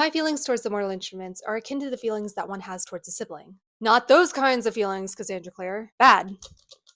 My feelings towards the Mortal Instruments are akin to the feelings that one has towards a sibling. Not those kinds of feelings, Cassandra Clare. Bad.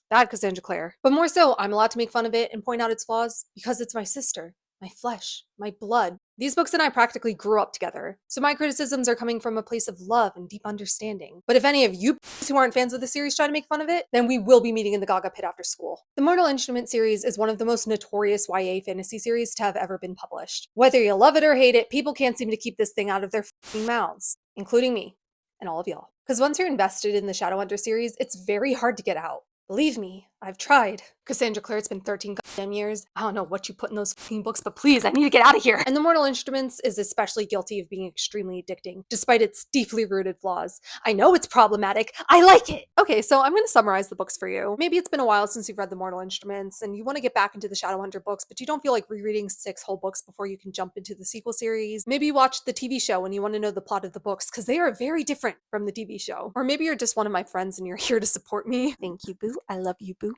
Bad Cassandra Clare. But more so, I'm allowed to make fun of it and point out its flaws because it's my sister, my flesh, my blood. These books and I practically grew up together, so my criticisms are coming from a place of love and deep understanding. But if any of you who aren't fans of the series try to make fun of it, then we will be meeting in the Gaga pit after school. The Mortal Instrument series is one of the most notorious YA fantasy series to have ever been published. Whether you love it or hate it, people can't seem to keep this thing out of their mouths, including me and all of y'all. Because once you're invested in the Shadowhunter series, it's very hard to get out. Believe me, I've tried. Cassandra Clare, it's been 13 goddamn years. I don't know what you put in those fucking books, but please, I need to get out of here. And The Mortal Instruments is especially guilty of being extremely addicting, despite its deeply rooted flaws. I know it's problematic. I like it. Okay, so I'm gonna summarize the books for you. Maybe it's been a while since you've read The Mortal Instruments, and you want to get back into the Shadowhunter books, but you don't feel like rereading 6 whole books before you can jump into the sequel series. Maybe you watched the TV show and you want to know the plot of the books, because they are very different from the TV show. Or maybe you're just one of my friends and you're here to support me. Thank you, boo. I love you, boo.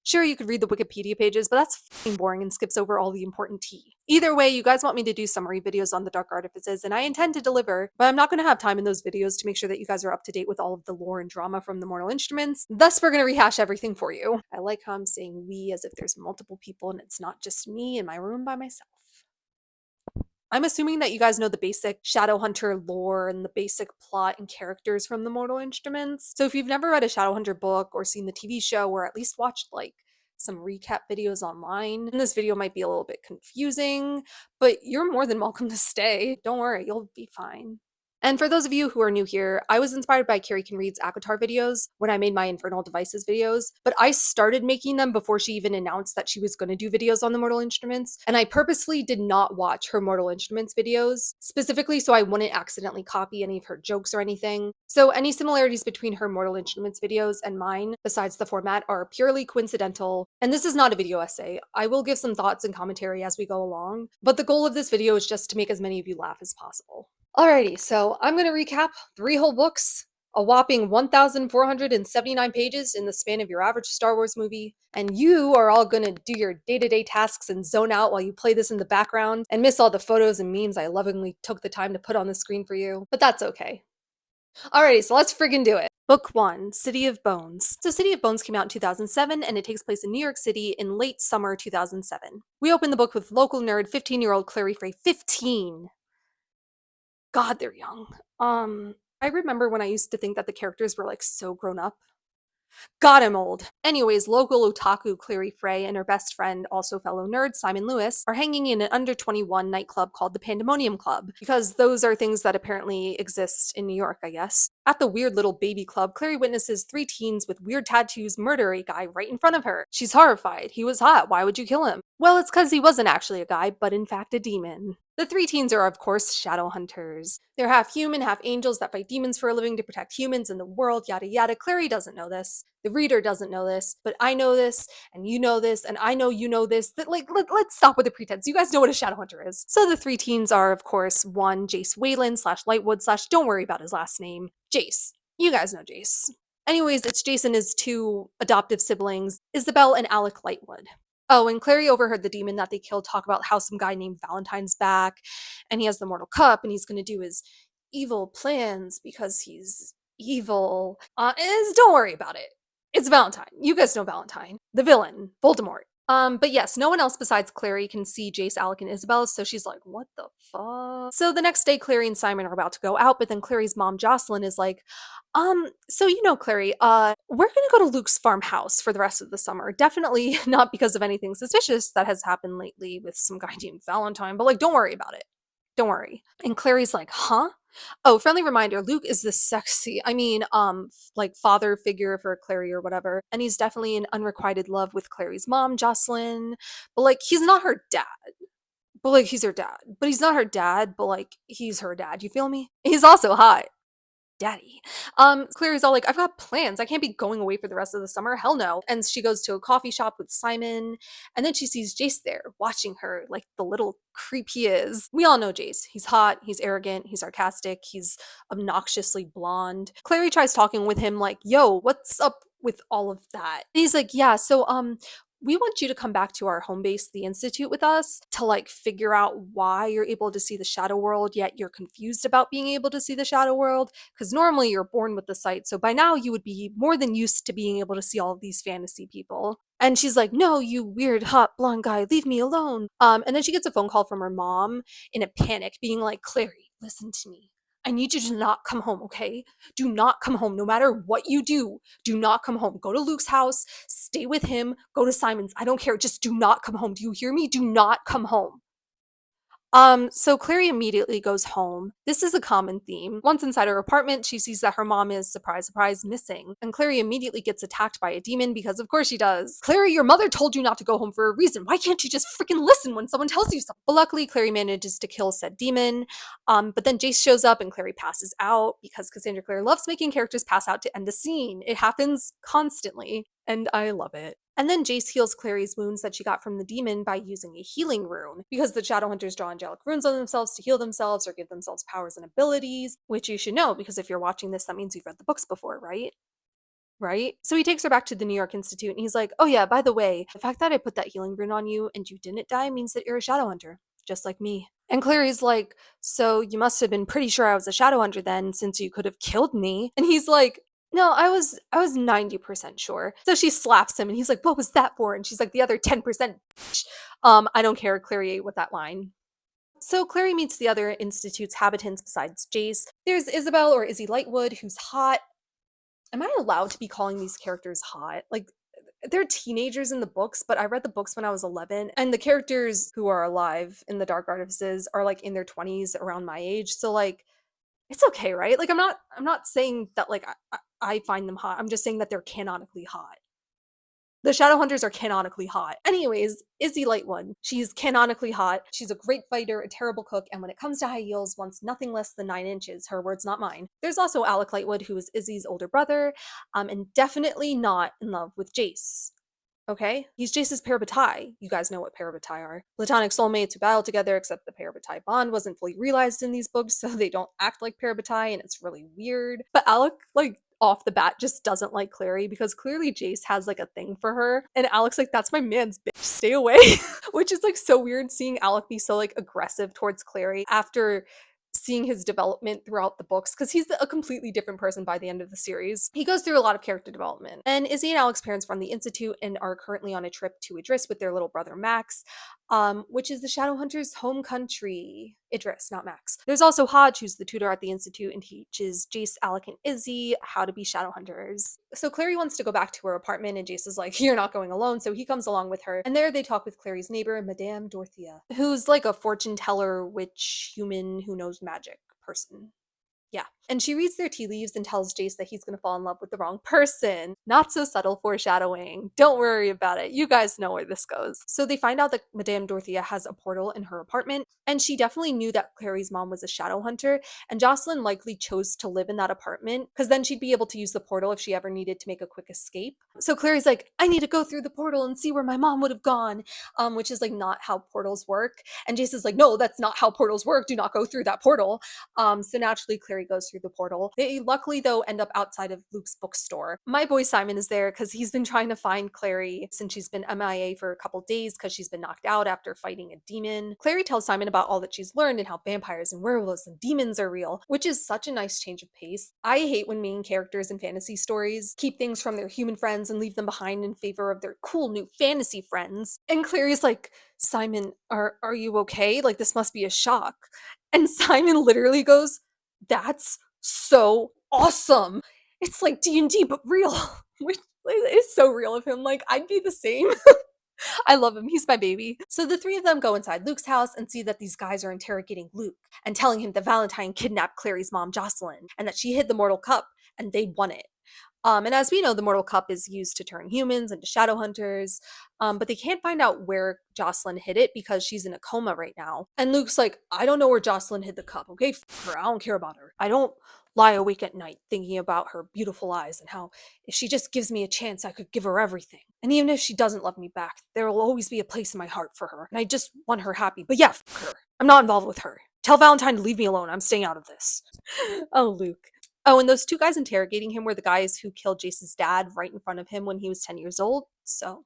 Sure, you could read the Wikipedia pages, but that's f***ing boring and skips over all the important tea. Either way, you guys want me to do summary videos on the Dark Artifices, and I intend to deliver, but I'm not going to have time in those videos to make sure that you guys are up to date with all of the lore and drama from the Mortal Instruments. Thus, we're going to rehash everything for you. I like how I'm saying we as if there's multiple people and it's not just me in my room by myself. I'm assuming that you guys know the basic Shadowhunter lore and the basic plot and characters from the Mortal Instruments. So if you've never read a Shadowhunter book or seen the TV show or at least watched like some recap videos online, this video might be a little bit confusing, but you're more than welcome to stay. Don't worry, you'll be fine. And for those of you who are new here, I was inspired by Carrie Can Read's Akatar videos when I made my Infernal Devices videos, but I started making them before she even announced that she was going to do videos on the Mortal Instruments, and I purposefully did not watch her Mortal Instruments videos, specifically so I wouldn't accidentally copy any of her jokes or anything. So any similarities between her Mortal Instruments videos and mine, besides the format, are purely coincidental, and this is not a video essay. I will give some thoughts and commentary as we go along, but the goal of this video is just to make as many of you laugh as possible. Alrighty, so I'm going to recap 3 whole books, a whopping 1,479 pages in the span of your average Star Wars movie, and you are all going to do your day-to-day tasks and zone out while you play this in the background and miss all the photos and memes I lovingly took the time to put on the screen for you, but that's okay. Alrighty, so let's friggin' do it. Book 1, City of Bones. So City of Bones came out in 2007, and it takes place in New York City in late summer 2007. We open the book with local nerd 15-year-old Clary Frey, 15! God, they're young. I remember when I used to think that the characters were like so grown up. God, I'm old. Anyways, local otaku Clary Frey and her best friend, also fellow nerd Simon Lewis, are hanging in an under 21 nightclub called the Pandemonium Club, because those are things that apparently exist in New York, I guess. At the weird little baby club, Clary witnesses 3 teens with weird tattoos murder a guy right in front of her. She's horrified. He was hot. Why would you kill him? Well, it's because he wasn't actually a guy, but in fact a demon. The 3 teens are, of course, shadow hunters. They're half human, half angels that fight demons for a living to protect humans and the world, yada yada. Clary doesn't know this. The reader doesn't know this, but I know this, and you know this, and I know you know this. That let's stop with the pretense. You guys know what a shadow hunter is. So the 3 teens are, of course, 1, Jace Wayland / Lightwood / don't worry about his last name, Jace. You guys know Jace. Anyways, it's Jace and his 2 adoptive siblings, Isabel and Alec Lightwood. Oh, and Clary overheard the demon that they killed talk about how some guy named Valentine's back, and he has the mortal cup, and he's going to do his evil plans because he's evil. Don't worry about it. It's Valentine. You guys know Valentine. The villain. Voldemort. But yes, no one else besides Clary can see Jace, Alec, and Isabel, so she's like, what the fuck? So the next day, Clary and Simon are about to go out, but then Clary's mom, Jocelyn, is like, so you know, Clary, we're gonna go to Luke's farmhouse for the rest of the summer. Definitely not because of anything suspicious that has happened lately with some guy named Valentine, but like, don't worry about it. Don't worry. And Clary's like, huh? Oh, friendly reminder, Luke is the sexy, like father figure for Clary or whatever. And he's definitely in unrequited love with Clary's mom, Jocelyn. But like, he's not her dad. But like, he's her dad. But he's not her dad, but like, he's her dad. You feel me? He's also hot. Daddy. Clary's all like, I've got plans. I can't be going away for the rest of the summer. Hell no. And she goes to a coffee shop with Simon, and then she sees Jace there watching her like the little creep he is. We all know Jace. He's hot, he's arrogant, he's sarcastic, he's obnoxiously blonde. Clary tries talking with him like, yo, what's up with all of that? And he's like, yeah, so we want you to come back to our home base, the Institute, with us to like figure out why you're able to see the shadow world, yet you're confused about being able to see the shadow world. Because normally you're born with the sight. So by now you would be more than used to being able to see all of these fantasy people. And she's like, no, you weird, hot, blonde guy, leave me alone. And then she gets a phone call from her mom in a panic, being like, Clary, listen to me. I need you to not come home, okay? Do not come home. No matter what you do not come home. Go to Luke's house, stay with him, go to Simon's. I don't care. Just do not come home. Do you hear me? Do not come home. So Clary immediately goes home. This is a common theme. Once inside her apartment, she sees that her mom is, surprise, surprise, missing. And Clary immediately gets attacked by a demon because of course she does. Clary, your mother told you not to go home for a reason. Why can't you just freaking listen when someone tells you something? But luckily, Clary manages to kill said demon. But then Jace shows up and Clary passes out because Cassandra Clare loves making characters pass out to end a scene. It happens constantly, and I love it. And then Jace heals Clary's wounds that she got from the demon by using a healing rune, because the Shadowhunters draw angelic runes on themselves to heal themselves or give themselves powers and abilities, which you should know, because if you're watching this, that means you've read the books before, right? Right? So he takes her back to the New York Institute and he's like, oh yeah, by the way, the fact that I put that healing rune on you and you didn't die means that you're a Shadowhunter, just like me. And Clary's like, so you must have been pretty sure I was a Shadowhunter then, since you could have killed me. And he's like, no, I was 90% sure. So she slaps him and he's like, what was that for? And she's like, the other 10%. I don't care, Clary ate with that line. So Clary meets the other Institute's habitants besides Jace. There's Isabel, or Izzy Lightwood, who's hot. Am I allowed to be calling these characters hot? Like, they're teenagers in the books, but I read the books when I was 11, and the characters who are alive in the Dark Artifices are like in their 20s, around my age. So like, it's okay, right? Like, I'm not saying that like I find them hot. I'm just saying that they're canonically hot. The Shadowhunters are canonically hot. Anyways, Izzy Lightwood. She's canonically hot. She's a great fighter, a terrible cook, and when it comes to high heels, wants nothing less than 9 inches. Her words, not mine. There's also Alec Lightwood, who is Izzy's older brother, and definitely not in love with Jace. Okay? He's Jace's parabatai. You guys know what parabatai are. Platonic soulmates who battle together, except the parabatai bond wasn't fully realized in these books, so they don't act like parabatai, and it's really weird. But Alec, like, off the bat just doesn't like Clary because clearly Jace has like a thing for her. And Alec's like, that's my man's bitch, stay away. Which is like so weird seeing Alec be so like aggressive towards Clary after seeing his development throughout the books, because he's a completely different person by the end of the series. He goes through a lot of character development. And Izzy and Alec's parents run the Institute and are currently on a trip to Idris with their little brother Max, which is the Shadowhunters' home country. Idris, not Max. There's also Hodge, who's the tutor at the Institute and teaches Jace, Alec, and Izzy how to be Shadowhunters. So Clary wants to go back to her apartment, and Jace is like, you're not going alone, so he comes along with her. And there they talk with Clary's neighbor, Madame Dorothea, who's like a fortune teller, witch, human who knows magic person. Yeah. And she reads their tea leaves and tells Jace that he's going to fall in love with the wrong person. Not so subtle foreshadowing. Don't worry about it. You guys know where this goes. So they find out that Madame Dorothea has a portal in her apartment, and she definitely knew that Clary's mom was a shadow hunter, and Jocelyn likely chose to live in that apartment because then she'd be able to use the portal if she ever needed to make a quick escape. So Clary's like, I need to go through the portal and see where my mom would have gone, which is like not how portals work. And Jace is like, no, that's not how portals work. Do not go through that portal. So naturally, Clary goes through the portal. They luckily, though, end up outside of Luke's bookstore. My boy Simon is there because he's been trying to find Clary since she's been MIA for a couple days because she's been knocked out after fighting a demon. Clary tells Simon about all that she's learned and how vampires and werewolves and demons are real, which is such a nice change of pace. I hate when main characters in fantasy stories keep things from their human friends and leave them behind in favor of their cool new fantasy friends. And Clary's like, Simon, are you okay? Like, this must be a shock. And Simon literally goes, that's so awesome. It's like D&D but real. Which is so real of him. Like, I'd be the same. I love him. He's my baby. So the three of them go inside Luke's house and see that these guys are interrogating Luke and telling him that Valentine kidnapped Clary's mom, Jocelyn, and that she hid the mortal cup and they won it. And as we know, the mortal cup is used to turn humans into shadow hunters, but they can't find out where Jocelyn hid it because she's in a coma right now. And Luke's like, I don't know where Jocelyn hid the cup, okay? F her, I don't care about her. I don't lie awake at night thinking about her beautiful eyes and how if she just gives me a chance, I could give her everything. And even if she doesn't love me back, there will always be a place in my heart for her. And I just want her happy. But yeah, f her. I'm not involved with her. Tell Valentine to leave me alone. I'm staying out of this. Oh, Luke. Oh, and those two guys interrogating him were the guys who killed Jace's dad right in front of him when he was 10 years old. So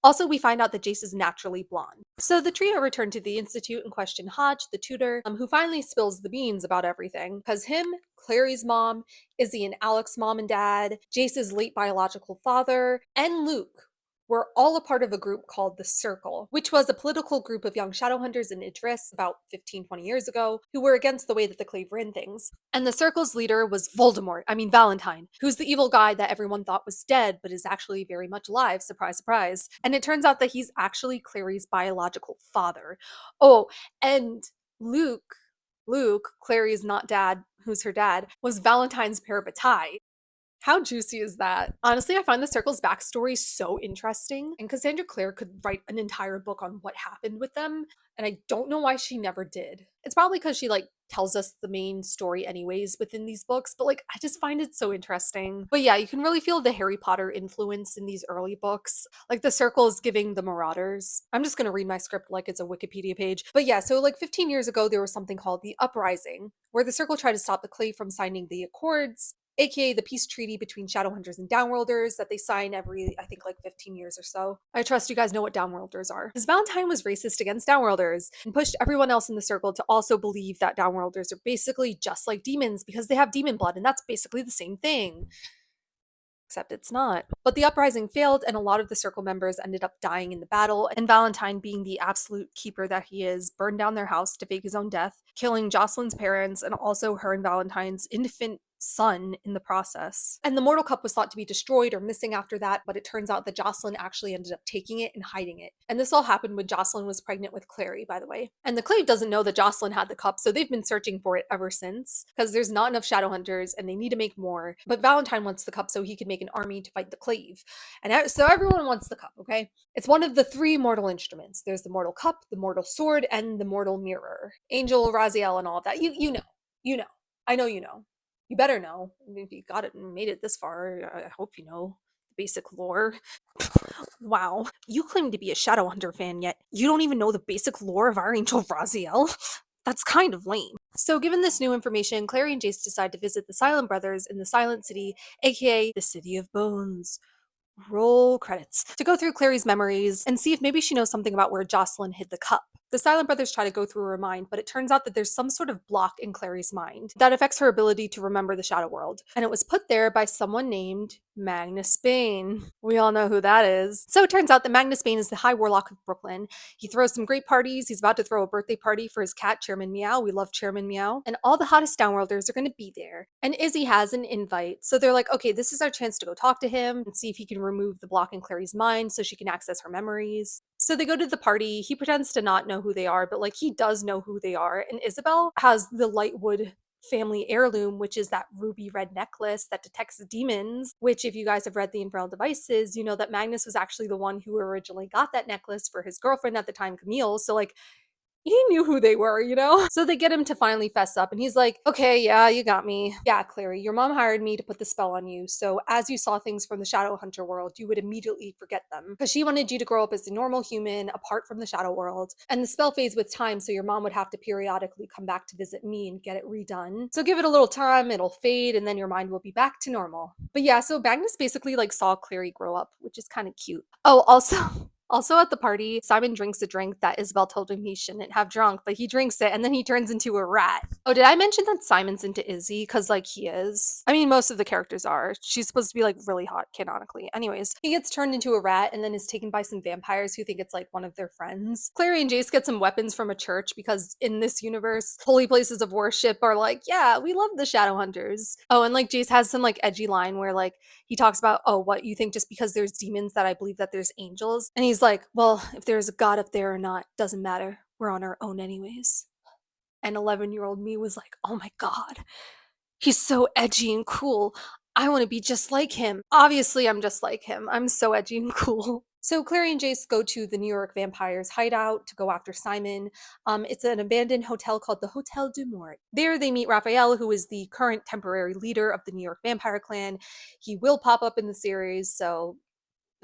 Also, we find out that Jace is naturally blonde. So the trio return to the Institute and question Hodge, the tutor, who finally spills the beans about everything. Because him, Clary's mom, Izzy and Alex's mom and dad, Jace's late biological father, and Luke were all a part of a group called the Circle, which was a political group of young Shadowhunters in Idris about 15, 20 years ago, who were against the way that the Clave ran things. And the Circle's leader was Valentine, who's the evil guy that everyone thought was dead, but is actually very much alive, surprise, surprise. And it turns out that he's actually Clary's biological father. Oh, and Luke, Clary's not dad, who's her dad, was Valentine's parabatai. How juicy is that? Honestly, I find the Circle's backstory so interesting, and Cassandra Clare could write an entire book on what happened with them, and I don't know why she never did. It's probably because she tells us the main story anyways within these books, but I just find it so interesting. But yeah, you can really feel the Harry Potter influence in these early books. Like the Circle is giving the Marauders. I'm just gonna read my script like it's a Wikipedia page. But yeah, so 15 years ago there was something called the Uprising, where the Circle tried to stop the Clay from signing the Accords, aka the peace treaty between Shadowhunters and Downworlders that they sign every, I think, 15 years or so. I trust you guys know what Downworlders are. Because Valentine was racist against Downworlders and pushed everyone else in the Circle to also believe that Downworlders are basically just like demons because they have demon blood, and that's basically the same thing. Except it's not. But the uprising failed, and a lot of the Circle members ended up dying in the battle, and Valentine, being the absolute keeper that he is, burned down their house to fake his own death, killing Jocelyn's parents and also her and Valentine's infant son in the process. And the Mortal Cup was thought to be destroyed or missing after that, but it turns out that Jocelyn actually ended up taking it and hiding it. And this all happened when Jocelyn was pregnant with Clary, by the way. And the Clave doesn't know that Jocelyn had the cup, so they've been searching for it ever since, because there's not enough Shadowhunters and they need to make more. But Valentine wants the cup so he can make an army to fight the Clave. And so everyone wants the cup, okay? It's one of the 3 mortal instruments. There's the mortal cup, the mortal sword, and the mortal mirror. Angel, Raziel, and all of that. You know. You know. I know you know. You better know. I mean, if you got it and made it this far, I hope you know the basic lore. Wow. You claim to be a Shadowhunter fan, yet you don't even know the basic lore of our Angel Raziel? That's kind of lame. So given this new information, Clary and Jace decide to visit the Silent Brothers in the Silent City, aka the City of Bones. Roll credits. To go through Clary's memories and see if maybe she knows something about where Jocelyn hid the cup. The Silent Brothers try to go through her mind, but it turns out that there's some sort of block in Clary's mind that affects her ability to remember the Shadow World. And it was put there by someone named Magnus Bane. We all know who that is. So it turns out that Magnus Bane is the High Warlock of Brooklyn. He throws some great parties. He's about to throw a birthday party for his cat, Chairman Meow. We love Chairman Meow. And all the hottest Downworlders are going to be there. And Izzy has an invite. So they're like, okay, this is our chance to go talk to him and see if he can remove the block in Clary's mind so she can access her memories. So they go to the party. He pretends to not know who they are, but he does know who they are. And Isabel has the Lightwood family heirloom, which is that ruby red necklace that detects demons, which if you guys have read the Infernal Devices, you know that Magnus was actually the one who originally got that necklace for his girlfriend at the time, Camille. So he knew who they were, you know? So they get him to finally fess up, and he's like, okay, yeah, you got me. Yeah, Clary, your mom hired me to put the spell on you, so as you saw things from the Shadowhunter world, you would immediately forget them. Because she wanted you to grow up as a normal human, apart from the Shadow world, and the spell fades with time, so your mom would have to periodically come back to visit me and get it redone. So give it a little time, it'll fade, and then your mind will be back to normal. But yeah, so Magnus basically saw Clary grow up, which is kind of cute. Oh, also... Also at the party, Simon drinks a drink that Isabel told him he shouldn't have drunk, but he drinks it and then he turns into a rat. Oh, did I mention that Simon's into Izzy? Because, he is. I mean, most of the characters are. She's supposed to be, really hot canonically. Anyways, he gets turned into a rat and then is taken by some vampires who think it's, one of their friends. Clary and Jace get some weapons from a church because in this universe, holy places of worship are yeah, we love the Shadowhunters. Oh, and, Jace has some, edgy line where, he talks about, oh, what, you think just because there's demons that I believe that there's angels? And he's like, well, if there's a god up there or not, doesn't matter. We're on our own anyways. And 11-year-old me was like, oh my god, he's so edgy and cool. I want to be just like him. Obviously, I'm just like him. I'm so edgy and cool. So Clary and Jace go to the New York Vampires hideout to go after Simon. It's an abandoned hotel called the Hotel du Mort. There they meet Raphael, who is the current temporary leader of the New York Vampire Clan. He will pop up in the series, so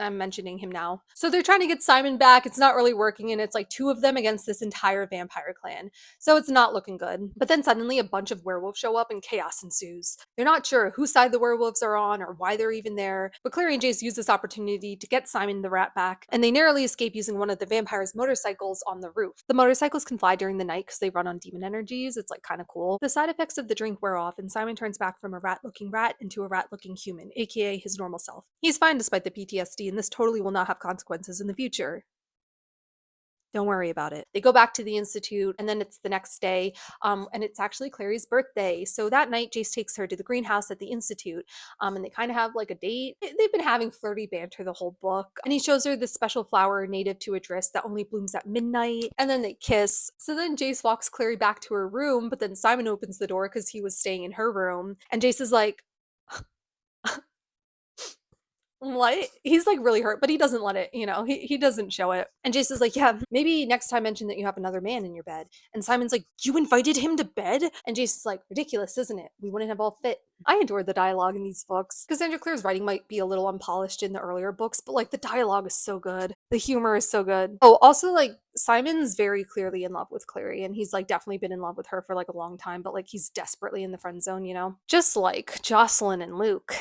I'm mentioning him now. So they're trying to get Simon back. It's not really working, and it's like two of them against this entire vampire clan. So it's not looking good. But then suddenly a bunch of werewolves show up and chaos ensues. They're not sure whose side the werewolves are on or why they're even there, but Clary and Jace use this opportunity to get Simon the rat back, and they narrowly escape using one of the vampire's motorcycles on the roof. The motorcycles can fly during the night because they run on demon energies. It's like kind of cool. The side effects of the drink wear off, and Simon turns back from a rat-looking rat into a rat-looking human, aka his normal self. He's fine despite the PTSD, and this totally will not have consequences in the future. Don't worry about it. They go back to the Institute, and then it's the next day, and it's actually Clary's birthday. So that night, Jace takes her to the greenhouse at the Institute, and they kind of have like a date. They've been having flirty banter the whole book, and he shows her this special flower native to Idris that only blooms at midnight, and then they kiss. So then Jace walks Clary back to her room, but then Simon opens the door because he was staying in her room, and Jace is like, what? He's like really hurt, but he doesn't let it, he doesn't show it. And Jason's like, yeah, maybe next time mention that you have another man in your bed. And Simon's like, you invited him to bed? And Jason's like, ridiculous, isn't it? We wouldn't have all fit. I adore the dialogue in these books. Cassandra Clare's writing might be a little unpolished in the earlier books, but like the dialogue is so good. The humor is so good. Oh, also like Simon's very clearly in love with Clary, and he's like definitely been in love with her for like a long time, but like he's desperately in the friend zone, Just like Jocelyn and Luke.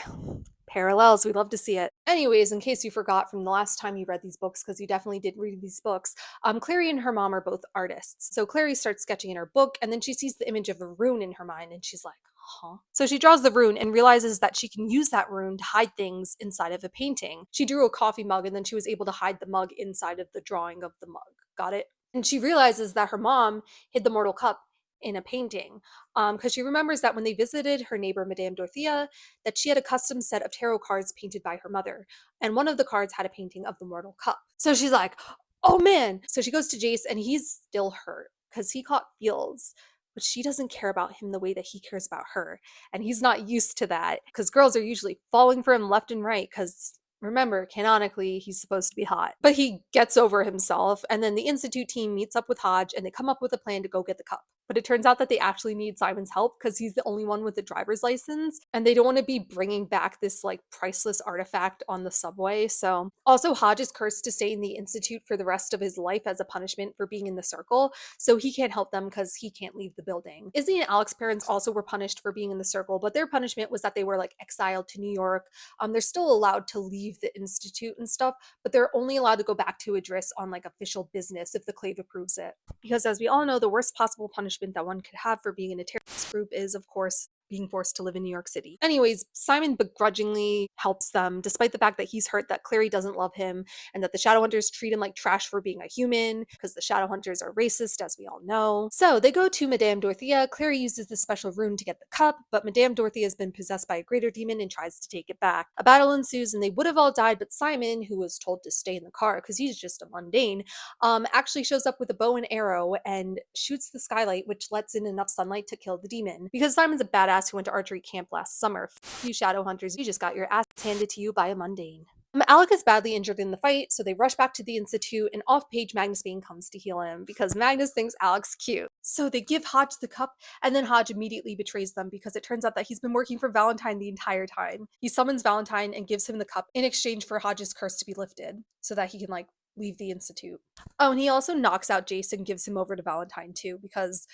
Parallels, we love to see it. Anyways, in case you forgot from the last time you read these books, because you definitely did read these books, Clary and her mom are both artists. So Clary starts sketching in her book, and then she sees the image of a rune in her mind, and she's like, huh? So she draws the rune and realizes that she can use that rune to hide things inside of a painting. She drew a coffee mug, and then she was able to hide the mug inside of the drawing of the mug. Got it? And she realizes that her mom hid the mortal cup in a painting, because she remembers that when they visited her neighbor Madame Dorothea, that she had a custom set of tarot cards painted by her mother, and one of the cards had a painting of the mortal cup. So she's like, oh man. So she goes to Jace, and he's still hurt because he caught feels, but she doesn't care about him the way that he cares about her, and he's not used to that because girls are usually falling for him left and right because remember, canonically, he's supposed to be hot. But he gets over himself, and then the Institute team meets up with Hodge, and they come up with a plan to go get the cup. But it turns out that they actually need Simon's help because he's the only one with the driver's license, and they don't want to be bringing back this like priceless artifact on the subway. So also Hodge is cursed to stay in the Institute for the rest of his life as a punishment for being in the circle, so he can't help them because he can't leave the building. Izzy and Alex's parents also were punished for being in the circle, but their punishment was that they were like exiled to New York. They're still allowed to leave the Institute and stuff, but they're only allowed to go back to Idris on like official business if the Clave approves it. Because as we all know, the worst possible punishment that one could have for being in a terrorist group is, of course, being forced to live in New York City. Anyways, Simon begrudgingly helps them, despite the fact that he's hurt that Clary doesn't love him, and that the Shadowhunters treat him like trash for being a human, because the Shadowhunters are racist, as we all know. So they go to Madame Dorothea. Clary uses this special rune to get the cup, but Madame Dorothea has been possessed by a greater demon and tries to take it back. A battle ensues, and they would have all died, but Simon, who was told to stay in the car because he's just a mundane, actually shows up with a bow and arrow and shoots the skylight, which lets in enough sunlight to kill the demon. Because Simon's a badass who went to archery camp last summer. F you Shadowhunters, you just got your ass handed to you by a mundane. Alec is badly injured in the fight, so they rush back to the Institute, and off-page Magnus Bane comes to heal him because Magnus thinks Alec's cute. So they give Hodge the cup, and then Hodge immediately betrays them because it turns out that he's been working for Valentine the entire time. He summons Valentine and gives him the cup in exchange for Hodge's curse to be lifted so that he can like leave the Institute. Oh, and he also knocks out Jace and gives him over to Valentine too because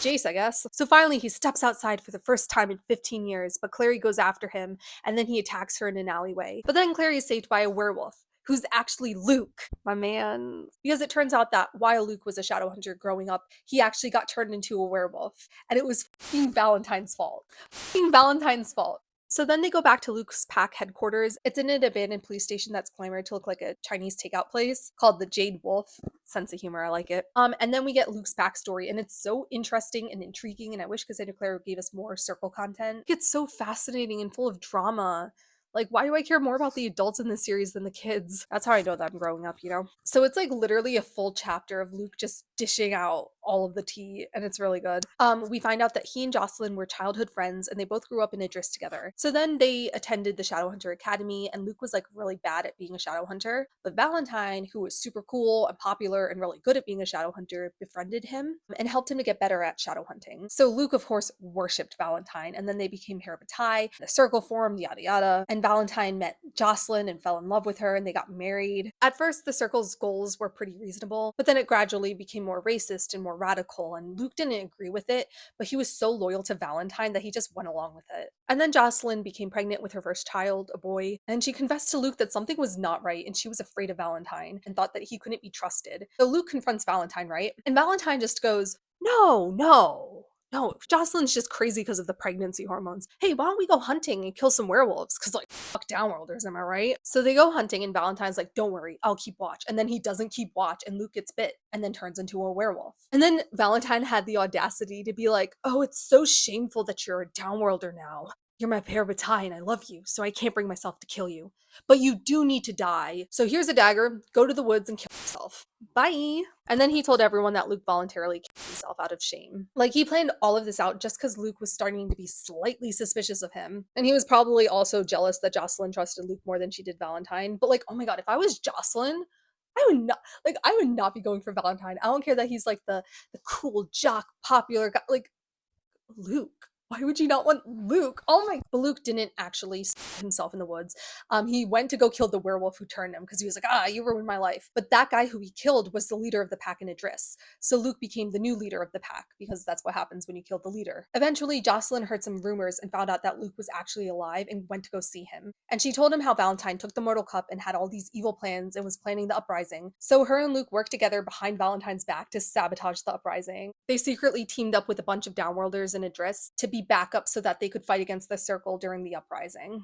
Jace, I guess. So finally, he steps outside for the first time in 15 years, but Clary goes after him, and then he attacks her in an alleyway. But then Clary is saved by a werewolf, who's actually Luke, my man. Because it turns out that while Luke was a shadow hunter growing up, he actually got turned into a werewolf, and it was f***ing Valentine's fault. F***ing Valentine's fault. So then they go back to Luke's pack headquarters. It's in an abandoned police station that's clamored to look like a Chinese takeout place called the Jade Wolf. Sense of humor, I like it. And then we get Luke's backstory, and it's so interesting and intriguing, and I wish Cassandra Clare gave us more circle content. It's so fascinating and full of drama. Like, why do I care more about the adults in this series than the kids? That's how I know that I'm growing up, So it's like literally a full chapter of Luke just dishing out all of the tea, and it's really good. We find out that he and Jocelyn were childhood friends, and they both grew up in Idris together. So then they attended the Shadowhunter Academy, and Luke was like really bad at being a Shadowhunter. But Valentine, who was super cool and popular and really good at being a Shadowhunter, befriended him and helped him to get better at shadow hunting. So Luke, of course, worshipped Valentine, and then they became hair of a tie, the circle formed, yada yada. And Valentine met Jocelyn and fell in love with her, and they got married. At first, the circle's goals were pretty reasonable, but then it gradually became more racist and more radical, and Luke didn't agree with it, but he was so loyal to Valentine that he just went along with it. And then Jocelyn became pregnant with her first child, a boy, and she confessed to Luke that something was not right, and she was afraid of Valentine and thought that he couldn't be trusted. So Luke confronts Valentine, right? And Valentine just goes, no, no. No, Jocelyn's just crazy because of the pregnancy hormones. Hey, why don't we go hunting and kill some werewolves? Because, like, fuck downworlders, am I right? So they go hunting, and Valentine's like, don't worry, I'll keep watch. And then he doesn't keep watch, and Luke gets bit and then turns into a werewolf. And then Valentine had the audacity to be like, oh, it's so shameful that you're a downworlder now. You're my pair of a tie and I love you, so I can't bring myself to kill you. But you do need to die. So here's a dagger. Go to the woods and kill yourself. Bye. And then he told everyone that Luke voluntarily killed himself out of shame. Like, he planned all of this out just because Luke was starting to be slightly suspicious of him. And he was probably also jealous that Jocelyn trusted Luke more than she did Valentine. But like, oh my god, if I was Jocelyn, I would not be going for Valentine. I don't care that he's like the cool jock popular guy. Like, Luke. Why would you not want Luke? Oh my. But Luke didn't actually stab himself in the woods. He went to go kill the werewolf who turned him because he was like, you ruined my life. But that guy who he killed was the leader of the pack in Idris. So Luke became the new leader of the pack because that's what happens when you kill the leader. Eventually, Jocelyn heard some rumors and found out that Luke was actually alive and went to go see him. And she told him how Valentine took the mortal cup and had all these evil plans and was planning the uprising. So her and Luke worked together behind Valentine's back to sabotage the uprising. They secretly teamed up with a bunch of downworlders in Idris to be backup so that they could fight against the circle during the uprising.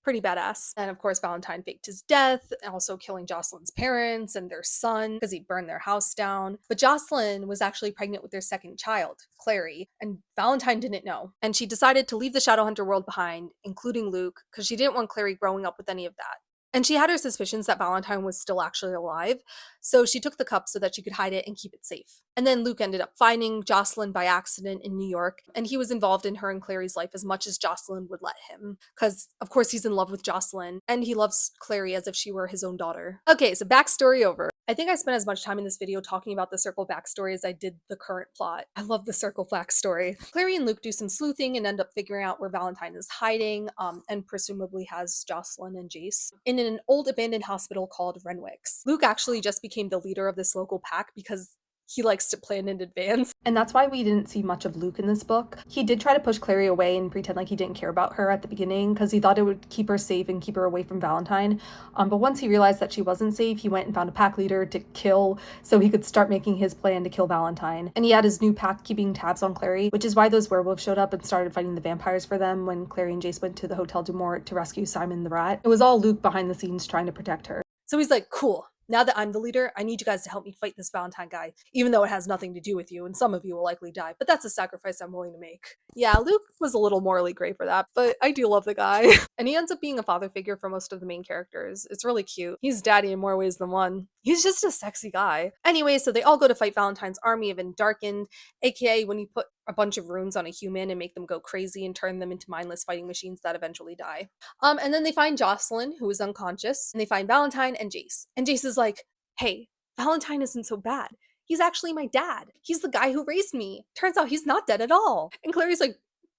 Pretty badass. And of course, Valentine faked his death, also killing Jocelyn's parents and their son because he burned their house down. But Jocelyn was actually pregnant with their second child, Clary, and Valentine didn't know. And she decided to leave the Shadowhunter world behind, including Luke, because she didn't want Clary growing up with any of that. And she had her suspicions that Valentine was still actually alive, so she took the cup so that she could hide it and keep it safe. And then Luke ended up finding Jocelyn by accident in New York, and he was involved in her and Clary's life as much as Jocelyn would let him, because of course he's in love with Jocelyn, and he loves Clary as if she were his own daughter. Okay, so backstory over. I think I spent as much time in this video talking about the circle backstory as I did the current plot. I love the circle backstory. Clary and Luke do some sleuthing and end up figuring out where Valentine is hiding, and presumably has Jocelyn and Jace in an old abandoned hospital called Renwick's. Luke actually just became the leader of this local pack because he likes to plan in advance. And that's why we didn't see much of Luke in this book. He did try to push Clary away and pretend like he didn't care about her at the beginning because he thought it would keep her safe and keep her away from Valentine. But once he realized that she wasn't safe, he went and found a pack leader to kill so he could start making his plan to kill Valentine. And he had his new pack keeping tabs on Clary, which is why those werewolves showed up and started fighting the vampires for them when Clary and Jace went to the Hotel du Mort to rescue Simon the Rat. It was all Luke behind the scenes trying to protect her. So he's like, cool. Now that I'm the leader, I need you guys to help me fight this Valentine guy, even though it has nothing to do with you, and some of you will likely die, but that's a sacrifice I'm willing to make. Yeah, Luke was a little morally gray for that, but I do love the guy. And he ends up being a father figure for most of the main characters. It's really cute. He's daddy in more ways than one. He's just a sexy guy. Anyway, so they all go to fight Valentine's army of Endarkened, aka when you put a bunch of runes on a human and make them go crazy and turn them into mindless fighting machines that eventually die. And then they find Jocelyn, who is unconscious, and they find Valentine and Jace. And Jace is like, hey, Valentine isn't so bad. He's actually my dad. He's the guy who raised me. Turns out he's not dead at all. And Clary's like,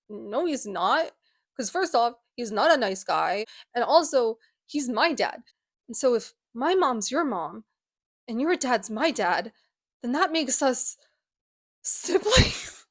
no, he's not. Because first off, he's not a nice guy. And also, he's my dad. And so if my mom's your mom, and your dad's my dad, then that makes us siblings.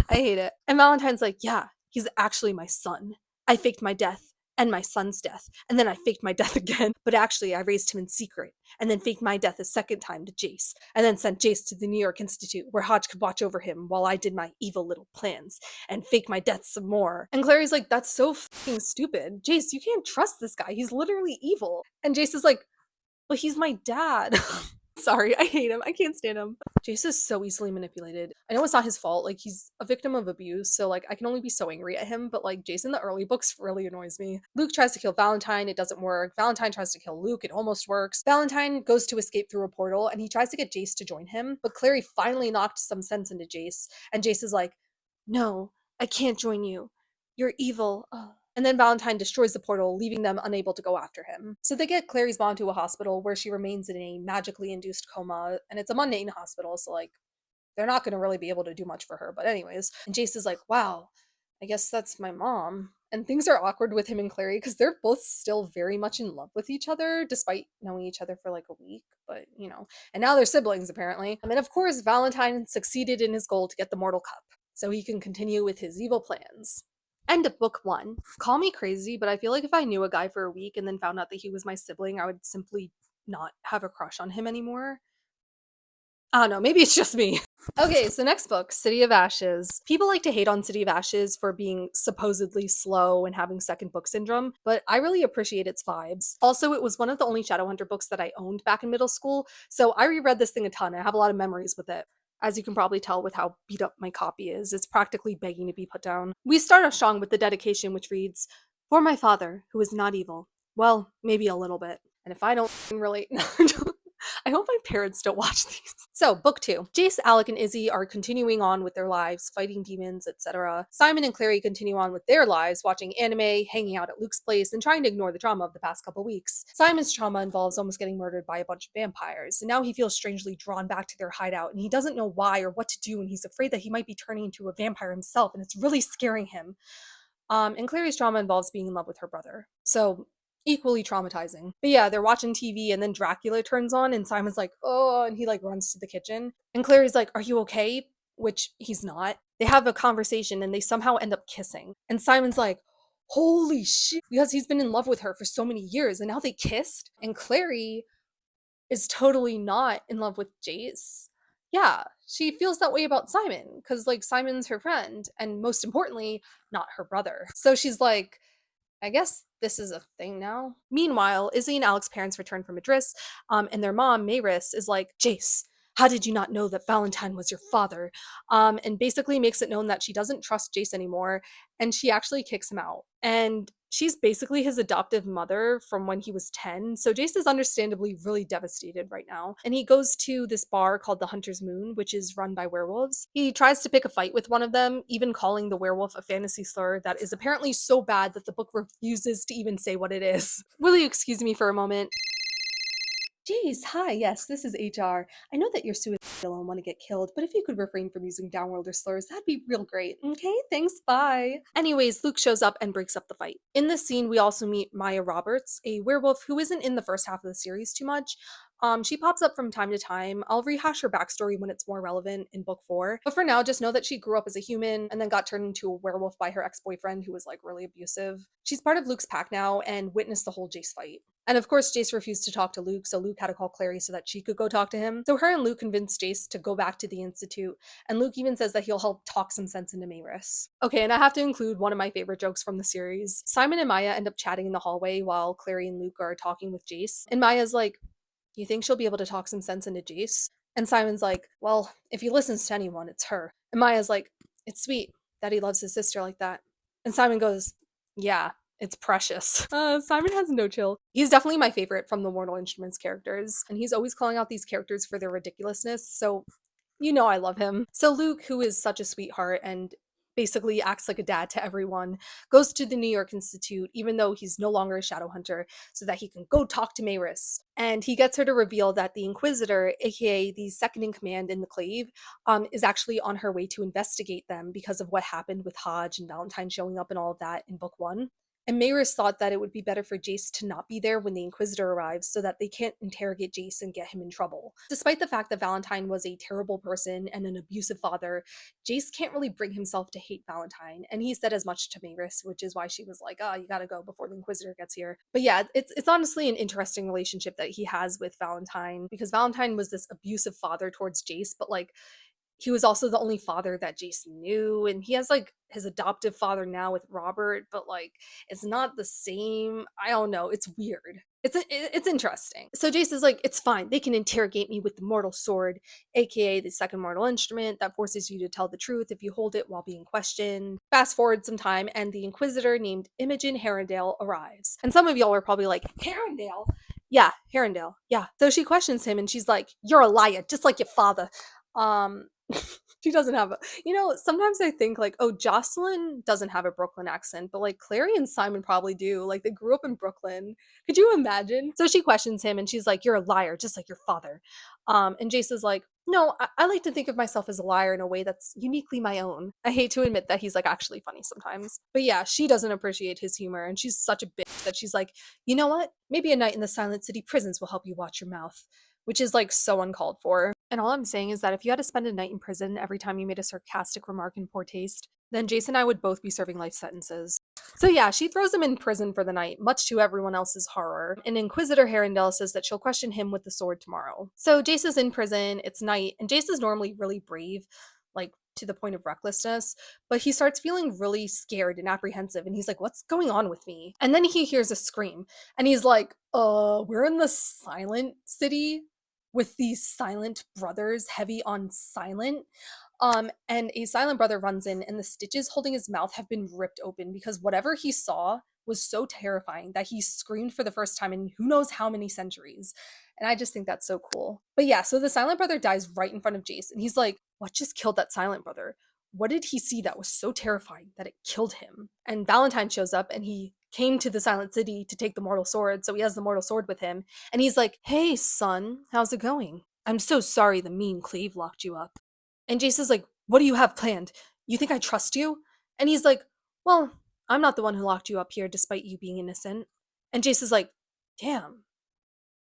I hate it. And Valentine's like, yeah, he's actually my son. I faked my death and my son's death, and then I faked my death again, but actually I raised him in secret, and then faked my death a second time to Jace, and then sent Jace to the New York Institute where Hodge could watch over him while I did my evil little plans, and fake my death some more. And Clary's like, that's so fucking stupid. Jace, you can't trust this guy. He's literally evil. And Jace is like, well, he's my dad. Sorry, I hate him. I can't stand him. Jace is so easily manipulated. I know it's not his fault. Like, he's a victim of abuse, so like I can only be so angry at him, but like Jace in the early books really annoys me. Luke tries to kill Valentine, it doesn't work. Valentine tries to kill Luke, it almost works. Valentine goes to escape through a portal and he tries to get Jace to join him, but Clary finally knocked some sense into Jace, and Jace is like, "No, I can't join you. You're evil." Ugh. And then Valentine destroys the portal, leaving them unable to go after him. So they get Clary's mom to a hospital where she remains in a magically induced coma, and it's a mundane hospital, so like they're not going to really be able to do much for her. But anyways, and Jace is like, "Wow, I guess that's my mom." And things are awkward with him and Clary because they're both still very much in love with each other despite knowing each other for like a week. But and now they're siblings apparently. And of course, Valentine succeeded in his goal to get the Mortal Cup so he can continue with his evil plans. End of book one. Call me crazy, but I feel like if I knew a guy for a week and then found out that he was my sibling, I would simply not have a crush on him anymore. I don't know, maybe it's just me. Okay, so next book, City of Ashes. People like to hate on City of Ashes for being supposedly slow and having second book syndrome, but I really appreciate its vibes. Also, it was one of the only Shadowhunter books that I owned back in middle school, so I reread this thing a ton. I have a lot of memories with it. As you can probably tell with how beat up my copy is, it's practically begging to be put down. We start off strong with the dedication, which reads, "For my father, who is not evil." Well, maybe a little bit. And if I don't relate, I hope my parents don't watch these. So, book two. Jace, Alec, and Izzy are continuing on with their lives, fighting demons, etc. Simon and Clary continue on with their lives, watching anime, hanging out at Luke's place, and trying to ignore the trauma of the past couple weeks. Simon's trauma involves almost getting murdered by a bunch of vampires, and now he feels strangely drawn back to their hideout, and he doesn't know why or what to do, and he's afraid that he might be turning into a vampire himself, and it's really scaring him. And Clary's trauma involves being in love with her brother. So equally traumatizing. But yeah, they're watching TV and then Dracula turns on and Simon's like, "Oh," and he like runs to the kitchen. And Clary's like, "Are you okay?" Which he's not. They have a conversation and they somehow end up kissing. And Simon's like, "Holy shit," because he's been in love with her for so many years and now they kissed. And Clary is totally not in love with Jace. Yeah, she feels that way about Simon because, like, Simon's her friend, and most importantly, not her brother. So she's like, I guess this is a thing now. Meanwhile, Izzy and Alex's parents return from Madras, and their mom, Maris, is like, "Jace, how did you not know that Valentine was your father?" And basically makes it known that she doesn't trust Jace anymore, and she actually kicks him out. And she's basically his adoptive mother from when he was 10, so Jace is understandably really devastated right now. And he goes to this bar called the Hunter's Moon, which is run by werewolves. He tries to pick a fight with one of them, even calling the werewolf a fantasy slur that is apparently so bad that the book refuses to even say what it is. Will you excuse me for a moment? Jeez, hi, yes, this is HR. I know that you're suicidal and want to get killed, but if you could refrain from using downworlder slurs, that'd be real great. Okay, thanks, bye. Anyways, Luke shows up and breaks up the fight. In this scene, we also meet Maya Roberts, a werewolf who isn't in the first half of the series too much. She pops up from time to time. I'll rehash her backstory when it's more relevant in book 4. But for now, just know that she grew up as a human and then got turned into a werewolf by her ex-boyfriend who was like really abusive. She's part of Luke's pack now and witnessed the whole Jace fight. And of course, Jace refused to talk to Luke, so Luke had to call Clary so that she could go talk to him. So her and Luke convinced Jace to go back to the Institute, and Luke even says that he'll help talk some sense into Maris. Okay, and I have to include one of my favorite jokes from the series. Simon and Maya end up chatting in the hallway while Clary and Luke are talking with Jace, and Maya's like, "You think she'll be able to talk some sense into Jace?" And Simon's like, "Well, if he listens to anyone, it's her." And Maya's like, "It's sweet that he loves his sister like that." And Simon goes, "Yeah, it's precious." Simon has no chill. He's definitely my favorite from the Mortal Instruments characters, and he's always calling out these characters for their ridiculousness, so I love him. So Luke, who is such a sweetheart and basically acts like a dad to everyone, goes to the New York Institute, even though he's no longer a shadow hunter, so that he can go talk to Maris. And he gets her to reveal that the Inquisitor, aka the second in command in the Clave, is actually on her way to investigate them because of what happened with Hodge and Valentine showing up and all of that in book 1. And Maris thought that it would be better for Jace to not be there when the Inquisitor arrives so that they can't interrogate Jace and get him in trouble. Despite the fact that Valentine was a terrible person and an abusive father, Jace can't really bring himself to hate Valentine, and he said as much to Maris, which is why she was like, "Oh, you gotta go before the Inquisitor gets here." But yeah, it's honestly an interesting relationship that he has with Valentine, because Valentine was this abusive father towards Jace, but like he was also the only father that Jason knew, and he has like his adoptive father now with Robert, but like it's not the same. I don't know, it's weird. It's interesting. So Jace is like, it's fine. They can interrogate me with the mortal sword, aka the second mortal instrument that forces you to tell the truth if you hold it while being questioned. Fast forward some time, and the Inquisitor named Imogen Herondale arrives. And some of y'all are probably like, Herondale? Yeah, Herondale. Yeah. So she questions him, and she's like, "You're a liar, just like your father." Um, she doesn't have a, sometimes I think like, oh, Jocelyn doesn't have a Brooklyn accent, but like Clary and Simon probably do. Like they grew up in Brooklyn. Could you imagine? So she questions him and she's like, "You're a liar, just like your father." And Jace is like, "No, I like to think of myself as a liar in a way that's uniquely my own." I hate to admit that he's like actually funny sometimes. But yeah, she doesn't appreciate his humor and she's such a bitch that she's like, "You know what? Maybe a night in the Silent City prisons will help you watch your mouth." Which is like so uncalled for. And all I'm saying is that if you had to spend a night in prison every time you made a sarcastic remark in poor taste, then Jason and I would both be serving life sentences. So yeah, she throws him in prison for the night, much to everyone else's horror. And Inquisitor Herondale says that she'll question him with the sword tomorrow. So Jace is in prison, it's night, and Jace is normally really brave, like to the point of recklessness, but he starts feeling really scared and apprehensive, and he's like, "What's going on with me?" And then he hears a scream, and he's like, we're in the Silent City with these silent brothers, heavy on silent." And a silent brother runs in, and the stitches holding his mouth have been ripped open because whatever he saw was so terrifying that he screamed for the first time in who knows how many centuries. And I just think that's so cool. But yeah, so the silent brother dies right in front of Jace, and he's like, "What just killed that silent brother? What did he see that was so terrifying that it killed him?" And Valentine shows up, and he came to the Silent City to take the mortal sword, so he has the mortal sword with him. And he's like, "Hey, son, how's it going? I'm so sorry the mean Cleve locked you up." And Jace is like, "What do you have planned? You think I trust you?" And he's like, "Well, I'm not the one who locked you up here despite you being innocent." And Jace is like, "Damn,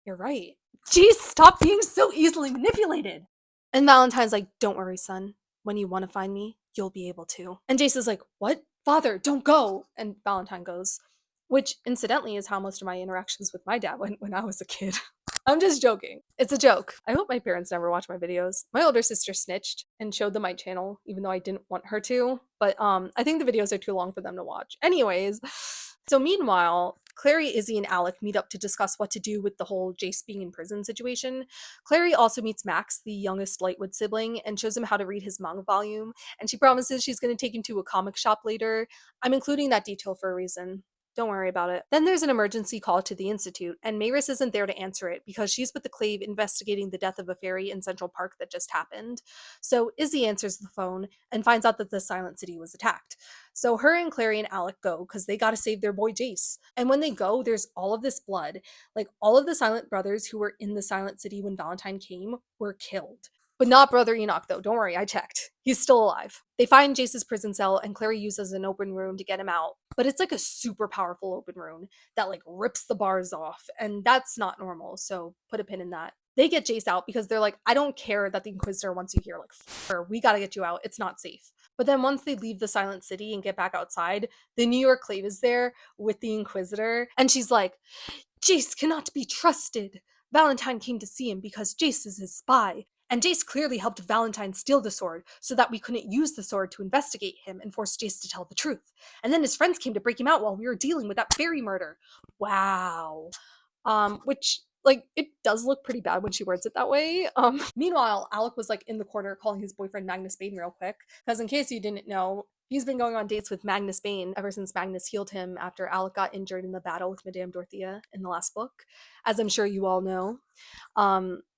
you're right. Jace, stop being so easily manipulated." And Valentine's like, "Don't worry, son. When you want to find me, you'll be able to." And Jace is like, "What? Father, don't go." And Valentine goes, which incidentally is how most of my interactions with my dad went when I was a kid. I'm just joking. It's a joke. I hope my parents never watch my videos. My older sister snitched and showed them my channel, even though I didn't want her to. But I think the videos are too long for them to watch. Anyways, so meanwhile, Clary, Izzy, and Alec meet up to discuss what to do with the whole Jace being in prison situation. Clary also meets Max, the youngest Lightwood sibling, and shows him how to read his manga volume, and she promises she's going to take him to a comic shop later. I'm including that detail for a reason. Don't worry about it. Then there's an emergency call to the Institute, and Maris isn't there to answer it because she's with the Clave investigating the death of a fairy in Central Park that just happened. So Izzy answers the phone and finds out that the Silent City was attacked. So her and Clary and Alec go because they gotta save their boy Jace. And when they go, there's all of this blood. Like all of the Silent Brothers who were in the Silent City when Valentine came were killed. But not Brother Enoch, though. Don't worry, I checked. He's still alive. They find Jace's prison cell, and Clary uses an open rune to get him out. But it's like a super powerful open rune that like rips the bars off, and that's not normal. So put a pin in that. They get Jace out because they're like, "I don't care that the Inquisitor wants you here. Like, her, we gotta get you out. It's not safe." But then once they leave the Silent City and get back outside, the New York Clave is there with the Inquisitor, and she's like, "Jace cannot be trusted. Valentine came to see him because Jace is his spy. And Jace clearly helped Valentine steal the sword so that we couldn't use the sword to investigate him and force Jace to tell the truth. And then his friends came to break him out while we were dealing with that fairy murder." Wow. Which like it does look pretty bad when she words it that way. Meanwhile, Alec was like in the corner calling his boyfriend Magnus Bane real quick, because in case you didn't know, he's been going on dates with Magnus Bane ever since Magnus healed him after Alec got injured in the battle with Madame Dorothea in the last book, as I'm sure you all know.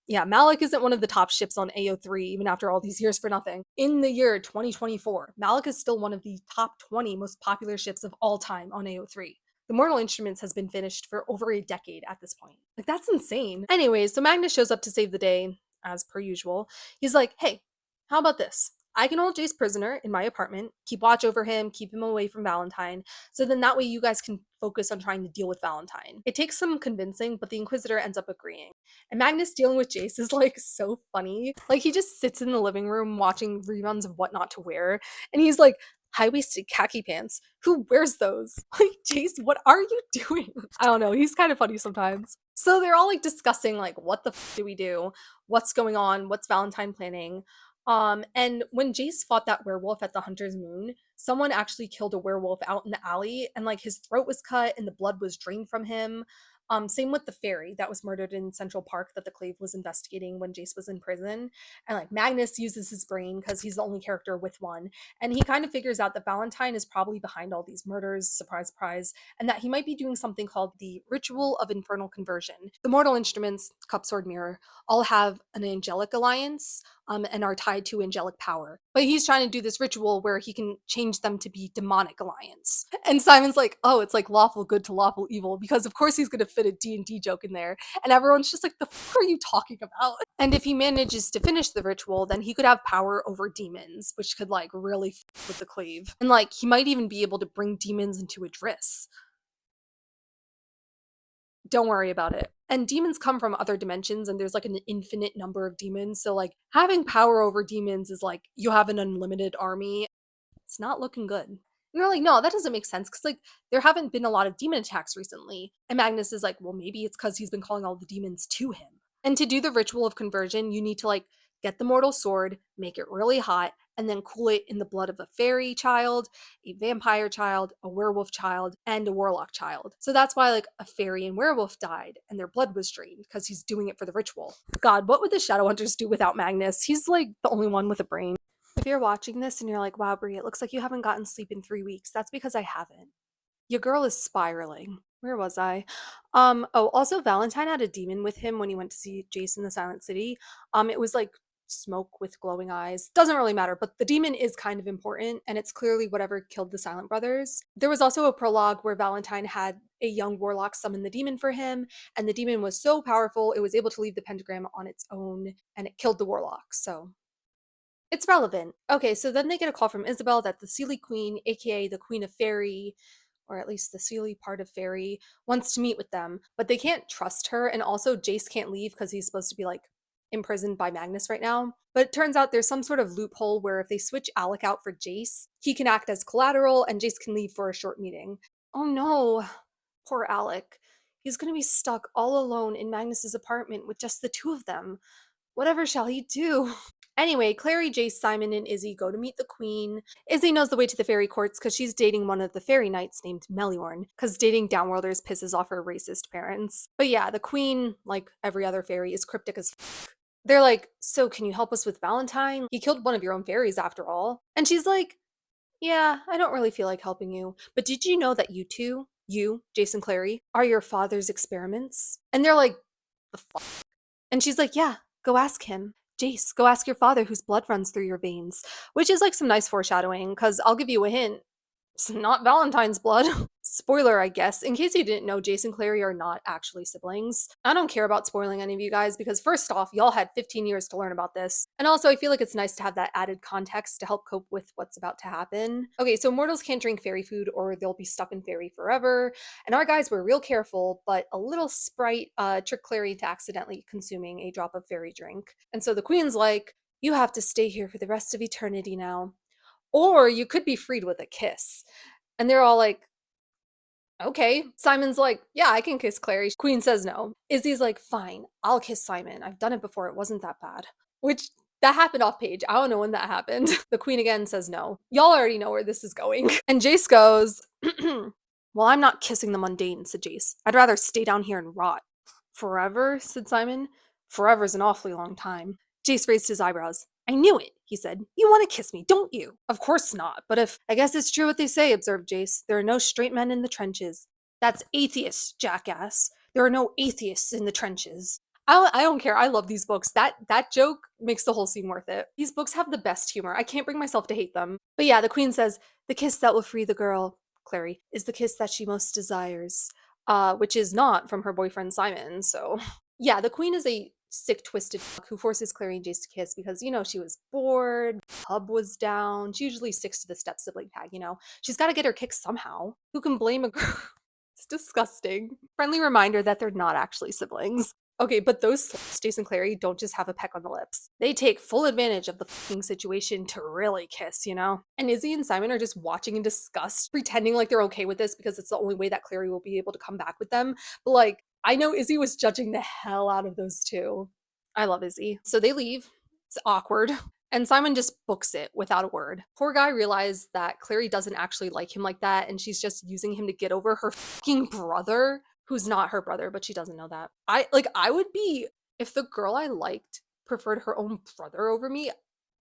Yeah, Malik isn't one of the top ships on AO3 even after all these years for nothing. In the year 2024, Malik is still one of the top 20 most popular ships of all time on AO3. The Mortal Instruments has been finished for over a decade at this point. Like, that's insane. Anyways, so Magnus shows up to save the day, as per usual. He's like, "Hey, how about this? I can hold Jace prisoner in my apartment, keep watch over him, keep him away from Valentine, so then that way you guys can focus on trying to deal with Valentine." It takes some convincing, but the Inquisitor ends up agreeing. And Magnus dealing with Jace is like so funny. Like he just sits in the living room watching reruns of What Not to Wear, and he's like, "High-waisted khaki pants. Who wears those?" Like, Jace, what are you doing? I don't know. He's kind of funny sometimes. So they're all like discussing like what the do we do? What's going on? What's Valentine planning? And when Jace fought that werewolf at the Hunter's Moon, someone actually killed a werewolf out in the alley, and like his throat was cut and the blood was drained from him. Same with the fairy that was murdered in Central Park that the Clave was investigating when Jace was in prison. And like Magnus uses his brain because he's the only character with one. And he kind of figures out that Valentine is probably behind all these murders, surprise, surprise, and that he might be doing something called the Ritual of Infernal Conversion. The mortal instruments, cup, sword, mirror, all have an angelic alliance and are tied to angelic power. But he's trying to do this ritual where he can change them to be demonic alliance. And Simon's like, oh, it's like lawful good to lawful evil, because of course he's going to fit a D&D joke in there. And everyone's just like, the fuck are you talking about? And if he manages to finish the ritual, then he could have power over demons, which could like really f with the Clave. And like, he might even be able to bring demons into Idris. Don't worry about it. And demons come from other dimensions, and there's like an infinite number of demons. So, like, having power over demons is like you have an unlimited army. It's not looking good. And they're like, no, that doesn't make sense because, like, there haven't been a lot of demon attacks recently. And Magnus is like, well, maybe it's because he's been calling all the demons to him. And to do the ritual of conversion, you need to, like, get the mortal sword, make it really hot, and then cool it in the blood of a fairy child, a vampire child, a werewolf child, and a warlock child. So that's why like a fairy and werewolf died and their blood was drained because he's doing it for the ritual. God, what would the Shadowhunters do without Magnus? He's like the only one with a brain. If you're watching this and you're like, wow, Brie, it looks like you haven't gotten sleep in 3 weeks, that's because I haven't. Your girl is spiraling. Where was I? Oh, also Valentine had a demon with him when he went to see Jace in the Silent City. It was like smoke with glowing eyes. Doesn't really matter, but the demon is kind of important, and it's clearly whatever killed the Silent Brothers. There was also a prologue where Valentine had a young warlock summon the demon for him, and the demon was so powerful it was able to leave the pentagram on its own, and it killed the warlock, so it's relevant. Okay, so then they get a call from Isabel that the Seelie Queen, aka the Queen of Fairy, or at least the Seelie part of Fairy, wants to meet with them, but they can't trust her, and also Jace can't leave because he's supposed to be like imprisoned by Magnus right now. But it turns out there's some sort of loophole where if they switch Alec out for Jace, he can act as collateral and Jace can leave for a short meeting. Oh no, poor Alec. He's gonna be stuck all alone in Magnus's apartment with just the two of them. Whatever shall he do? Anyway, Clary, Jace, Simon, and Izzy go to meet the queen. Izzy knows the way to the fairy courts because she's dating one of the fairy knights named Meliorn, because dating downworlders pisses off her racist parents. But yeah, the queen, like every other fairy, is cryptic as f. They're like, so can you help us with Valentine? He killed one of your own fairies after all. And she's like, yeah, I don't really feel like helping you. But did you know that you two, you, Jason Clary, are your father's experiments? And they're like, the fuck? And she's like, yeah, go ask him. Jace, go ask your father whose blood runs through your veins. Which is like some nice foreshadowing, because I'll give you a hint. It's not Valentine's blood. Spoiler, I guess. In case you didn't know, Jace and Clary are not actually siblings. I don't care about spoiling any of you guys because first off, y'all had 15 years to learn about this. And also, I feel like it's nice to have that added context to help cope with what's about to happen. Okay, so mortals can't drink fairy food or they'll be stuck in fairy forever. And our guys were real careful, but a little sprite tricked Clary into accidentally consuming a drop of fairy drink. And so the queen's like, you have to stay here for the rest of eternity now. Or you could be freed with a kiss. And they're all like, okay. Simon's like, yeah, I can kiss Clary. Queen says no. Izzy's like, fine, I'll kiss Simon. I've done it before. It wasn't that bad. Which, that happened off page. I don't know when that happened. The queen again says no. Y'all already know where this is going. And Jace goes, well, I'm not kissing the mundane, said Jace. I'd rather stay down here and rot. Forever, said Simon. Forever's an awfully long time. Jace raised his eyebrows. I knew it, he said. You want to kiss me, don't you? Of course not, but if I guess it's true what they say, observed Jace. There are no straight men in the trenches. That's atheists, jackass. There are no atheists in the trenches. I don't care. I love these books. That joke makes the whole scene worth it. These books have the best humor. I can't bring myself to hate them. But yeah, the queen says, the kiss that will free the girl, Clary, is the kiss that she most desires. Which is not from her boyfriend Simon, so yeah, the queen is a sick, twisted fuck who forces Clary and Jace to kiss because, you know, she was bored, pub was down. She usually sticks to the step sibling tag, you know? She's got to get her kicks somehow. Who can blame a girl? It's disgusting. Friendly reminder that they're not actually siblings. Okay, but those sluts, Jace and Clary, don't just have a peck on the lips. They take full advantage of the fucking situation to really kiss, you know? And Izzy and Simon are just watching in disgust, pretending like they're okay with this because it's the only way that Clary will be able to come back with them. But like, I know Izzy was judging the hell out of those two. I love Izzy. So they leave. It's awkward. And Simon just books it without a word. Poor guy realized that Clary doesn't actually like him like that, and she's just using him to get over her fucking brother. who's not her brother, but she doesn't know that. I would be, if the girl I liked preferred her own brother over me,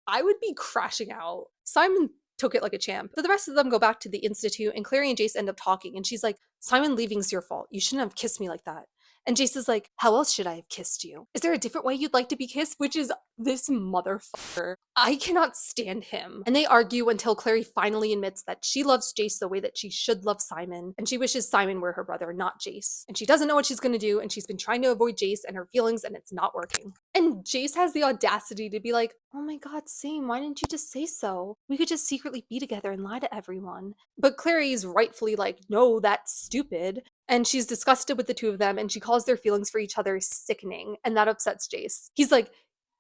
I would be crashing out. Simon took it like a champ. So the rest of them go back to the institute, and Clary and Jace end up talking, and she's like, Simon leaving's your fault. You shouldn't have kissed me like that. And Jace is like, how else should I have kissed you? Is there a different way you'd like to be kissed? Which is this motherfucker. I cannot stand him. And they argue until Clary finally admits that she loves Jace the way that she should love Simon, and she wishes Simon were her brother, not Jace. And she doesn't know what she's gonna do, and she's been trying to avoid Jace and her feelings, and it's not working. And Jace has the audacity to be like, oh my god, same, why didn't you just say so? We could just secretly be together and lie to everyone. But Clary's rightfully like, no, that's stupid. And she's disgusted with the two of them, and she calls their feelings for each other sickening, and that upsets Jace. He's like,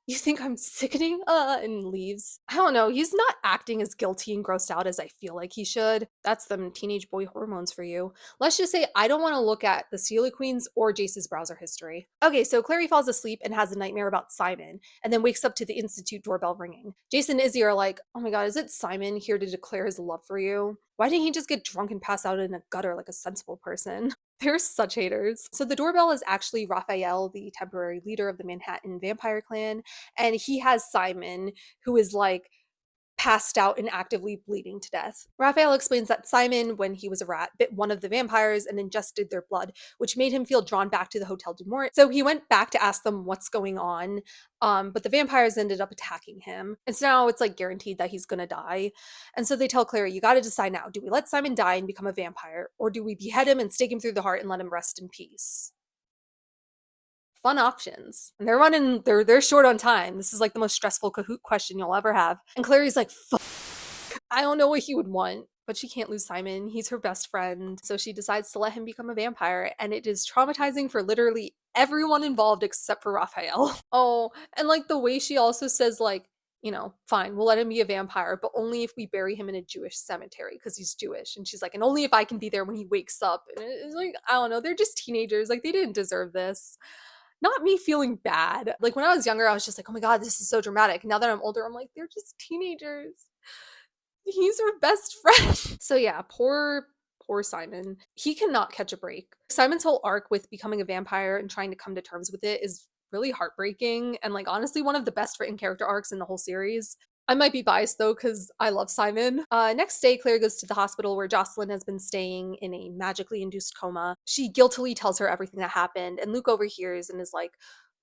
you think I'm sickening? And leaves. I don't know, he's not acting as guilty and grossed out as I feel like he should. That's them teenage boy hormones for you. Let's just say I don't want to look at the Steely Queens or Jace's browser history. Okay, so Clary falls asleep and has a nightmare about Simon, and then wakes up to the institute doorbell ringing. Jace and Izzy are like, oh my god, is it Simon here to declare his love for you? Why didn't he just get drunk and pass out in a gutter like a sensible person? They're such haters. So the doorbell is actually Raphael, the temporary leader of the Manhattan vampire clan, and he has Simon, who is like passed out and actively bleeding to death. Raphael explains that Simon, when he was a rat, bit one of the vampires and ingested their blood, which made him feel drawn back to the Hotel du Mort. So he went back to ask them what's going on, but the vampires ended up attacking him. And so now it's like guaranteed that he's gonna die. And so they tell Clary, you gotta decide now. Do we let Simon die and become a vampire, or do we behead him and stake him through the heart and let him rest in peace? Fun options. And they're short on time. This is like the most stressful Kahoot question you'll ever have. And Clary's like, fuck, I don't know what he would want. But she can't lose Simon. He's her best friend. So she decides to let him become a vampire. And it is traumatizing for literally everyone involved except for Raphael. Oh, and like the way she also says, like, you know, fine, we'll let him be a vampire, but only if we bury him in a Jewish cemetery because he's Jewish. And she's like, and only if I can be there when he wakes up. And it's like, I don't know, they're just teenagers. Like, they didn't deserve this. Not me feeling bad. Like when I was younger, I was just like, oh my god, this is so dramatic. Now that I'm older, I'm like, they're just teenagers. He's her best friend. So yeah, poor Simon. He cannot catch a break. Simon's whole arc with becoming a vampire and trying to come to terms with it is really heartbreaking, and like honestly one of the best written character arcs in the whole series. I might be biased though because I love Simon. Next day, Claire goes to the hospital where Jocelyn has been staying in a magically induced coma. She guiltily tells her everything that happened, and Luke overhears and is like,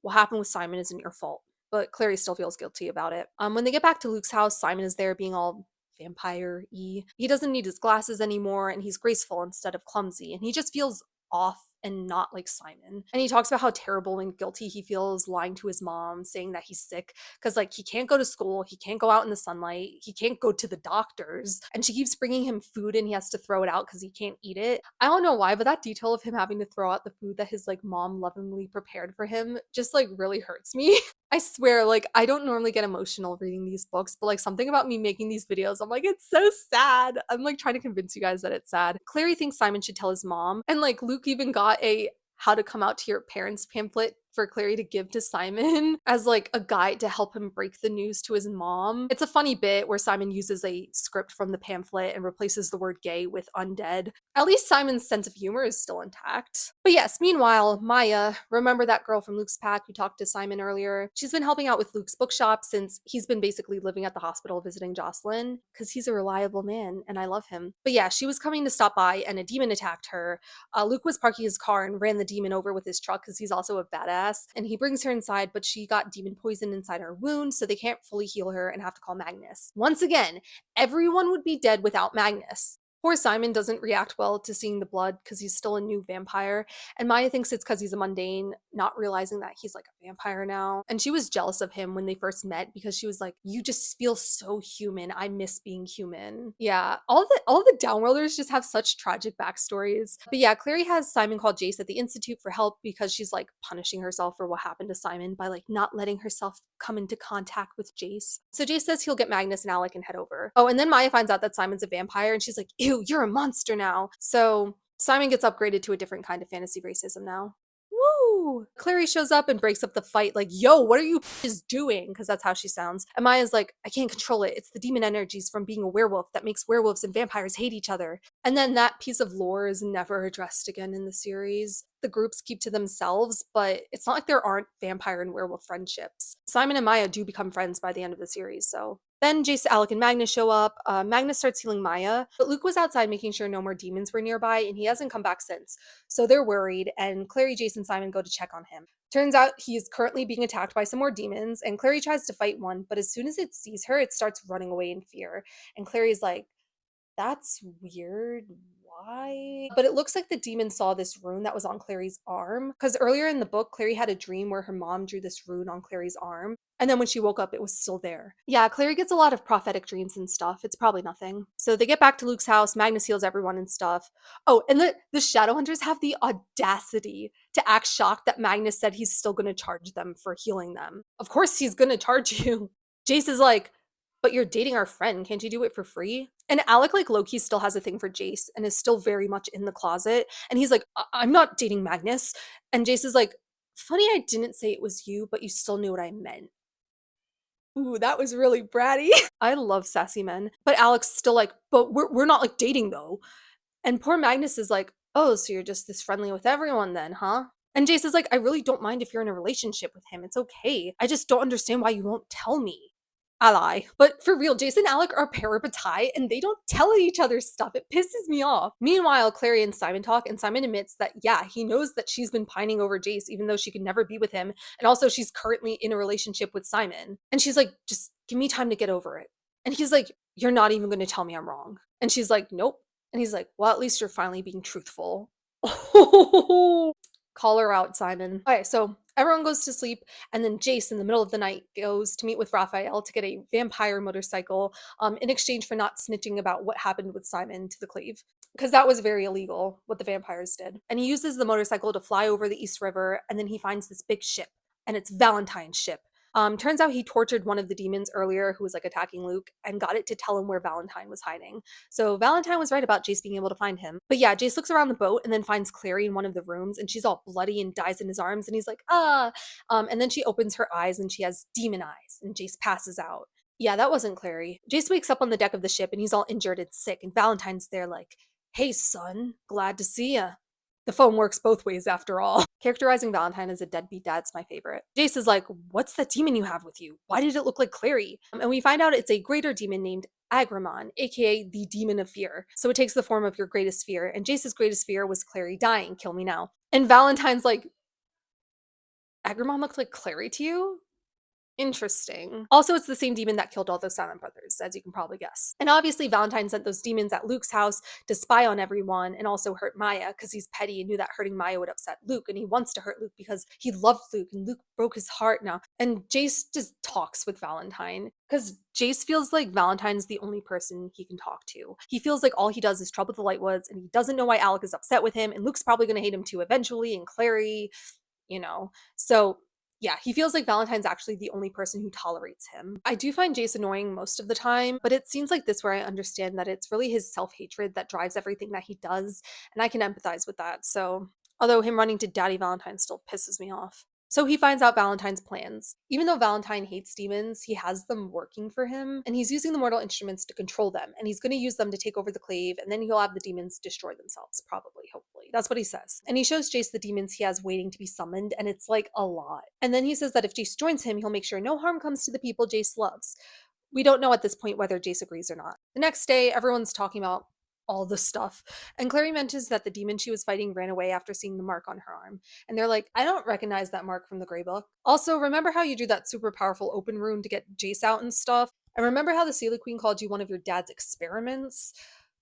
what happened with Simon isn't your fault. But Clary still feels guilty about it. When they get back to Luke's house, Simon is there being all vampire-y. He doesn't need his glasses anymore, and he's graceful instead of clumsy, and he just feels off and not like Simon. And he talks about how terrible and guilty he feels lying to his mom, saying that he's sick because like he can't go to school, he can't go out in the sunlight, he can't go to the doctors, and she keeps bringing him food and he has to throw it out because he can't eat it. I don't know why, but that detail of him having to throw out the food that his like mom lovingly prepared for him just like really hurts me. I swear, like, I don't normally get emotional reading these books, but like something about me making these videos, I'm like, it's so sad. I'm like trying to convince you guys that it's sad. Clary thinks Simon should tell his mom, and like Luke even got a how to come out to your parents pamphlet for Clary to give to Simon as like a guide to help him break the news to his mom. It's a funny bit where Simon uses a script from the pamphlet and replaces the word gay with undead. At least Simon's sense of humor is still intact. But yes, meanwhile, Maya, remember that girl from Luke's pack who talked to Simon earlier? She's been helping out with Luke's bookshop since he's been basically living at the hospital visiting Jocelyn because he's a reliable man and I love him. But yeah, she was coming to stop by and a demon attacked her. Luke was parking his car and ran the demon over with his truck because he's also a badass. And he brings her inside, but she got demon poison inside her wound, so they can't fully heal her and have to call Magnus. Once again, everyone would be dead without Magnus. Poor Simon doesn't react well to seeing the blood because he's still a new vampire, and Maya thinks it's because he's a mundane, not realizing that he's like a vampire now. And she was jealous of him when they first met because she was like, you just feel so human. I miss being human. Yeah, all the downworlders just have such tragic backstories. But yeah, Clary has Simon call Jace at the Institute for help because she's like punishing herself for what happened to Simon by like not letting herself come into contact with Jace. So Jace says he'll get Magnus and Alec and head over. Oh, and then Maya finds out that Simon's a vampire and she's like, ew, you're a monster now. So Simon gets upgraded to a different kind of fantasy racism now. Woo! Woo! Clary shows up and breaks up the fight like, yo, what are you just doing? Because that's how she sounds. And Maya's like, I can't control it. It's the demon energies from being a werewolf that makes werewolves and vampires hate each other. And then that piece of lore is never addressed again in the series. The groups keep to themselves, but it's not like there aren't vampire and werewolf friendships. Simon and Maya do become friends by the end of the series, so. Then Jace, Alec, and Magnus show up. Magnus starts healing Maya, but Luke was outside making sure no more demons were nearby, and he hasn't come back since. So they're worried, and Clary, Jace, and Simon go to check on him. Turns out he is currently being attacked by some more demons, and Clary tries to fight one, but as soon as it sees her, it starts running away in fear. And Clary's like, that's weird. Why? But it looks like the demon saw this rune that was on Clary's arm. Because earlier in the book, Clary had a dream where her mom drew this rune on Clary's arm. And then when she woke up, it was still there. Yeah, Clary gets a lot of prophetic dreams and stuff. It's probably nothing. So they get back to Luke's house. Magnus heals everyone and stuff. Oh, and the Shadowhunters have the audacity to act shocked that Magnus said he's still going to charge them for healing them. Of course he's going to charge you. Jace is like, but you're dating our friend. Can't you do it for free? And Alec, like Loki, still has a thing for Jace and is still very much in the closet. And he's like, I'm not dating Magnus. And Jace is like, funny I didn't say it was you, but you still knew what I meant. Ooh, that was really bratty. I love sassy men. But Alec's still like, but we're not like dating though. And poor Magnus is like, oh, so you're just this friendly with everyone then, huh? And Jace is like, I really don't mind if you're in a relationship with him. It's okay. I just don't understand why you won't tell me. Ally. But for real, Jace and Alec are parabatai and they don't tell each other stuff. It pisses me off. Meanwhile, Clary and Simon talk, and Simon admits that, yeah, he knows that she's been pining over Jace even though she could never be with him. And also, she's currently in a relationship with Simon. And she's like, just give me time to get over it. And he's like, you're not even going to tell me I'm wrong. And she's like, nope. And he's like, well, at least you're finally being truthful. Call her out, Simon. Okay, so everyone goes to sleep, and then Jace, in the middle of the night, goes to meet with Raphael to get a vampire motorcycle in exchange for not snitching about what happened with Simon to the Cleve. Because that was very illegal, what the vampires did. And he uses the motorcycle to fly over the East River, and then he finds this big ship, and it's Valentine's ship. Turns out he tortured one of the demons earlier who was like attacking Luke and got it to tell him where Valentine was hiding. So Valentine was right about Jace being able to find him. But yeah, Jace looks around the boat and then finds Clary in one of the rooms and she's all bloody and dies in his arms and he's like, ah. And then she opens her eyes and she has demon eyes and Jace passes out. Yeah, that wasn't Clary. Jace wakes up on the deck of the ship and he's all injured and sick and Valentine's there like, hey son, glad to see ya. The phone works both ways after all. Characterizing Valentine as a deadbeat dad's my favorite. Jace is like, what's that demon you have with you? Why did it look like Clary? And we find out it's a greater demon named Agramon, aka the Demon of Fear. So it takes the form of your greatest fear, and Jace's greatest fear was Clary dying, kill me now. And Valentine's like, Agramon looked like Clary to you? Interesting. Also, it's the same demon that killed all those Silent Brothers, as you can probably guess. And obviously, Valentine sent those demons at Luke's house to spy on everyone and also hurt Maya because he's petty and knew that hurting Maya would upset Luke. And he wants to hurt Luke because he loved Luke and Luke broke his heart now. And Jace just talks with Valentine because Jace feels like Valentine's the only person he can talk to. He feels like all he does is trouble the Lightwoods and he doesn't know why Alec is upset with him. And Luke's probably going to hate him too eventually. And Clary, you know. So yeah, he feels like Valentine's actually the only person who tolerates him. I do find Jace annoying most of the time, but it seems like this where I understand that it's really his self-hatred that drives everything that he does, and I can empathize with that. So, although him running to Daddy Valentine still pisses me off. So he finds out Valentine's plans. Even though Valentine hates demons, he has them working for him, and he's using the mortal instruments to control them, and he's going to use them to take over the Clave, and then he'll have the demons destroy themselves, probably, hopefully. That's what he says. And he shows Jace the demons he has waiting to be summoned, and it's like a lot. And then he says that if Jace joins him, he'll make sure no harm comes to the people Jace loves. We don't know at this point whether Jace agrees or not. The next day, everyone's talking about all the stuff. And Clary mentions that the demon she was fighting ran away after seeing the mark on her arm. And they're like, I don't recognize that mark from the Grey Book. Also, remember how you drew that super powerful open rune to get Jace out and stuff? And remember how the Sealy Queen called you one of your dad's experiments?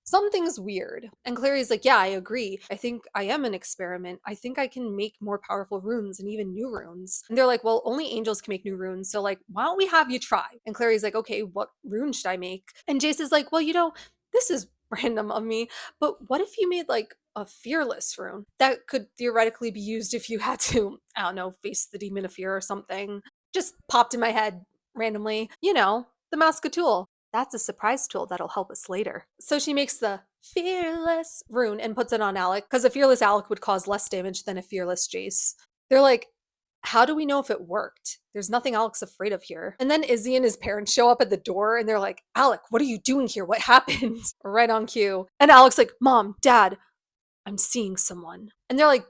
Something's weird. And Clary's like, yeah, I agree. I think I am an experiment. I think I can make more powerful runes and even new runes. And they're like, well, only angels can make new runes. So like, why don't we have you try? And Clary's like, okay, what rune should I make? And Jace is like, well, this is random of me, but what if you made like a fearless rune that could theoretically be used if you had to, I don't know, face the demon of fear or something? Just popped in my head randomly. The Maskatool. That's a surprise tool that'll help us later. So she makes the fearless rune and puts it on Alec because a fearless Alec would cause less damage than a fearless Jace. They're like, how do we know if it worked? There's nothing Alec's afraid of here. And then Izzy and his parents show up at the door and they're like, Alec, what are you doing here? What happened? Right on cue. And Alec's like, Mom, Dad, I'm seeing someone. And they're like,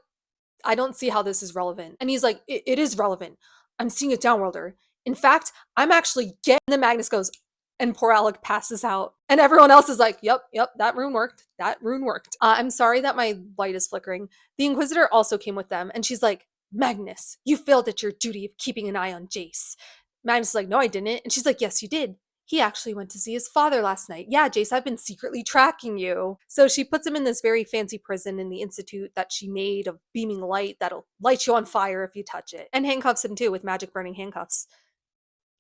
I don't see how this is relevant. And he's like, it is relevant. I'm seeing a downworlder. In fact, I'm actually getting. And then Magnus goes, and poor Alec passes out. And everyone else is like, yep, that rune worked. That rune worked. I'm sorry that my light is flickering. The Inquisitor also came with them. And she's like, Magnus, you failed at your duty of keeping an eye on Jace. Magnus is like, no, I didn't. And she's like, yes, you did. He actually went to see his father last night. Yeah, Jace, I've been secretly tracking you. So she puts him in this very fancy prison in the institute that she made of beaming light that'll light you on fire if you touch it. And handcuffs him too with magic burning handcuffs.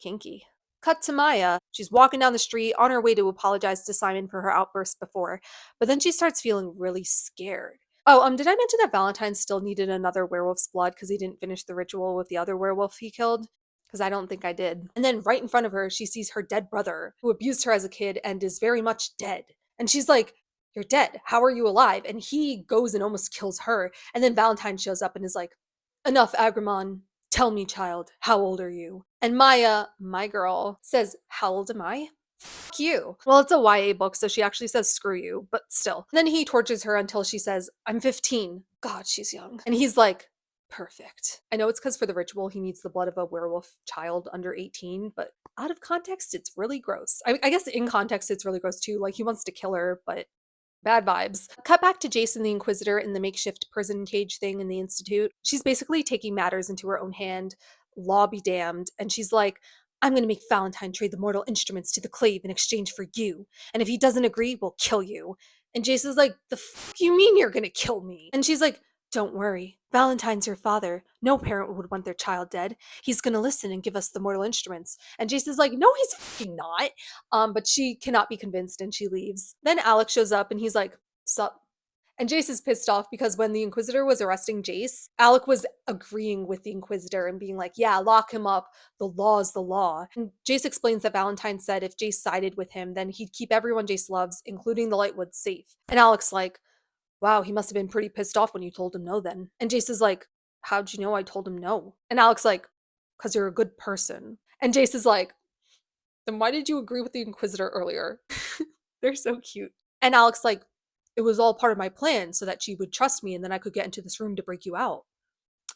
Kinky. Cut to Maya. She's walking down the street on her way to apologize to Simon for her outburst before, but then she starts feeling really scared. Oh, did I mention that Valentine still needed another werewolf's blood because he didn't finish the ritual with the other werewolf he killed? Because I don't think I did. And then right in front of her, she sees her dead brother, who abused her as a kid and is very much dead. And she's like, you're dead. How are you alive? And he goes and almost kills her. And then Valentine shows up and is like, enough, Agramon. Tell me, child, how old are you? And Maya, my girl, says, how old am I? Fuck you. Well, it's a YA book, so she actually says screw you, but still. And then he tortures her until she says, I'm 15. God, she's young. And he's like, perfect. I know it's because for the ritual, he needs the blood of a werewolf child under 18, but out of context, it's really gross. I guess in context, it's really gross too. Like, he wants to kill her, but bad vibes. Cut back to Jason the Inquisitor in the makeshift prison cage thing in the Institute. She's basically taking matters into her own hand, law be damned, and she's like, I'm going to make Valentine trade the mortal instruments to the Clave in exchange for you, and if he doesn't agree, we'll kill you. And Jason's like, the fuck you mean you're going to kill me? And she's like, don't worry. Valentine's your father. No parent would want their child dead. He's gonna listen and give us the mortal instruments. And Jason's like, no, he's fucking not. But she cannot be convinced and she leaves. Then Alex shows up and he's like, sup? And Jace is pissed off because when the Inquisitor was arresting Jace, Alec was agreeing with the Inquisitor and being like, yeah, lock him up. The law is the law. And Jace explains that Valentine said if Jace sided with him, then he'd keep everyone Jace loves, including the Lightwoods, safe. And Alec's like, wow, he must have been pretty pissed off when you told him no then. And Jace is like, how'd you know I told him no? And Alec's like, because you're a good person. And Jace is like, then why did you agree with the Inquisitor earlier? They're so cute. And Alec's like, it was all part of my plan so that she would trust me and then I could get into this room to break you out.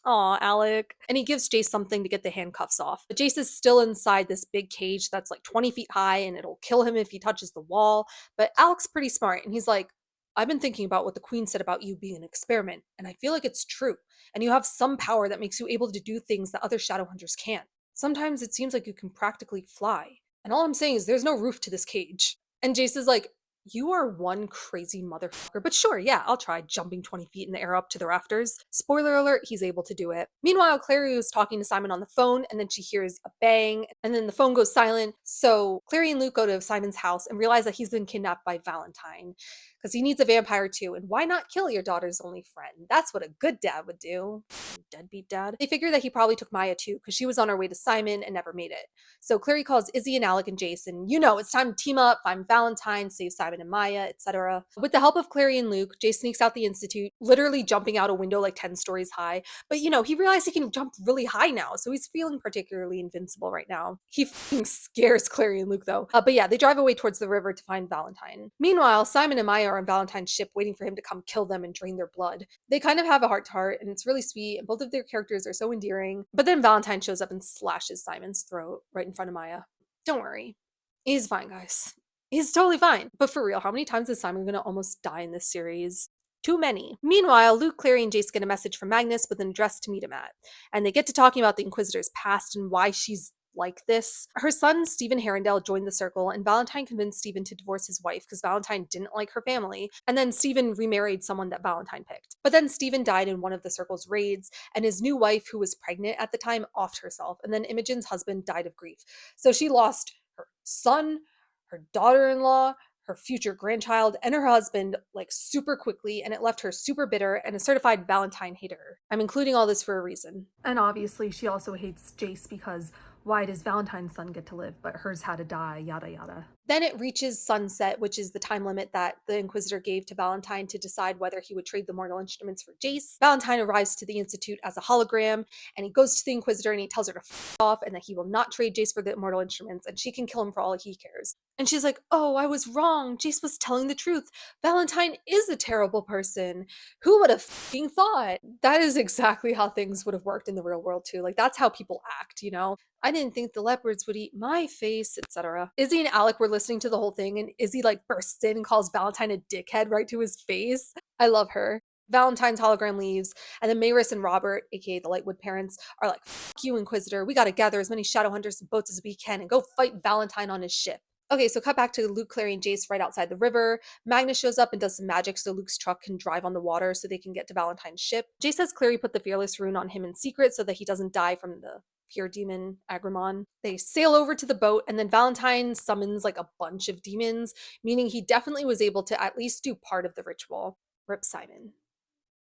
Aw, Alec. And he gives Jace something to get the handcuffs off. But Jace is still inside this big cage that's like 20 feet high and it'll kill him if he touches the wall. But Alec's pretty smart and he's like, I've been thinking about what the Queen said about you being an experiment, and I feel like it's true. And you have some power that makes you able to do things that other Shadowhunters can't. Sometimes it seems like you can practically fly. And all I'm saying is there's no roof to this cage. And Jace is like, you are one crazy motherfucker. But sure, yeah, I'll try jumping 20 feet in the air up to the rafters. Spoiler alert, he's able to do it. Meanwhile, Clary is talking to Simon on the phone, and then she hears a bang, and then the phone goes silent. So Clary and Luke go to Simon's house and realize that he's been kidnapped by Valentine. Because he needs a vampire too, and why not kill your daughter's only friend? That's what a good dad would do. Deadbeat dad. They figure that he probably took Maya too, because she was on her way to Simon and never made it. So Clary calls Izzy and Alec and Jason. You know, it's time to team up, find Valentine, save Simon and Maya, etc. With the help of Clary and Luke, Jace sneaks out the Institute, literally jumping out a window like 10 stories high. But you know, he realized he can jump really high now, so he's feeling particularly invincible right now. He fucking scares Clary and Luke though. But yeah, they drive away towards the river to find Valentine. Meanwhile, Simon and Maya are on Valentine's ship waiting for him to come kill them and drain their blood. They kind of have a heart to heart, and it's really sweet, and both of their characters are so endearing. But then Valentine shows up and slashes Simon's throat right in front of Maya. Don't worry. He's fine, guys. He's totally fine. But for real, how many times is Simon gonna almost die in this series? Too many. Meanwhile, Luke, Clary, and Jace get a message from Magnus with an address to meet him at. And they get to talking about the Inquisitor's past and why she's like this. Her son, Stephen Herondale, joined the circle, and Valentine convinced Stephen to divorce his wife because Valentine didn't like her family, and then Stephen remarried someone that Valentine picked. But then Stephen died in one of the circle's raids, and his new wife, who was pregnant at the time, offed herself, and then Imogen's husband died of grief. So she lost her son, her daughter-in-law, her future grandchild, and her husband, like, super quickly, and it left her super bitter and a certified Valentine hater. I'm including all this for a reason. And obviously, she also hates Jace because why does Valentine's son get to live, but hers had to die, yada yada. Then it reaches sunset, which is the time limit that the Inquisitor gave to Valentine to decide whether he would trade the mortal instruments for Jace. Valentine arrives to the Institute as a hologram, and he goes to the Inquisitor and he tells her to f off and that he will not trade Jace for the immortal instruments, and she can kill him for all he cares. And she's like, oh, I was wrong. Jace was telling the truth. Valentine is a terrible person. Who would have fucking thought? That is exactly how things would have worked in the real world too. Like, that's how people act, you know? I didn't think the leopards would eat my face, etc. Izzy and Alec were listening to the whole thing, and Izzy like bursts in and calls Valentine a dickhead right to his face. I love her. Valentine's hologram leaves, and then Maris and Robert, aka the Lightwood parents, are like, fuck you, Inquisitor. We gotta gather as many Shadowhunters and boats as we can and go fight Valentine on his ship. Okay, so cut back to Luke, Clary, and Jace right outside the river. Magnus shows up and does some magic so Luke's truck can drive on the water so they can get to Valentine's ship. Jace has Clary put the Fearless rune on him in secret so that he doesn't die from the pure demon Agramon. They sail over to the boat, and then Valentine summons like a bunch of demons, meaning he definitely was able to at least do part of the ritual. Rip Simon.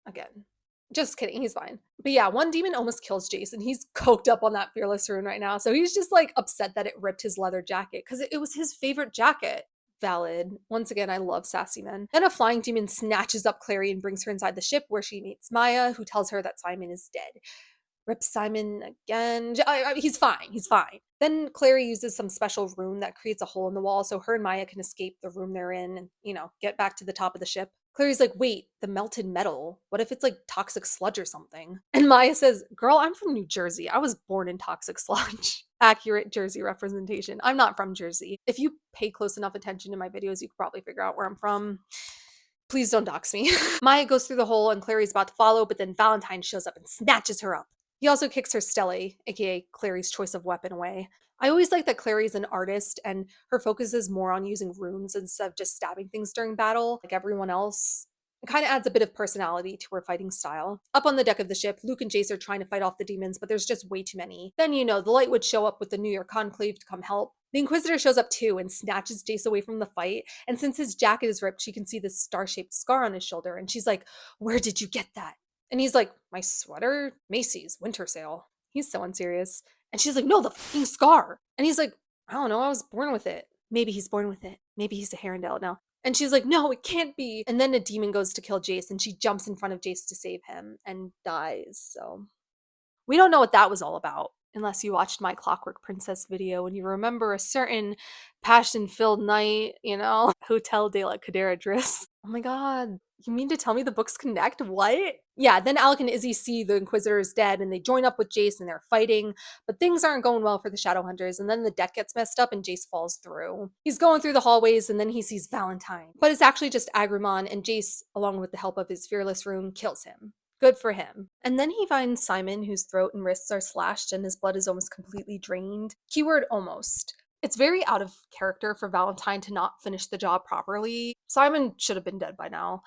Again. Just kidding, he's fine. But yeah, one demon almost kills Jason. He's coked up on that Fearless rune right now. So he's just like upset that it ripped his leather jacket because it was his favorite jacket. Valid. Once again, I love sassy men. Then a flying demon snatches up Clary and brings her inside the ship where she meets Maya, who tells her that Simon is dead. Rip Simon again. He's fine. He's fine. Then Clary uses some special rune that creates a hole in the wall so her and Maya can escape the room they're in and, get back to the top of the ship. Clary's like, wait, the melted metal? What if it's like toxic sludge or something? And Maya says, girl, I'm from New Jersey. I was born in toxic sludge. Accurate Jersey representation. I'm not from Jersey. If you pay close enough attention to my videos, you could probably figure out where I'm from. Please don't dox me. Maya goes through the hole and Clary's about to follow, but then Valentine shows up and snatches her up. He also kicks her stele, aka Clary's choice of weapon, away. I always like that Clary's an artist and her focus is more on using runes instead of just stabbing things during battle, like everyone else. It kind of adds a bit of personality to her fighting style. Up on the deck of the ship, Luke and Jace are trying to fight off the demons, but there's just way too many. Then, the light would show up with the New Year Conclave to come help. The Inquisitor shows up too and snatches Jace away from the fight, and since his jacket is ripped, she can see this star-shaped scar on his shoulder, and she's like, where did you get that? And he's like, my sweater? Macy's, winter sale. He's so unserious. And she's like, no, the fucking scar. And he's like, I don't know, I was born with it. Maybe he's born with it. Maybe he's a Herondale now. And she's like, no, it can't be. And then a demon goes to kill Jace, and she jumps in front of Jace to save him and dies. So we don't know what that was all about, unless you watched my Clockwork Princess video and you remember a certain passion-filled night, Hotel de la Cadera. Oh my god, you mean to tell me the books connect? What? Yeah, then Alec and Izzy see the Inquisitor is dead and they join up with Jace and they're fighting, but things aren't going well for the Shadowhunters, and then the deck gets messed up and Jace falls through. He's going through the hallways and then he sees Valentine, but it's actually just Agramon, and Jace, along with the help of his Fearless rune, kills him. Good for him. And then he finds Simon, whose throat and wrists are slashed and his blood is almost completely drained. Keyword almost. It's very out of character for Valentine to not finish the job properly. Simon should have been dead by now.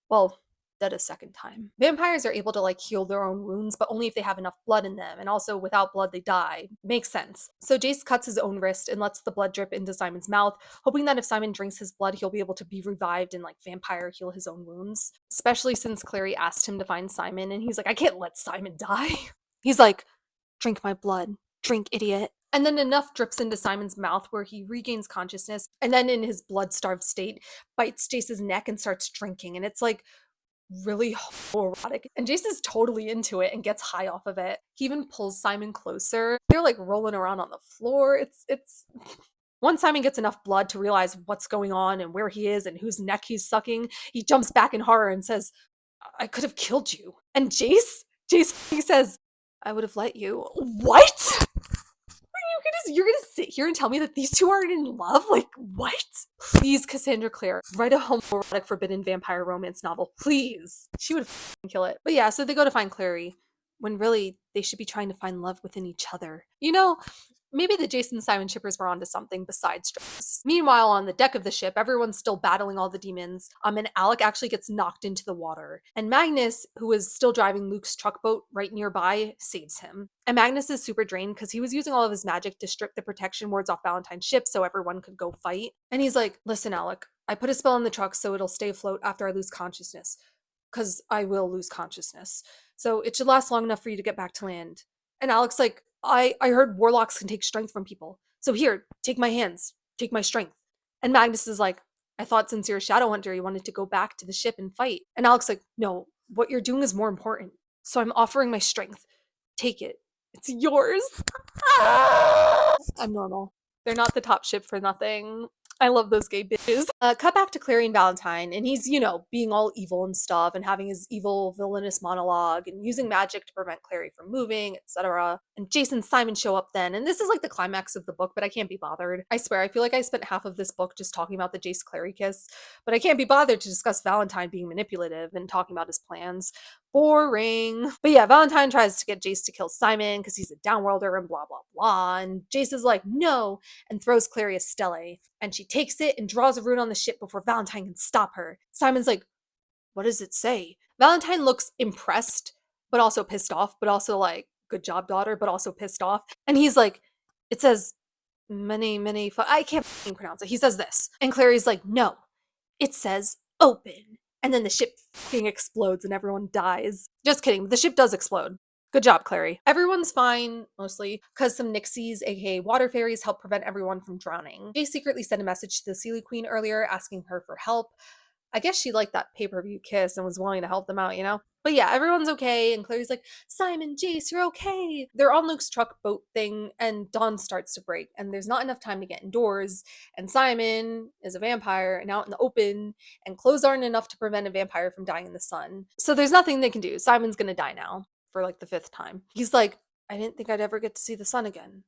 Well, dead a second time. Vampires are able to heal their own wounds, but only if they have enough blood in them, and also without blood they die. Makes sense. So Jace cuts his own wrist and lets the blood drip into Simon's mouth, hoping that if Simon drinks his blood, he'll be able to be revived and vampire heal his own wounds. Especially since Clary asked him to find Simon, and he's like, I can't let Simon die. He's like, drink my blood. Drink, idiot. And then enough drips into Simon's mouth where he regains consciousness, and then in his blood-starved state, bites Jace's neck and starts drinking, and it's really erotic. And Jace is totally into it and gets high off of it. He even pulls Simon closer. They're rolling around on the floor. It's Once Simon gets enough blood to realize what's going on and where he is and whose neck he's sucking, he jumps back in horror and says, I could have killed you. And Jace says, I would have let you. What? You're gonna sit here and tell me that these two aren't in love? What? Please, Cassandra Clare, write a homoerotic forbidden vampire romance novel. Please. She would kill it. But yeah, so they go to find Clary, when really they should be trying to find love within each other. Maybe the Jason Simon shippers were onto something besides drugs. Meanwhile, on the deck of the ship, everyone's still battling all the demons, and Alec actually gets knocked into the water. And Magnus, who is still driving Luke's truck boat right nearby, saves him. And Magnus is super drained because he was using all of his magic to strip the protection wards off Valentine's ship so everyone could go fight. And he's like, listen, Alec, I put a spell on the truck so it'll stay afloat after I lose consciousness. Because I will lose consciousness. So it should last long enough for you to get back to land. And Alec's like, I heard warlocks can take strength from people. So here, take my hands. Take my strength. And Magnus is like, I thought since you're a shadow hunter, you wanted to go back to the ship and fight. And Alex like, no, what you're doing is more important. So I'm offering my strength. Take it. It's yours. I'm normal. They're not the top ship for nothing. I love those gay bitches. Cut back to Clary and Valentine, and he's, being all evil and stuff, and having his evil villainous monologue, and using magic to prevent Clary from moving, etc. And Jason and Simon show up then, and this is like the climax of the book, but I can't be bothered. I swear, I feel like I spent half of this book just talking about the Jace Clary kiss, but I can't be bothered to discuss Valentine being manipulative and talking about his plans. Boring. But yeah, Valentine tries to get Jace to kill Simon because he's a downworlder and blah blah blah. And Jace is like, no, and throws Clary a stele. And she takes it and draws a rune on the ship before Valentine can stop her. Simon's like, what does it say? Valentine looks impressed, but also pissed off, but also like, good job, daughter, but also pissed off. And he's like, it says, I can't pronounce it. He says this. And Clary's like, no, it says open. And then the ship fucking explodes and everyone dies. Just kidding, the ship does explode. Good job, Clary. Everyone's fine, mostly, because some Nixies, aka water fairies, help prevent everyone from drowning. Jay secretly sent a message to the Sealy Queen earlier asking her for help. I guess she liked that pay-per-view kiss and was willing to help them out. But yeah, everyone's okay, and Clary's like, Simon, Jace, you're okay. They're on Luke's truck boat thing, and dawn starts to break, and there's not enough time to get indoors, and Simon is a vampire and out in the open, and clothes aren't enough to prevent a vampire from dying in the sun. So there's nothing they can do. Simon's gonna die now for like the 5th time. He's like, I didn't think I'd ever get to see the sun again.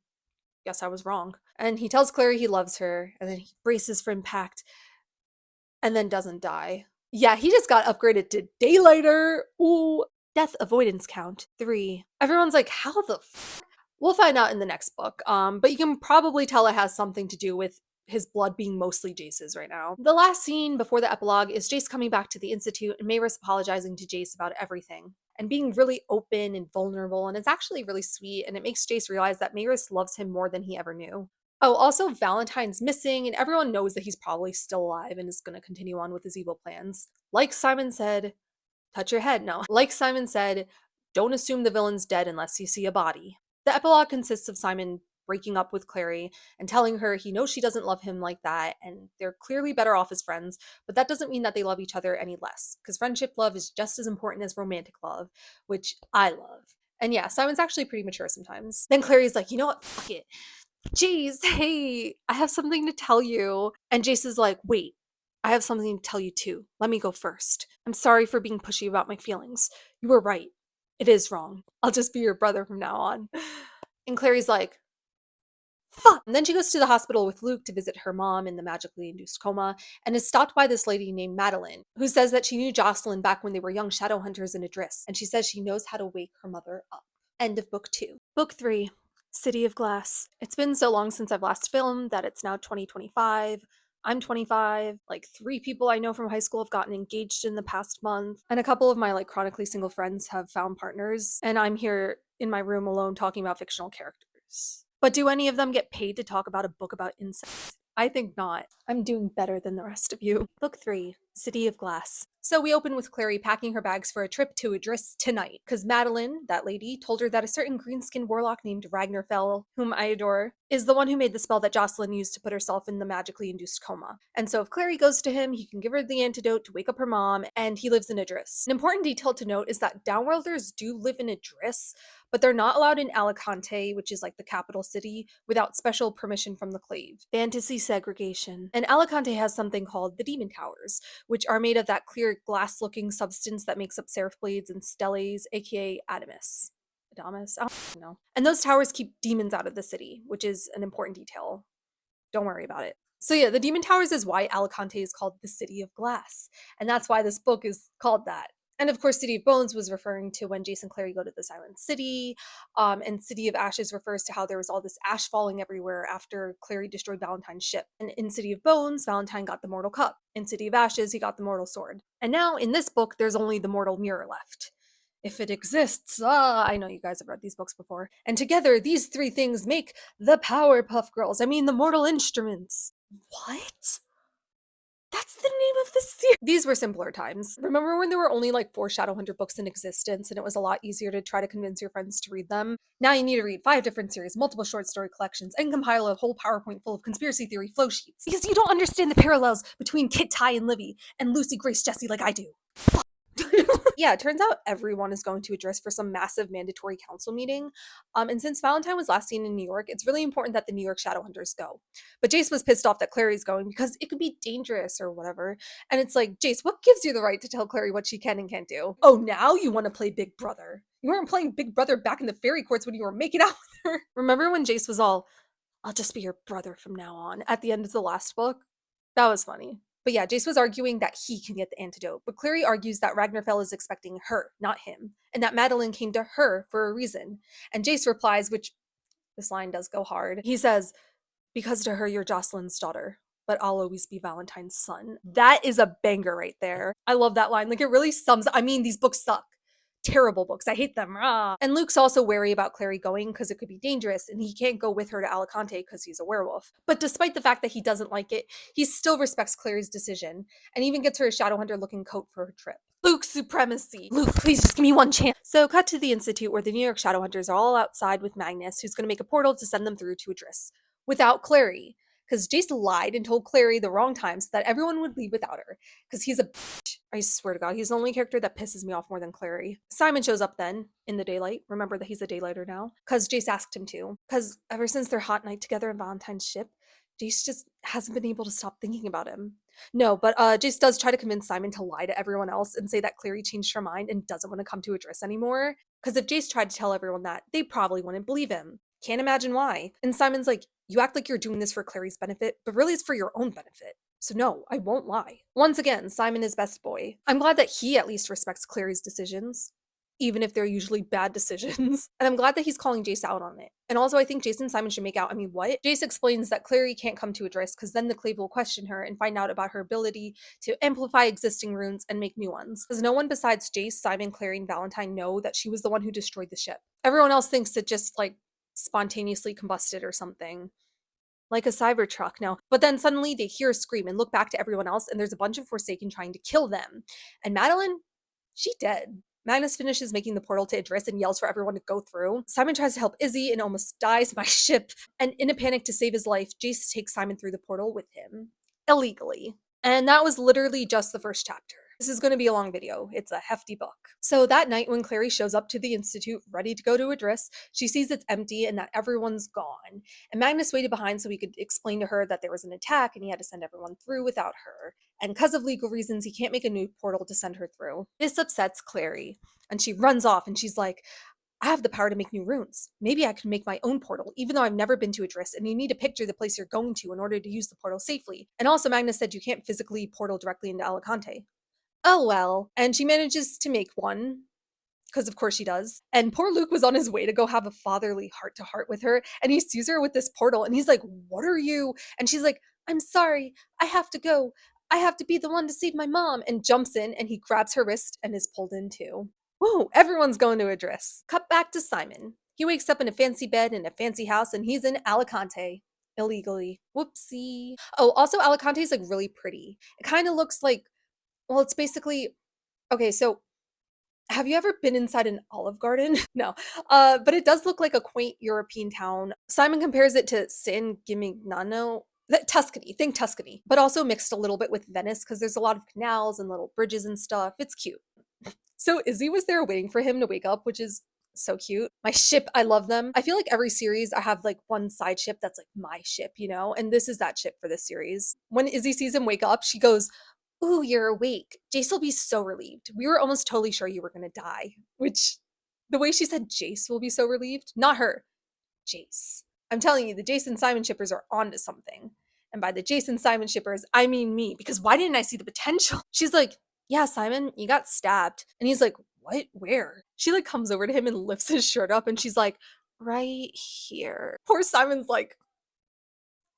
Guess I was wrong. And he tells Clary he loves her, and then he braces for impact, and then doesn't die. Yeah, he just got upgraded to Daylighter. Ooh. Death avoidance count 3. Everyone's like, how the f? We'll find out in the next book. But you can probably tell it has something to do with his blood being mostly Jace's right now. The last scene before the epilogue is Jace coming back to the Institute and Mayrus apologizing to Jace about everything and being really open and vulnerable, and it's actually really sweet, and it makes Jace realize that Mayrus loves him more than he ever knew. Oh, also Valentine's missing, and everyone knows that he's probably still alive and is going to continue on with his evil plans. Like Simon said, touch your head, no. Like Simon said, don't assume the villain's dead unless you see a body. The epilogue consists of Simon breaking up with Clary and telling her he knows she doesn't love him like that, and they're clearly better off as friends, but that doesn't mean that they love each other any less, because friendship love is just as important as romantic love, which I love. And yeah, Simon's actually pretty mature sometimes. Then Clary's like, you know what, fuck it. Jace, hey, I have something to tell you. And Jace is like, wait, I have something to tell you too. Let me go first. I'm sorry for being pushy about my feelings. You were right. It is wrong. I'll just be your brother from now on. And Clary's like, fuck. And then she goes to the hospital with Luke to visit her mom in the magically induced coma and is stopped by this lady named Madeline, who says that she knew Jocelyn back when they were young shadow hunters in Adris, and she says she knows how to wake her mother up. End of book 2. Book 3. City of Glass. It's been so long since I've last filmed that it's now 2025. I'm 25. Like 3 people I know from high school have gotten engaged in the past month, and a couple of my like chronically single friends have found partners, and I'm here in my room alone talking about fictional characters. But do any of them get paid to talk about a book about insects? I think not. I'm doing better than the rest of you. Book 3. City of Glass. So we open with Clary packing her bags for a trip to Adris tonight, because Madeline, that lady, told her that a certain green-skinned warlock named Ragnarfell, whom I adore, is the one who made the spell that Jocelyn used to put herself in the magically induced coma. And so if Clary goes to him, he can give her the antidote to wake up her mom, and he lives in Adris. An important detail to note is that downworlders do live in Adris, but they're not allowed in Alicante, which is like the capital city, without special permission from the Clave. Fantasy segregation. And Alicante has something called the Demon Towers, which are made of that clear glass-looking substance that makes up seraph blades and steles, aka Adamus. Adamus? I don't know. And those towers keep demons out of the city, which is an important detail. Don't worry about it. So yeah, the Demon Towers is why Alicante is called the City of Glass, and that's why this book is called that. And of course, City of Bones was referring to when Jace and Clary go to the Silent City, and City of Ashes refers to how there was all this ash falling everywhere after Clary destroyed Valentine's ship. And in City of Bones, Valentine got the Mortal Cup. In City of Ashes, he got the Mortal Sword. And now, in this book, there's only the Mortal Mirror left. If it exists, I know you guys have read these books before. And together, these 3 things make the Powerpuff Girls. I mean, the Mortal Instruments. What? That's the name of the series. These were simpler times. Remember when there were only like 4 Shadowhunter books in existence and it was a lot easier to try to convince your friends to read them? Now you need to read 5 different series, multiple short story collections, and compile a whole PowerPoint full of conspiracy theory flow sheets. Because you don't understand the parallels between Kit, Ty, and Livy, and Lucy, Grace, Jessie like I do. Yeah, it turns out everyone is going to address for some massive mandatory council meeting. And since Valentine was last seen in New York, it's really important that the New York Shadowhunters go. But Jace was pissed off that Clary's going because it could be dangerous or whatever. And it's like, Jace, what gives you the right to tell Clary what she can and can't do? Oh, now you want to play Big Brother. You weren't playing Big Brother back in the fairy courts when you were making out with her. Remember when Jace was all, I'll just be your brother from now on, at the end of the last book? That was funny. But yeah, Jace was arguing that he can get the antidote, but Clary argues that Ragnarfell is expecting her, not him, and that Madeline came to her for a reason. And Jace replies, which this line does go hard. He says, because to her you're Jocelyn's daughter, but I'll always be Valentine's son. That is a banger right there. I love that line. Like it really sums, I mean, these books suck. Terrible books. I hate them. Rah. And Luke's also wary about Clary going because it could be dangerous and he can't go with her to Alicante because he's a werewolf. But despite the fact that he doesn't like it, he still respects Clary's decision and even gets her a Shadowhunter looking coat for her trip. Luke supremacy. Luke, please just give me one chance. So cut to the Institute where the New York Shadowhunters are all outside with Magnus, who's going to make a portal to send them through to Idris. Without Clary. Because Jace lied and told Clary the wrong time so that everyone would leave without her. Because he's a bitch. I swear to God, he's the only character that pisses me off more than Clary. Simon shows up then, in the daylight. Remember that he's a daylighter now. Because Jace asked him to. Because ever since their hot night together in Valentine's ship, Jace just hasn't been able to stop thinking about him. No, but Jace does try to convince Simon to lie to everyone else and say that Clary changed her mind and doesn't want to come to Idris anymore. Because if Jace tried to tell everyone that, they probably wouldn't believe him. Can't imagine why. And Simon's like, you act like you're doing this for Clary's benefit, but really it's for your own benefit. So no, I won't lie. Once again, Simon is best boy. I'm glad that he at least respects Clary's decisions, even if they're usually bad decisions. And I'm glad that he's calling Jace out on it. And also, I think Jace and Simon should make out. I mean, what? Jace explains that Clary can't come to Idris because then the Clave will question her and find out about her ability to amplify existing runes and make new ones. Because no one besides Jace, Simon, Clary, and Valentine know that she was the one who destroyed the ship. Everyone else thinks it just, like, spontaneously combusted or something. Like a Cybertruck now. But then suddenly they hear a scream and look back to everyone else and there's a bunch of Forsaken trying to kill them. And Madeline, she dead. Magnus finishes making the portal to Idris and yells for everyone to go through. Simon tries to help Izzy and almost dies by ship. And in a panic to save his life, Jace takes Simon through the portal with him. Illegally. And that was literally just the first chapter. This is going to be a long video. It's a hefty book. So that night when Clary shows up to the Institute ready to go to Idris, she sees it's empty and that everyone's gone. And Magnus waited behind so he could explain to her that there was an attack and he had to send everyone through without her. And because of legal reasons, he can't make a new portal to send her through. This upsets Clary. And she runs off and she's like, I have the power to make new runes. Maybe I could make my own portal, even though I've never been to Idris, and you need to picture the place you're going to in order to use the portal safely. And also Magnus said you can't physically portal directly into Alicante. Oh well. And she manages to make one, because of course she does. And poor Luke was on his way to go have a fatherly heart-to-heart with her, and he sees her with this portal, and he's like, what are you? And she's like, I'm sorry, I have to go. I have to be the one to save my mom, and jumps in, and he grabs her wrist and is pulled in too. Whoa, everyone's going to Idris. Cut back to Simon. He wakes up in a fancy bed in a fancy house, and he's in Alicante. Illegally. Whoopsie. Oh, also Alicante is like really pretty. It kind of looks like, well, it's basically, okay, so have you ever been inside an Olive Garden? No. But it does look like a quaint European town. Simon compares it to San Gimignano. Tuscany, think Tuscany, but also mixed a little bit with Venice because there's a lot of canals and little bridges and stuff. It's cute. So Izzy was there waiting for him to wake up, which is so cute. My ship, I love them. I feel like every series I have like one side ship that's like my ship, you know? And this is that ship for this series. When Izzy sees him wake up, she goes, ooh, you're awake. Jace will be so relieved. We were almost totally sure you were going to die. Which, the way she said Jace will be so relieved, not her, Jace. I'm telling you, the Jace and Simon shippers are onto something. And by the Jace and Simon shippers, I mean me, because why didn't I see the potential? She's like, yeah, Simon, you got stabbed. And he's like, what? Where? She like comes over to him and lifts his shirt up and she's like, right here. Poor Simon's like,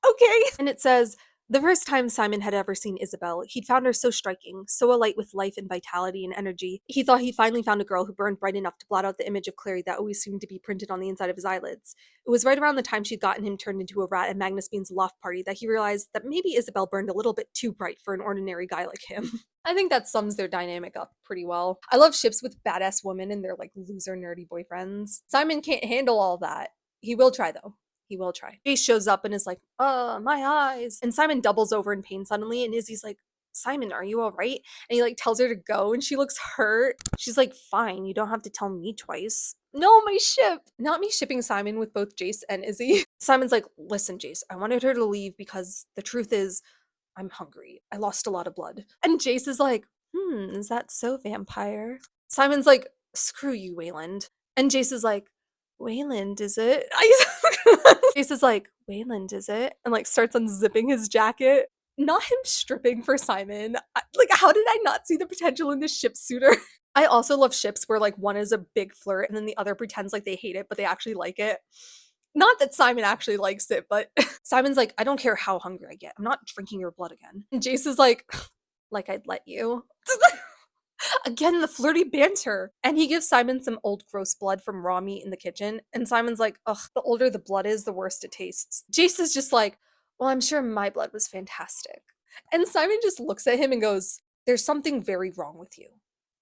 okay. And it says, The first time Simon had ever seen Isabel, he'd found her so striking, so alight with life and vitality and energy. He thought he'd finally found a girl who burned bright enough to blot out the image of Clary that always seemed to be printed on the inside of his eyelids. It was right around the time she'd gotten him turned into a rat at Magnus Bean's loft party that he realized that maybe Isabel burned a little bit too bright for an ordinary guy like him. I think that sums their dynamic up pretty well. I love ships with badass women and their like loser nerdy boyfriends. Simon can't handle all that. He will try though. He will try. Jace shows up and is like, my eyes. And Simon doubles over in pain suddenly, and Izzy's like, Simon, are you all right? And he like tells her to go, and she looks hurt. She's like, fine, you don't have to tell me twice. No, my ship. Not me shipping Simon with both Jace and Izzy. Simon's like, listen, Jace, I wanted her to leave because the truth is, I'm hungry. I lost a lot of blood. And Jace is like, is that so, vampire? Simon's like, screw you, Wayland. And Jace is like, Wayland, is it? Jace is like, Wayland, is it? And like starts unzipping his jacket. Not him stripping for Simon. Like, how did I not see the potential in this ship sooner? I also love ships where like one is a big flirt and then the other pretends like they hate it, but they actually like it. Not that Simon actually likes it, but Simon's like, I don't care how hungry I get. I'm not drinking your blood again. And Jace is like I'd let you. Again, the flirty banter. And he gives Simon some old gross blood from raw meat in the kitchen. And Simon's like, ugh, the older the blood is, the worse it tastes. Jace is just like, well, I'm sure my blood was fantastic. And Simon just looks at him and goes, there's something very wrong with you.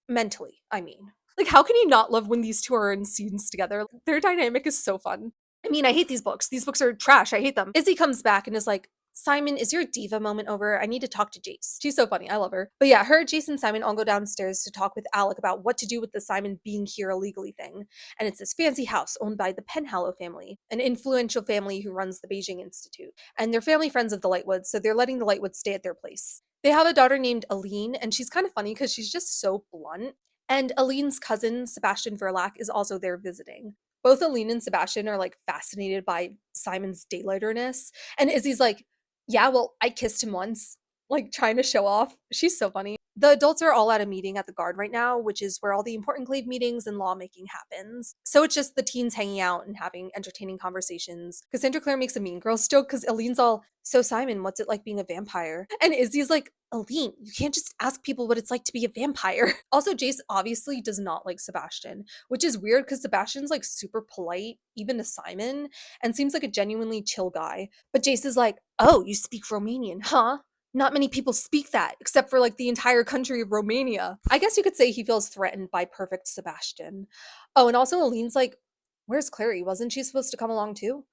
Mentally, I mean. Like, how can you not love when these two are in scenes together? Their dynamic is so fun. I mean, I hate these books. These books are trash. I hate them. Izzy comes back and is like, Simon, is your diva moment over? I need to talk to Jace. She's so funny. I love her. But yeah, her, Jace, and Simon all go downstairs to talk with Alec about what to do with the Simon being here illegally thing. And it's this fancy house owned by the Penhallow family, an influential family who runs the Beijing Institute. And they're family friends of the Lightwoods, so they're letting the Lightwoods stay at their place. They have a daughter named Aline, and she's kind of funny because she's just so blunt. And Aline's cousin, Sebastian Verlac, is also there visiting. Both Aline and Sebastian are like fascinated by Simon's daylighterness. And Izzy's like, yeah, well, I kissed him once, like trying to show off. She's so funny. The adults are all at a meeting at the Guard right now, which is where all the important clave meetings and lawmaking happens. So it's just the teens hanging out and having entertaining conversations. Cassandra Clare makes a Mean Girls joke because Aline's all, so Simon, what's it like being a vampire? And Izzy's like, Aline, you can't just ask people what it's like to be a vampire. Also, Jace obviously does not like Sebastian, which is weird because Sebastian's like super polite, even to Simon, and seems like a genuinely chill guy. But Jace is like, oh, you speak Romanian, huh? Not many people speak that, except for like the entire country of Romania. I guess you could say he feels threatened by perfect Sebastian. Oh, and also Aline's like, where's Clary? Wasn't she supposed to come along too?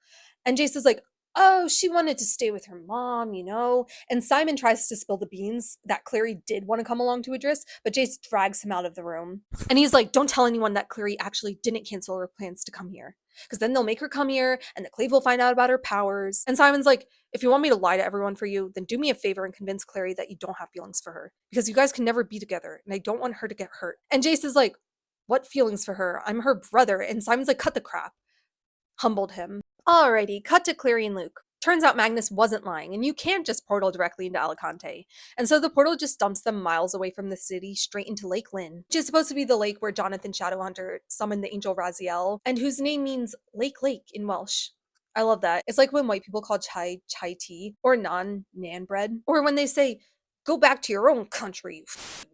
And Jace is like, oh, she wanted to stay with her mom, you know? And Simon tries to spill the beans that Clary did want to come along to Idris, but Jace drags him out of the room. And he's like, don't tell anyone that Clary actually didn't cancel her plans to come here. Because then they'll make her come here, and the Clave will find out about her powers. And Simon's like, if you want me to lie to everyone for you, then do me a favor and convince Clary that you don't have feelings for her. Because you guys can never be together, and I don't want her to get hurt. And Jace is like, what feelings for her? I'm her brother. And Simon's like, cut the crap. Humbled him. Alrighty, cut to Clary and Luke. Turns out Magnus wasn't lying, and you can't just portal directly into Alicante. And so the portal just dumps them miles away from the city, straight into Lake Lynn, which is supposed to be the lake where Jonathan Shadowhunter summoned the angel Raziel, and whose name means Lake in Welsh. I love that. It's like when white people call chai tea, or nan bread, or when they say, go back to your own country, you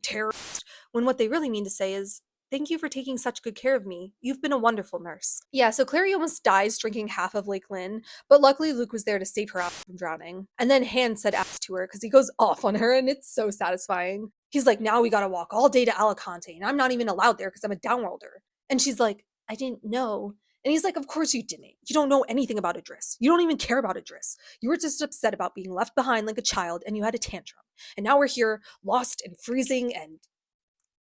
terrorist, when what they really mean to say is, thank you for taking such good care of me. You've been a wonderful nurse. Yeah, so Clary almost dies drinking half of Lake Lynn, but luckily Luke was there to save her out from drowning. And then Hand said ass to her because he goes off on her and it's so satisfying. He's like, now we gotta walk all day to Alicante and I'm not even allowed there because I'm a downworlder. And she's like, I didn't know. And he's like, of course you didn't. You don't know anything about Idris. You don't even care about Idris. You were just upset about being left behind like a child and you had a tantrum. And now we're here, lost and freezing and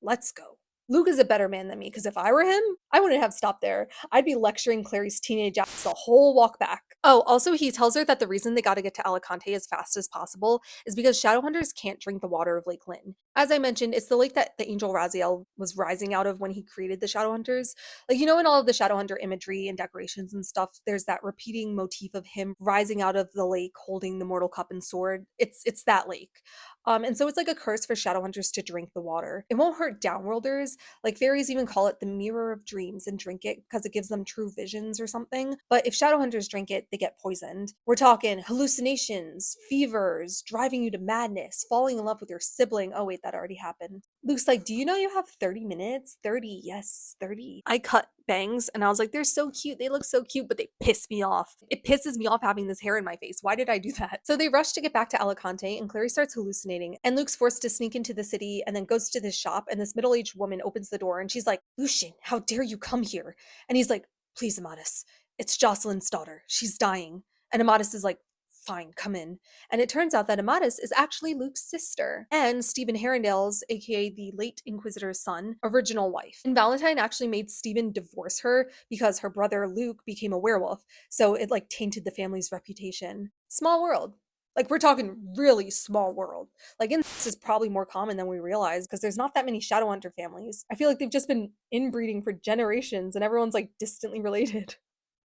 let's go. Luke is a better man than me, because if I were him, I wouldn't have stopped there. I'd be lecturing Clary's teenage ass the whole walk back. Oh, also he tells her that the reason they gotta get to Alicante as fast as possible is because Shadowhunters can't drink the water of Lake Lynn. As I mentioned, it's the lake that the angel Raziel was rising out of when he created the Shadowhunters. Like, in all of the Shadowhunter imagery and decorations and stuff, there's that repeating motif of him rising out of the lake holding the mortal cup and sword. It's that lake. And so it's like a curse for Shadowhunters to drink the water. It won't hurt downworlders. Like, fairies even call it the mirror of dreams and drink it because it gives them true visions or something. But if Shadowhunters drink it, they get poisoned. We're talking hallucinations, fevers, driving you to madness, falling in love with your sibling. Oh, wait, that already happened. Luke's like, do you know you have 30 minutes? 30, yes, 30. I cut bangs and I was like, they're so cute. They look so cute, but they piss me off. It pisses me off having this hair in my face. Why did I do that? So they rush to get back to Alicante and Clary starts hallucinating and Luke's forced to sneak into the city and then goes to this shop and this middle-aged woman opens the door and she's like, Lucian, how dare you come here? And he's like, please, Amatis, it's Jocelyn's daughter. She's dying. And Amatis is like, fine, come in. And it turns out that Amatis is actually Luke's sister and Stephen Herondale's, aka the late Inquisitor's son, original wife. And Valentine actually made Stephen divorce her because her brother Luke became a werewolf, so it like tainted the family's reputation. Small world. Like, we're talking really small world. Like, and this is probably more common than we realize because there's not that many Shadowhunter families. I feel like they've just been inbreeding for generations and everyone's like distantly related.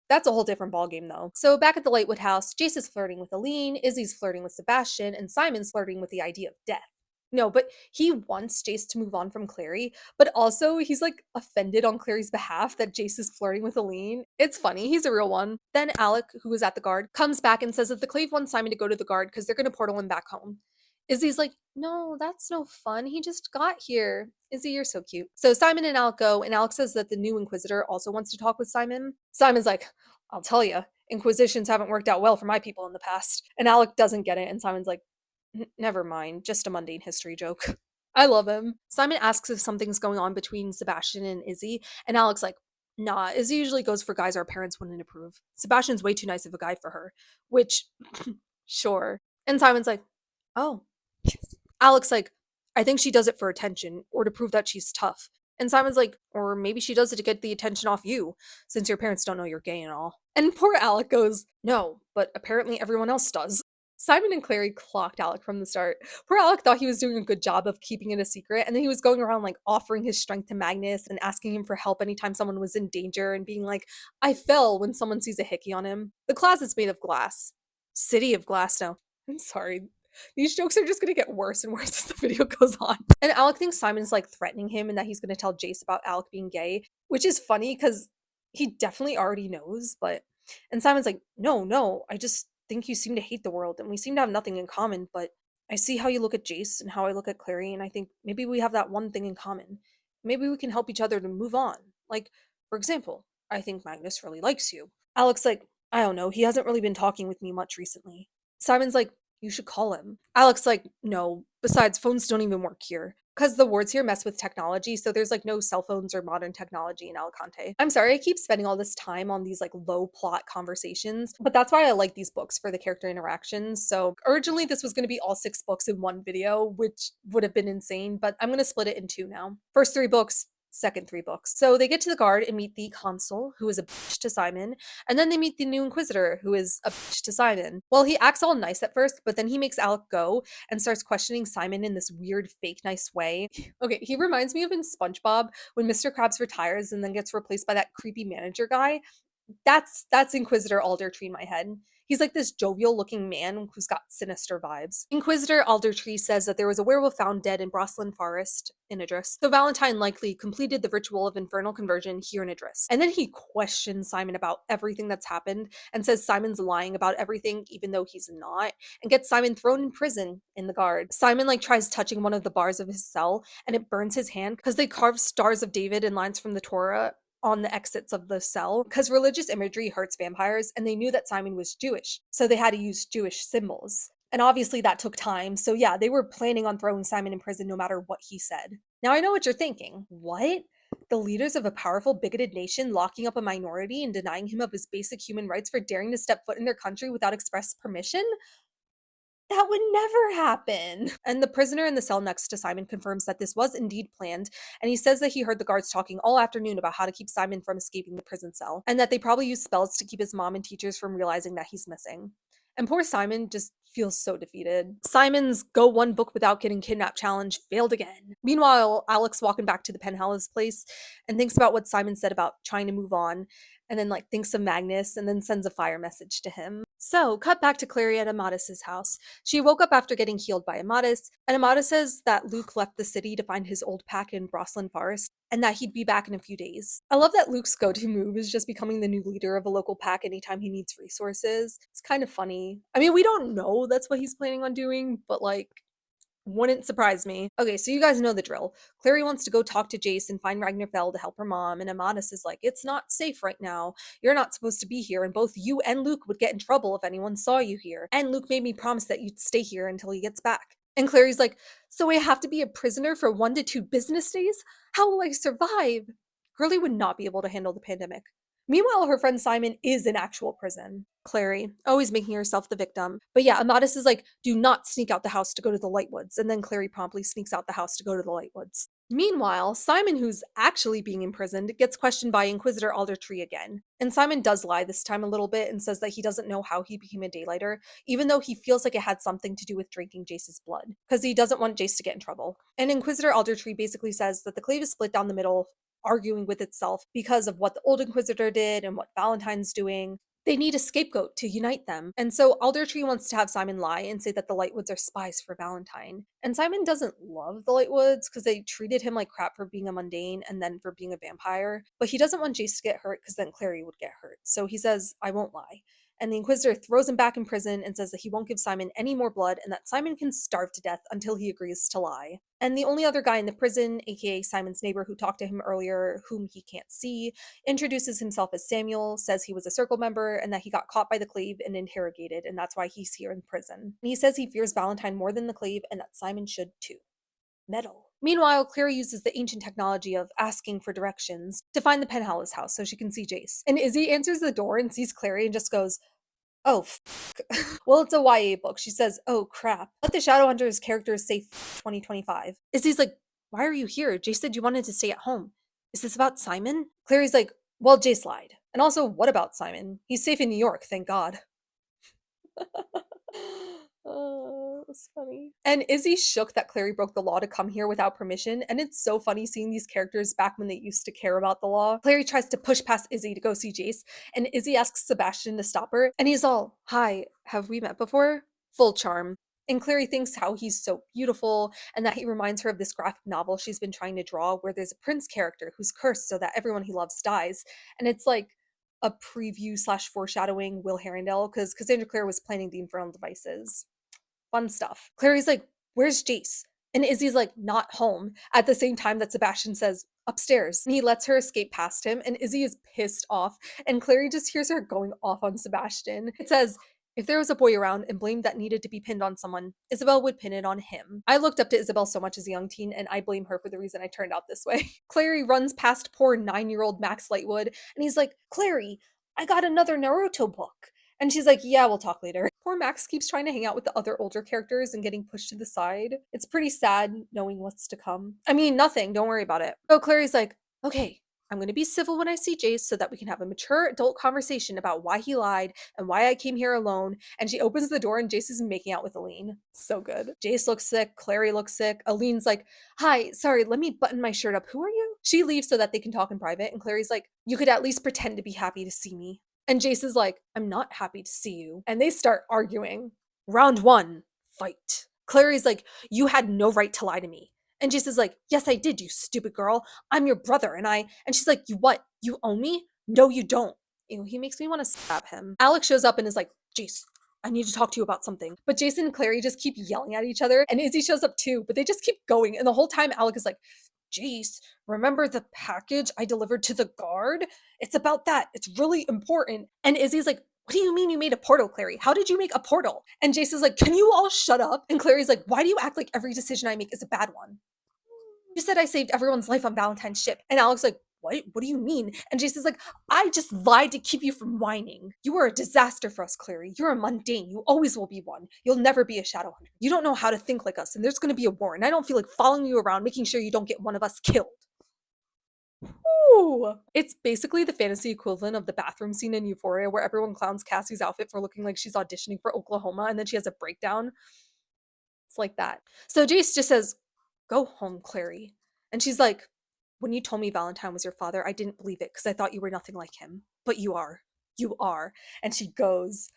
That's a whole different ballgame, though. So back at the Lightwood house, Jace is flirting with Aline, Izzy's flirting with Sebastian, and Simon's flirting with the idea of death. No, but he wants Jace to move on from Clary, but also he's like offended on Clary's behalf that Jace is flirting with Aline. It's funny, he's a real one. Then Alec, who was at the guard, comes back and says that the Clave wants Simon to go to the guard because they're gonna portal him back home. Izzy's like, no, that's no fun. He just got here. Izzy, you're so cute. So Simon and Alec go, and Alec says that the new Inquisitor also wants to talk with Simon. Simon's like, I'll tell you, Inquisitions haven't worked out well for my people in the past. And Alec doesn't get it, and Simon's like, never mind, just a mundane history joke. I love him. Simon asks if something's going on between Sebastian and Izzy, and Alec's like, nah, Izzy usually goes for guys our parents wouldn't approve. Sebastian's way too nice of a guy for her, which, sure. And Simon's like, oh. Alec's like, I think she does it for attention or to prove that she's tough. And Simon's like, or maybe she does it to get the attention off you, since your parents don't know you're gay and all. And poor Alec goes, no, but apparently everyone else does. Simon and Clary clocked Alec from the start. Poor Alec thought he was doing a good job of keeping it a secret, and then he was going around like offering his strength to Magnus and asking him for help anytime someone was in danger and being like, I fell when someone sees a hickey on him. The closet's made of glass. City of glass now. I'm sorry. These jokes are just gonna get worse and worse as the video goes on. And Alec thinks Simon's like threatening him and that he's gonna tell Jace about Alec being gay, which is funny because he definitely already knows, but and Simon's like, no, I just think you seem to hate the world and we seem to have nothing in common, but I see how you look at Jace and how I look at Clary, and I think maybe we have that one thing in common. Maybe we can help each other to move on. Like, for example, I think Magnus really likes you. Alec's like, I don't know, he hasn't really been talking with me much recently. Simon's like, you should call him. Alec's like, no. Besides, phones don't even work here. Because the wards here mess with technology, so there's like no cell phones or modern technology in Alicante. I'm sorry I keep spending all this time on these like low plot conversations, but that's why I like these books for the character interactions. So originally this was going to be all 6 books in one video, which would have been insane, but I'm going to split it in 2 now. First 3 books, second 3 books. So they get to the guard and meet the consul, who is a bitch to Simon, and then they meet the new Inquisitor, who is a bitch to Simon. Well, he acts all nice at first, but then he makes Alec go and starts questioning Simon in this weird fake nice way. Okay, he reminds me of in SpongeBob when Mr. Krabs retires and then gets replaced by that creepy manager guy. That's Inquisitor Aldertree in my head. He's like this jovial looking man who's got sinister vibes. Inquisitor Aldertree says that there was a werewolf found dead in Broslan Forest in Idris, so Valentine likely completed the ritual of infernal conversion here in Idris. And then he questions Simon about everything that's happened and says Simon's lying about everything even though he's not, and gets Simon thrown in prison in the guard. Simon like tries touching one of the bars of his cell and it burns his hand because they carved stars of David and lines from the Torah on the exits of the cell because religious imagery hurts vampires and they knew that Simon was Jewish, so they had to use Jewish symbols. And obviously that took time, so yeah, they were planning on throwing Simon in prison no matter what he said. Now I know what you're thinking. What? The leaders of a powerful, bigoted nation locking up a minority and denying him of his basic human rights for daring to step foot in their country without express permission? That would never happen. And the prisoner in the cell next to Simon confirms that this was indeed planned, and he says that he heard the guards talking all afternoon about how to keep Simon from escaping the prison cell, and that they probably used spells to keep his mom and teachers from realizing that he's missing. And poor Simon just feels so defeated. Simon's go one book without getting kidnapped challenge failed again. Meanwhile, Alex walking back to the penthouse place and thinks about what Simon said about trying to move on, and then like thinks of Magnus and then sends a fire message to him. So, cut back to Clary at Amatis's house. She woke up after getting healed by Amatis, and Amatis says that Luke left the city to find his old pack in Brosslin Forest and that he'd be back in a few days. I love that Luke's go-to move is just becoming the new leader of a local pack anytime he needs resources. It's kind of funny. I mean, we don't know that's what he's planning on doing, but like, wouldn't surprise me. Okay, so you guys know the drill. Clary wants to go talk to Jace and find Ragnarfell to help her mom, and Amatis is like, it's not safe right now. You're not supposed to be here, and both you and Luke would get in trouble if anyone saw you here. And Luke made me promise that you'd stay here until he gets back. And Clary's like, so I have to be a prisoner for 1 to 2 business days? How will I survive? Girlie would not be able to handle the pandemic. Meanwhile, her friend Simon is in actual prison. Clary, always making herself the victim. But yeah, Amatis is like, do not sneak out the house to go to the Lightwoods. And then Clary promptly sneaks out the house to go to the Lightwoods. Meanwhile, Simon, who's actually being imprisoned, gets questioned by Inquisitor Aldertree again. And Simon does lie this time a little bit and says that he doesn't know how he became a daylighter, even though he feels like it had something to do with drinking Jace's blood, because he doesn't want Jace to get in trouble. And Inquisitor Aldertree basically says that the clave is split down the middle, arguing with itself because of what the old Inquisitor did and what Valentine's doing. They need a scapegoat to unite them. And so Aldertree wants to have Simon lie and say that the Lightwoods are spies for Valentine. And Simon doesn't love the Lightwoods because they treated him like crap for being a mundane and then for being a vampire. But he doesn't want Jace to get hurt because then Clary would get hurt. So he says, I won't lie. And the Inquisitor throws him back in prison and says that he won't give Simon any more blood and that Simon can starve to death until he agrees to lie. And the only other guy in the prison, aka Simon's neighbor who talked to him earlier, whom he can't see, introduces himself as Samuel, says he was a circle member and that he got caught by the clave and interrogated, and that's why he's here in prison. And he says he fears Valentine more than the clave and that Simon should too. Metal. Meanwhile, Clary uses the ancient technology of asking for directions to find the Penhallows house so she can see Jace. And Izzy answers the door and sees Clary and just goes, oh, well, it's a YA book. She says, oh, crap. Let the Shadowhunters characters say 2025. Izzy's like, why are you here? Jace said you wanted to stay at home. Is this about Simon? Clary's like, well, Jace lied. And also, what about Simon? He's safe in New York, thank God. Oh, that's funny. And Izzy's shook that Clary broke the law to come here without permission, and it's so funny seeing these characters back when they used to care about the law. Clary tries to push past Izzy to go see Jace, and Izzy asks Sebastian to stop her, and he's all, hi, have we met before? Full charm. And Clary thinks how he's so beautiful, and that he reminds her of this graphic novel she's been trying to draw where there's a prince character who's cursed so that everyone he loves dies. And it's like a preview slash foreshadowing Will Herondale, because Cassandra Clare was planning the infernal devices. Fun stuff. Clary's like, where's Jace? And Izzy's like, not home, at the same time that Sebastian says, upstairs. And he lets her escape past him, and Izzy is pissed off, and Clary just hears her going off on Sebastian. It says, if there was a boy around and blame that needed to be pinned on someone, Isabel would pin it on him. I looked up to Isabel so much as a young teen, and I blame her for the reason I turned out this way. Clary runs past poor 9-year-old Max Lightwood, and he's like, Clary, I got another Naruto book. And she's like, yeah, we'll talk later. Poor Max keeps trying to hang out with the other older characters and getting pushed to the side. It's pretty sad knowing what's to come. I mean, nothing, don't worry about it. So Clary's like, okay, I'm going to be civil when I see Jace so that we can have a mature adult conversation about why he lied and why I came here alone. And she opens the door and Jace is making out with Aline. So good. Jace looks sick. Clary looks sick. Aline's like, hi, sorry, let me button my shirt up. Who are you? She leaves so that they can talk in private. And Clary's like, you could at least pretend to be happy to see me. And Jace is like, I'm not happy to see you. And they start arguing. Round 1, fight. Clary's like, you had no right to lie to me. And Jace is like, yes, I did, you stupid girl. I'm your brother, and she's like, you what? You owe me? No, you don't. Ew, he makes me want to stab him. Alex shows up and is like, Jace, I need to talk to you about something. But Jason and Clary just keep yelling at each other, and Izzy shows up too, but they just keep going. And the whole time, Alex is like, Jace, remember the package I delivered to the guard? It's about that. It's really important. And Izzy's like, what do you mean you made a portal, Clary? How did you make a portal? And Jace is like, can you all shut up? And Clary's like, why do you act like every decision I make is a bad one? You said I saved everyone's life on Valentine's ship. And Alex like, what? What do you mean? And Jason's like, I just lied to keep you from whining. You were a disaster for us, Clary. You're a mundane. You always will be one. You'll never be a shadow hunter. You don't know how to think like us, and there's going to be a war, and I don't feel like following you around making sure you don't get one of us killed. Ooh. It's basically the fantasy equivalent of the bathroom scene in Euphoria where everyone clowns Cassie's outfit for looking like she's auditioning for Oklahoma and then she has a breakdown. It's like that. So Jace just says, "Go home, Clary." And she's like, "When you told me Valentine was your father, I didn't believe it because I thought you were nothing like him. But you are. You are." And she goes.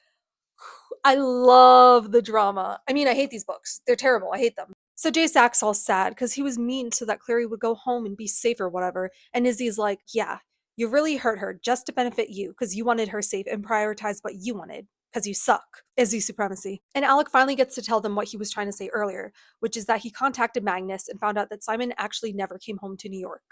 I love the drama. I mean, I hate these books. They're terrible. I hate them. So Jace acts all sad because he was mean so that Clary would go home and be safe or whatever. And Izzy's like, "Yeah, you really hurt her just to benefit you because you wanted her safe and prioritized what you wanted because you suck." Izzy supremacy. And Alec finally gets to tell them what he was trying to say earlier, which is that he contacted Magnus and found out that Simon actually never came home to New York.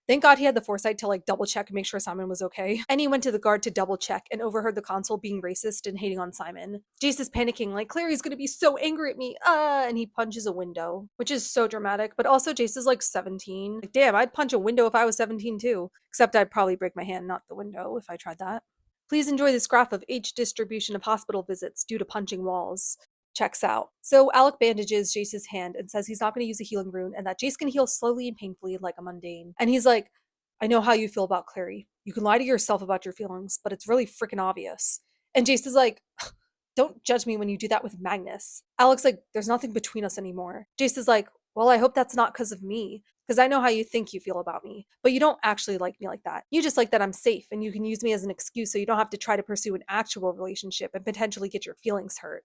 Thank God he had the foresight to like double check and make sure Simon was okay. And he went to the guard to double check and overheard the consul being racist and hating on Simon. Jace is panicking, like, "Clary's gonna be so angry at me. And he punches a window, which is so dramatic. But also, Jace is like 17. Like, damn, I'd punch a window if I was 17 too. Except I'd probably break my hand, not the window, if I tried that. Please enjoy this graph of age distribution of hospital visits due to punching walls. Checks out. So Alec bandages Jace's hand and says he's not going to use a healing rune and that Jace can heal slowly and painfully like a mundane. And he's like, "I know how you feel about Clary. You can lie to yourself about your feelings, but it's really freaking obvious." And Jace is like, "Don't judge me when you do that with Magnus." Alec's like, "There's nothing between us anymore." Jace is like, "Well, I hope that's not because of me. Because I know how you think you feel about me, but you don't actually like me like that. You just like that I'm safe and you can use me as an excuse so you don't have to try to pursue an actual relationship and potentially get your feelings hurt."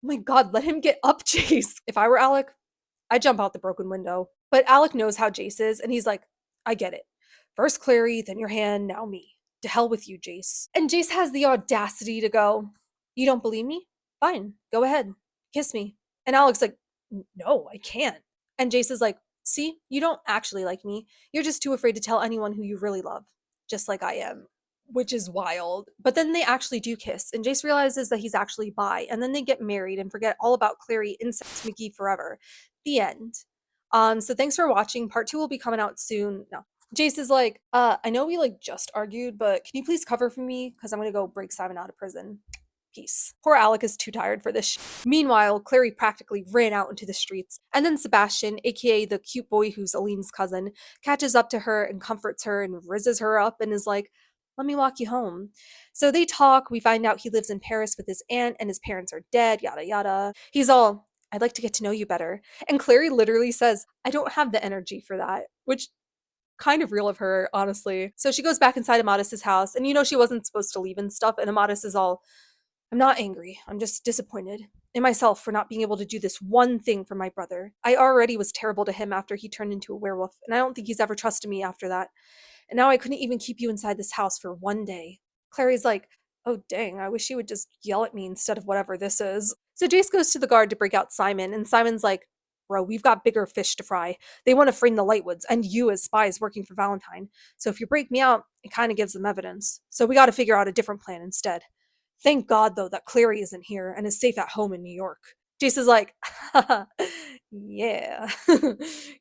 Oh my God, let him get up, Jace. If I were Alec, I'd jump out the broken window. But Alec knows how Jace is, and he's like, "I get it. First Clary, then your hand, now me. To hell with you, Jace." And Jace has the audacity to go, "You don't believe me? Fine, go ahead. Kiss me." And Alec's like, "No, I can't." And Jace is like, "See, you don't actually like me. You're just too afraid to tell anyone who you really love, just like I am." Which is wild. But then they actually do kiss, and Jace realizes that he's actually bi, and then they get married and forget all about Clary incest McGee forever. The end. So thanks for watching. Part 2 will be coming out soon. No. Jace is like, "I know we like just argued, but can you please cover for me? Because I'm gonna go break Simon out of prison. Peace." Poor Alec is too tired for this. Meanwhile, Clary practically ran out into the streets, and then Sebastian, aka the cute boy who's Aline's cousin, catches up to her and comforts her and rizzes her up and is like, "Let me walk you home." So they talk. We find out he lives in Paris with his aunt and his parents are dead, yada yada. He's all, "I'd like to get to know you better." And Clary literally says, "I don't have the energy for that," which kind of real of her, honestly. So she goes back inside Amadis's house, and she wasn't supposed to leave and stuff, and Amadis is all, "I'm not angry. I'm just disappointed in myself for not being able to do this one thing for my brother. I already was terrible to him after he turned into a werewolf, and I don't think he's ever trusted me after that. And now I couldn't even keep you inside this house for one day." Clary's like, "Oh dang, I wish you would just yell at me instead of whatever this is." So Jace goes to the guard to break out Simon, and Simon's like, "Bro, we've got bigger fish to fry. They want to frame the Lightwoods and you as spies working for Valentine. So if you break me out, it kind of gives them evidence. So we got to figure out a different plan instead. Thank God, though, that Clary isn't here and is safe at home in New York." Jace is like, "Yeah,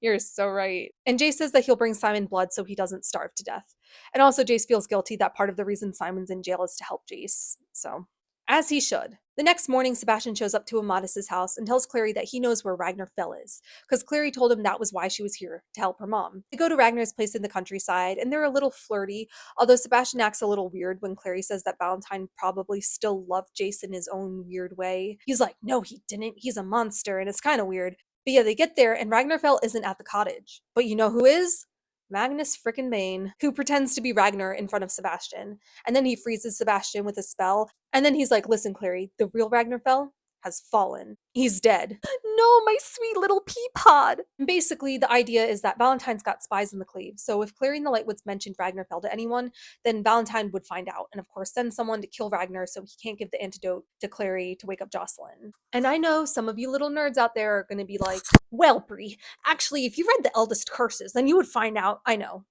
you're so right." And Jace says that he'll bring Simon blood so he doesn't starve to death. And also, Jace feels guilty that part of the reason Simon's in jail is to help Jace. So, as he should. The next morning, Sebastian shows up to Amadis's house and tells Clary that he knows where Ragnar fell is, because Clary told him that was why she was here, to help her mom. They go to Ragnar's place in the countryside, and they're a little flirty, although Sebastian acts a little weird when Clary says that Valentine probably still loved Jace in his own weird way. He's like, "No, he didn't. He's a monster," and it's kind of weird. But yeah, they get there, and Ragnarfell isn't at the cottage. But you know who is? Magnus frickin' Bane, who pretends to be Ragnar in front of Sebastian. And then he freezes Sebastian with a spell. And then he's like, "Listen, Clary, the real Ragnarfell has fallen. He's dead." "No, my sweet little pea pod." Basically, the idea is that Valentine's got spies in the Cleave. So if Clary and the Lightwoods mentioned Ragnarfell to anyone, then Valentine would find out. And of course, send someone to kill Ragnar so he can't give the antidote to Clary to wake up Jocelyn. And I know some of you little nerds out there are going to be like, "Well, Brie, actually, if you read the Eldest Curses, then you would find out." I know,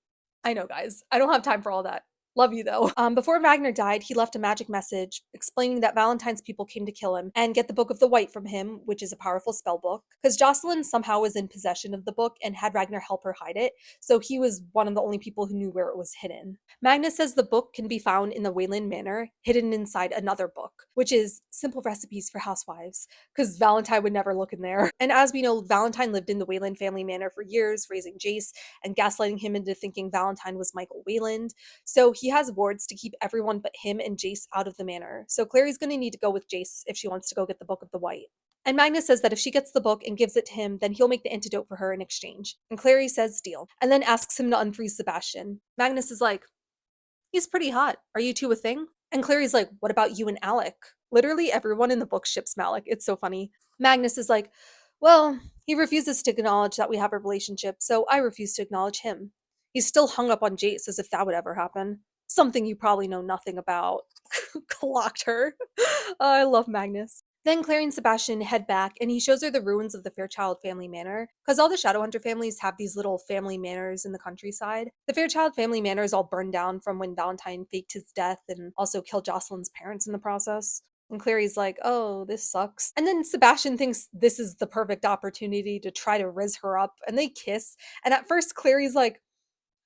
guys. I don't have time for all that. Love you though. Before Wagner died, he left a magic message explaining that Valentine's people came to kill him and get the Book of the White from him, which is a powerful spell book, because Jocelyn somehow was in possession of the book and had Wagner help her hide it, so he was one of the only people who knew where it was hidden. Magnus says the book can be found in the Wayland Manor, hidden inside another book, which is Simple Recipes for Housewives, because Valentine would never look in there. And as we know, Valentine lived in the Wayland family manor for years, raising Jace and gaslighting him into thinking Valentine was Michael Wayland. So he has wards to keep everyone but him and Jace out of the manor. So Clary's going to need to go with Jace if she wants to go get the Book of the White. And Magnus says that if she gets the book and gives it to him, then he'll make the antidote for her in exchange. And Clary says deal, and then asks him to unfreeze Sebastian. Magnus is like, he's pretty hot. Are you two a thing? And Clary's like, what about you and Alec? Literally everyone in the book ships Malik. It's so funny. Magnus is like, well, he refuses to acknowledge that we have a relationship, so I refuse to acknowledge him. He's still hung up on Jace as if that would ever happen. Something you probably know nothing about. Clocked her. I love Magnus. Then Clary and Sebastian head back, and he shows her the ruins of the Fairchild family manor, because all the Shadowhunter families have these little family manors in the countryside. The Fairchild family manor is all burned down from when Valentine faked his death and also killed Jocelyn's parents in the process. And Clary's like, oh, this sucks. And then Sebastian thinks this is the perfect opportunity to try to riz her up, and they kiss. And at first, Clary's like,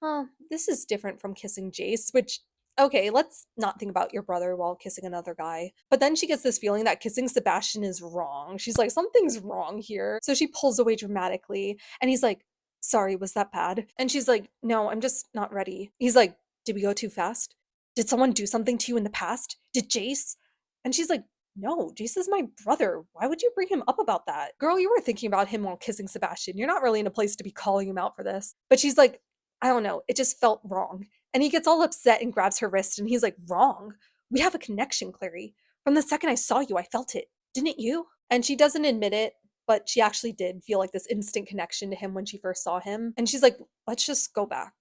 oh, this is different from kissing Jace, which, okay, let's not think about your brother while kissing another guy. But then she gets this feeling that kissing Sebastian is wrong. She's like, something's wrong here. So she pulls away dramatically, and he's like, sorry, was that bad? And she's like, no, I'm just not ready. He's like, did we go too fast? Did someone do something to you in the past? Did Jace? And she's like, no, Jace is my brother. Why would you bring him up about that? Girl, you were thinking about him while kissing Sebastian. You're not really in a place to be calling him out for this. But she's like, I don't know, it just felt wrong. And he gets all upset and grabs her wrist, and he's like, wrong? We have a connection, Clary. From the second I saw you, I felt it. Didn't you? And she doesn't admit it, but she actually did feel like this instant connection to him when she first saw him. And she's like, let's just go back.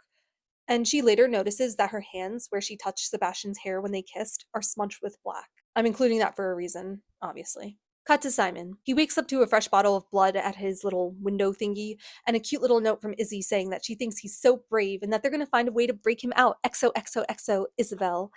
And she later notices that her hands, where she touched Sebastian's hair when they kissed, are smudged with black. I'm including that for a reason, obviously. Cut to Simon. He wakes up to a fresh bottle of blood at his little window thingy, and a cute little note from Izzy saying that she thinks he's so brave and that they're going to find a way to break him out. XOXOXO, Isabel.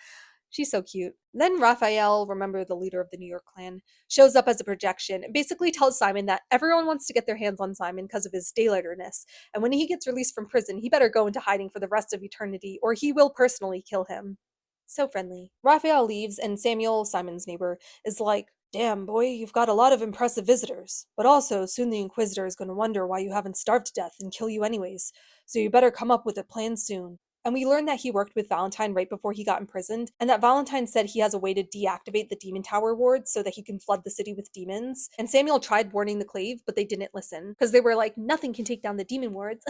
She's so cute. Then Raphael, remember the leader of the New York clan, shows up as a projection and basically tells Simon that everyone wants to get their hands on Simon because of his daylighterness, and when he gets released from prison, he better go into hiding for the rest of eternity, or he will personally kill him. So friendly. Raphael leaves, and Samuel, Simon's neighbor, is like, damn, boy, you've got a lot of impressive visitors. But also, soon the Inquisitor is going to wonder why you haven't starved to death and kill you anyways, so you better come up with a plan soon. And we learn that he worked with Valentine right before he got imprisoned, and that Valentine said he has a way to deactivate the Demon Tower wards so that he can flood the city with demons. And Samuel tried warning the Clave, but they didn't listen, because they were like, nothing can take down the demon wards.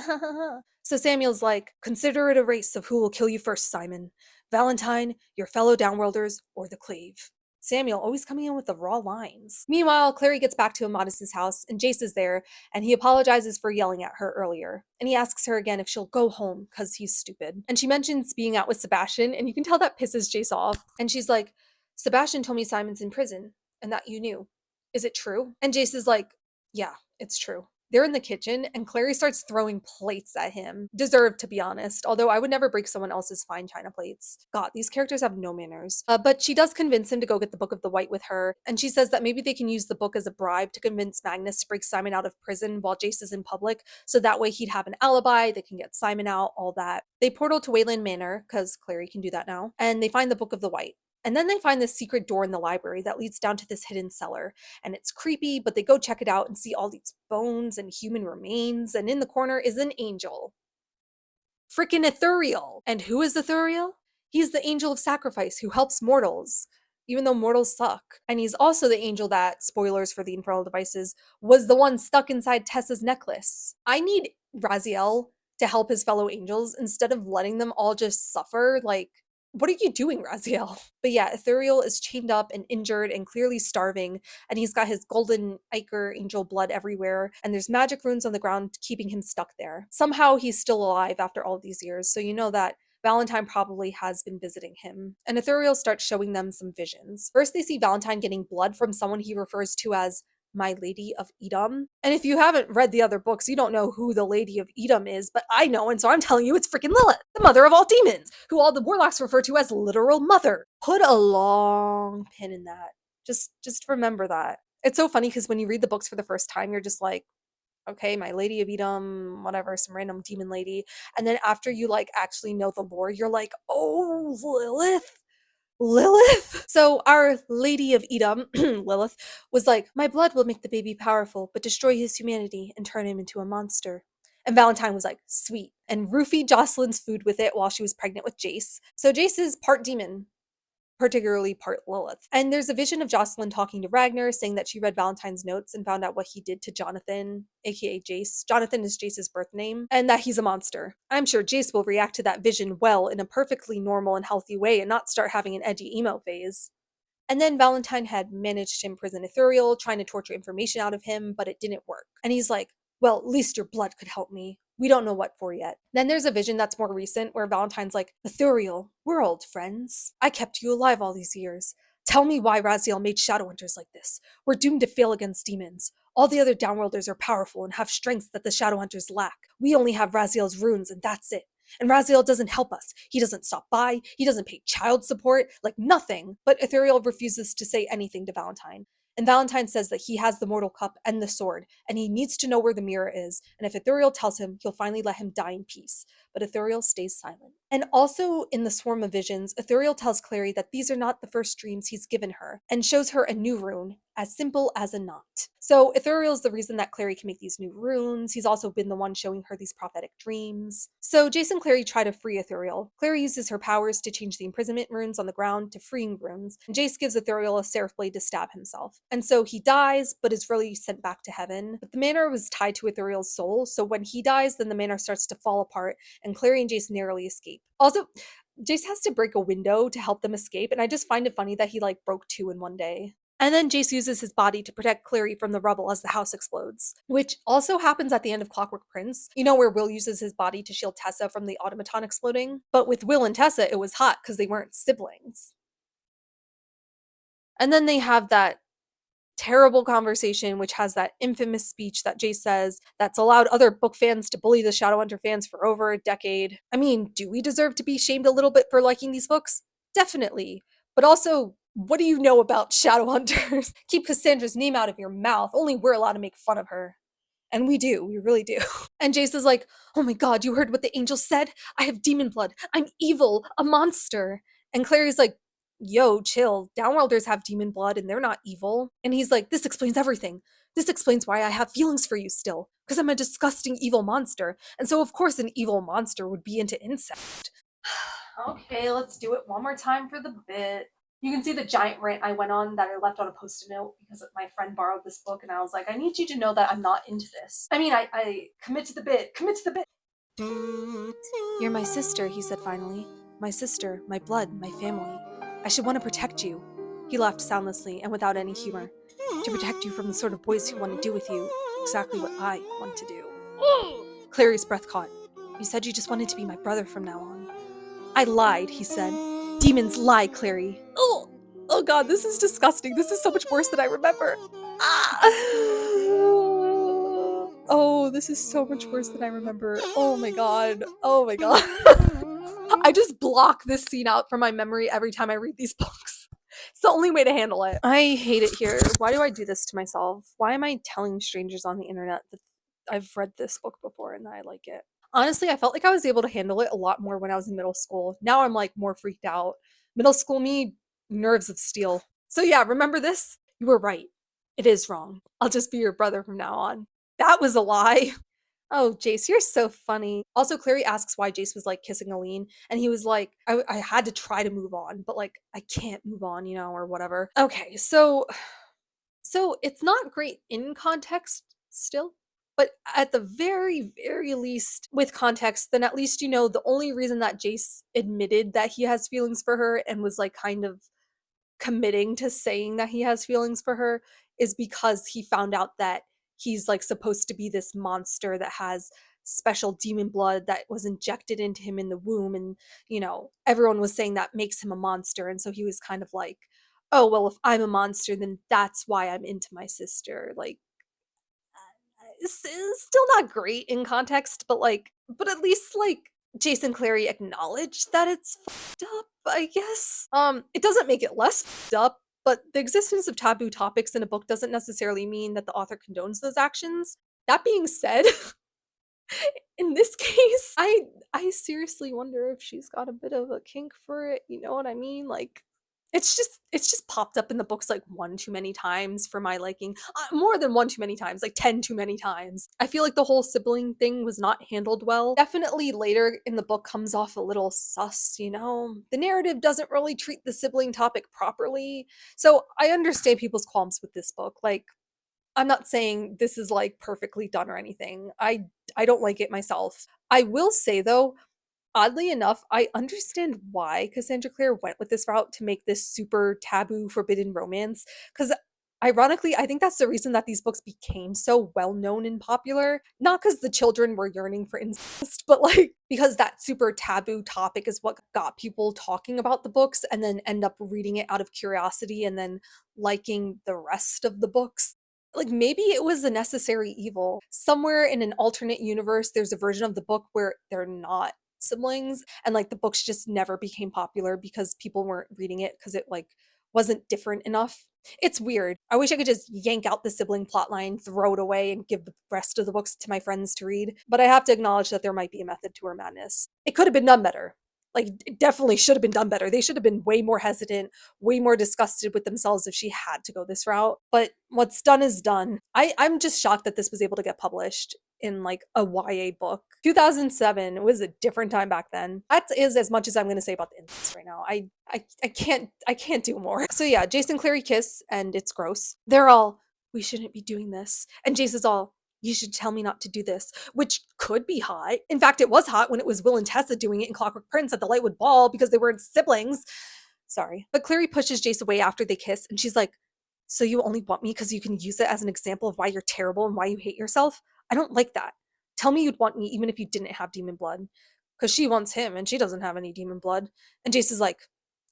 So Samuel's like, consider it a race of who will kill you first, Simon. Valentine, your fellow downworlders, or the Clave. Samuel always coming in with the raw lines. Meanwhile, Clary gets back to Amadis's house, and Jace is there, and he apologizes for yelling at her earlier. And he asks her again if she'll go home, because he's stupid. And she mentions being out with Sebastian, and you can tell that pisses Jace off. And she's like, Sebastian told me Simon's in prison, and that you knew. Is it true? And Jace is like, yeah, it's true. They're in the kitchen, and Clary starts throwing plates at him. Deserved, to be honest, although I would never break someone else's fine china plates. God, these characters have no manners. But she does convince him to go get the Book of the White with her, and she says that maybe they can use the book as a bribe to convince Magnus to break Simon out of prison while Jace is in public, so that way he'd have an alibi, they can get Simon out, all that. They portal to Wayland Manor, because Clary can do that now, and they find the Book of the White. And then they find this secret door in the library that leads down to this hidden cellar. And it's creepy, but they go check it out and see all these bones and human remains. And in the corner is an angel. Frickin' Ithuriel! And who is Ithuriel? He's the angel of sacrifice who helps mortals, even though mortals suck. And he's also the angel that, spoilers for the Infernal Devices, was the one stuck inside Tessa's necklace. I need Raziel to help his fellow angels instead of letting them all just suffer. Like, what are you doing, Raziel? But yeah, Ithuriel is chained up and injured and clearly starving, and he's got his golden ichor angel blood everywhere, and there's magic runes on the ground keeping him stuck there. Somehow he's still alive after all these years, so you know that Valentine probably has been visiting him. And Ithuriel starts showing them some visions. First, they see Valentine getting blood from someone he refers to as My Lady of Edom. And if you haven't read the other books, you don't know who the Lady of Edom is, but I know, and so I'm telling you it's freaking Lilith, the mother of all demons, who all the warlocks refer to as literal mother. Put a long pin in that. Just remember that. It's so funny because when you read the books for the first time, you're just like, okay, my Lady of Edom, whatever, some random demon lady. And then after you like actually know the lore, you're like, oh, Lilith. Lilith. So our Lady of Edom, Lilith, was like, my blood will make the baby powerful, but destroy his humanity and turn him into a monster. And Valentine was like, sweet, and roofied Jocelyn's food with it while she was pregnant with Jace. So Jace is part demon, particularly part Lilith. And there's a vision of Jocelyn talking to Ragnar, saying that she read Valentine's notes and found out what he did to Jonathan, aka Jace. Jonathan is Jace's birth name, and that he's a monster. I'm sure Jace will react to that vision well in a perfectly normal and healthy way and not start having an edgy emo phase. And then Valentine had managed to imprison Ithuriel, trying to torture information out of him, but it didn't work. And he's like, well, at least your blood could help me. We don't know what for yet. Then there's a vision that's more recent where Valentine's like, Ithuriel, we're old friends. I kept you alive all these years. Tell me why Raziel made Shadowhunters like this. We're doomed to fail against demons. All the other Downworlders are powerful and have strengths that the Shadowhunters lack. We only have Raziel's runes and that's it. And Raziel doesn't help us. He doesn't stop by. He doesn't pay child support. Like nothing. But Ithuriel refuses to say anything to Valentine. And Valentine says that he has the mortal cup and the sword, and he needs to know where the mirror is, and if Ithuriel tells him, he'll finally let him die in peace. But Ithuriel stays silent. And also in the Swarm of Visions, Ithuriel tells Clary that these are not the first dreams he's given her, and shows her a new rune, as simple as a knot. So Ithuriel's the reason that Clary can make these new runes. He's also been the one showing her these prophetic dreams. So Jace and Clary try to free Ithuriel. Clary uses her powers to change the imprisonment runes on the ground to freeing runes, and Jace gives Ithuriel a seraph blade to stab himself. And so he dies, but is really sent back to heaven. But the manor was tied to Ithuriel's soul, so when he dies, then the manor starts to fall apart, and Clary and Jace narrowly escape. Also, Jace has to break a window to help them escape, and I just find it funny that he like broke two in one day. And then Jace uses his body to protect Clary from the rubble as the house explodes, which also happens at the end of Clockwork Prince. You know, where Will uses his body to shield Tessa from the automaton exploding? But with Will and Tessa, it was hot because they weren't siblings. And then they have that terrible conversation, which has that infamous speech that Jace says that's allowed other book fans to bully the Shadowhunter fans for over a decade. I mean, do we deserve to be shamed a little bit for liking these books? Definitely. But also, what do you know about Shadowhunters? Keep Cassandra's name out of your mouth. Only we're allowed to make fun of her. And we do, we really do. And Jace is like, oh my god, you heard what the angel said? I have demon blood. I'm evil, a monster. And Clary's like, yo, chill. Downworlders have demon blood and they're not evil. And he's like, this explains everything. This explains why I have feelings for you still. Because I'm a disgusting evil monster. And so, of course, an evil monster would be into incest. Okay, let's do it one more time for the bit. You can see the giant rant I went on that I left on a post-it note because my friend borrowed this book and I was like, I need you to know that I'm not into this. I mean, I commit to the bit. Commit to the bit. You're my sister, he said finally. My sister, my blood, my family. I should want to protect you. He laughed soundlessly and without any humor. To protect you from the sort of boys who want to do with you exactly what I want to do. Clary's breath caught. You said you just wanted to be my brother from now on. I lied, he said. Demons lie, Clary. Oh god, this is disgusting. This is so much worse than I remember. Ah. Oh, this is so much worse than I remember. Oh my god. Oh my god. I just block this scene out from my memory every time I read these books. It's the only way to handle it. I hate it here. Why do I do this to myself? Why am I telling strangers on the internet that I've read this book before and that I like it? Honestly, I felt like I was able to handle it a lot more when I was in middle school. Now I'm like more freaked out. Middle school me, nerves of steel. So yeah, remember this? You were right. It is wrong. I'll just be your brother from now on. That was a lie. Oh, Jace, you're so funny. Also, Clary asks why Jace was like kissing Aline, and he was like, I had to try to move on, but like, I can't move on, you know, or whatever. Okay, so it's not great in context still, but at the very, very least, with context, then at least you know the only reason that Jace admitted that he has feelings for her and was like kind of committing to saying that he has feelings for her is because he found out that he's like supposed to be this monster that has special demon blood that was injected into him in the womb, and you know everyone was saying that makes him a monster, and so he was kind of like, oh, well, if I'm a monster, then that's why I'm into my sister. Like, it's still not great in context, but but at least Jason Clary acknowledged that it's fucked up, I guess. It doesn't make it less fucked up, but the existence of taboo topics in a book doesn't necessarily mean that the author condones those actions. That being said, in this case, I seriously wonder if she's got a bit of a kink for it, you know what I mean? Like it's just popped up in the books like one too many times for my liking. More than one too many times, like 10 too many times. I feel like the whole sibling thing was not handled well. Definitely later in the book comes off a little sus, you know? The narrative doesn't really treat the sibling topic properly. So I understand people's qualms with this book. Like, I'm not saying this is like perfectly done or anything. I don't like it myself. I will say though, oddly enough, I understand why Cassandra Clare went with this route to make this super taboo forbidden romance cuz ironically, I think that's the reason that these books became so well known and popular. Not cuz the children were yearning for incest, but because that super taboo topic is what got people talking about the books and then end up reading it out of curiosity and then liking the rest of the books. Like, maybe it was a necessary evil. Somewhere in an alternate universe, there's a version of the book where they're not siblings, and, the books just never became popular because people weren't reading it because it, wasn't different enough. It's weird. I wish I could just yank out the sibling plotline, throw it away, and give the rest of the books to my friends to read, but I have to acknowledge that there might be a method to her madness. It could have been done better. It definitely should have been done better. They should have been way more hesitant, way more disgusted with themselves if she had to go this route. But what's done is done. I'm just shocked that this was able to get published in a YA book. 2007 was a different time back then. That is as much as I'm going to say about the incest right now. I can't do more. So yeah, Jason Clary kiss and it's gross. They're all, we shouldn't be doing this, and Jace is all, you should tell me not to do this, which could be hot. In fact, it was hot when it was Will and Tessa doing it in Clockwork Prince at the Lightwood Ball because they were siblings. Sorry. But Clary pushes Jace away after they kiss, and she's like, so you only want me because you can use it as an example of why you're terrible and why you hate yourself? I don't like that. Tell me you'd want me even if you didn't have demon blood. Because she wants him and she doesn't have any demon blood. And Jace is like,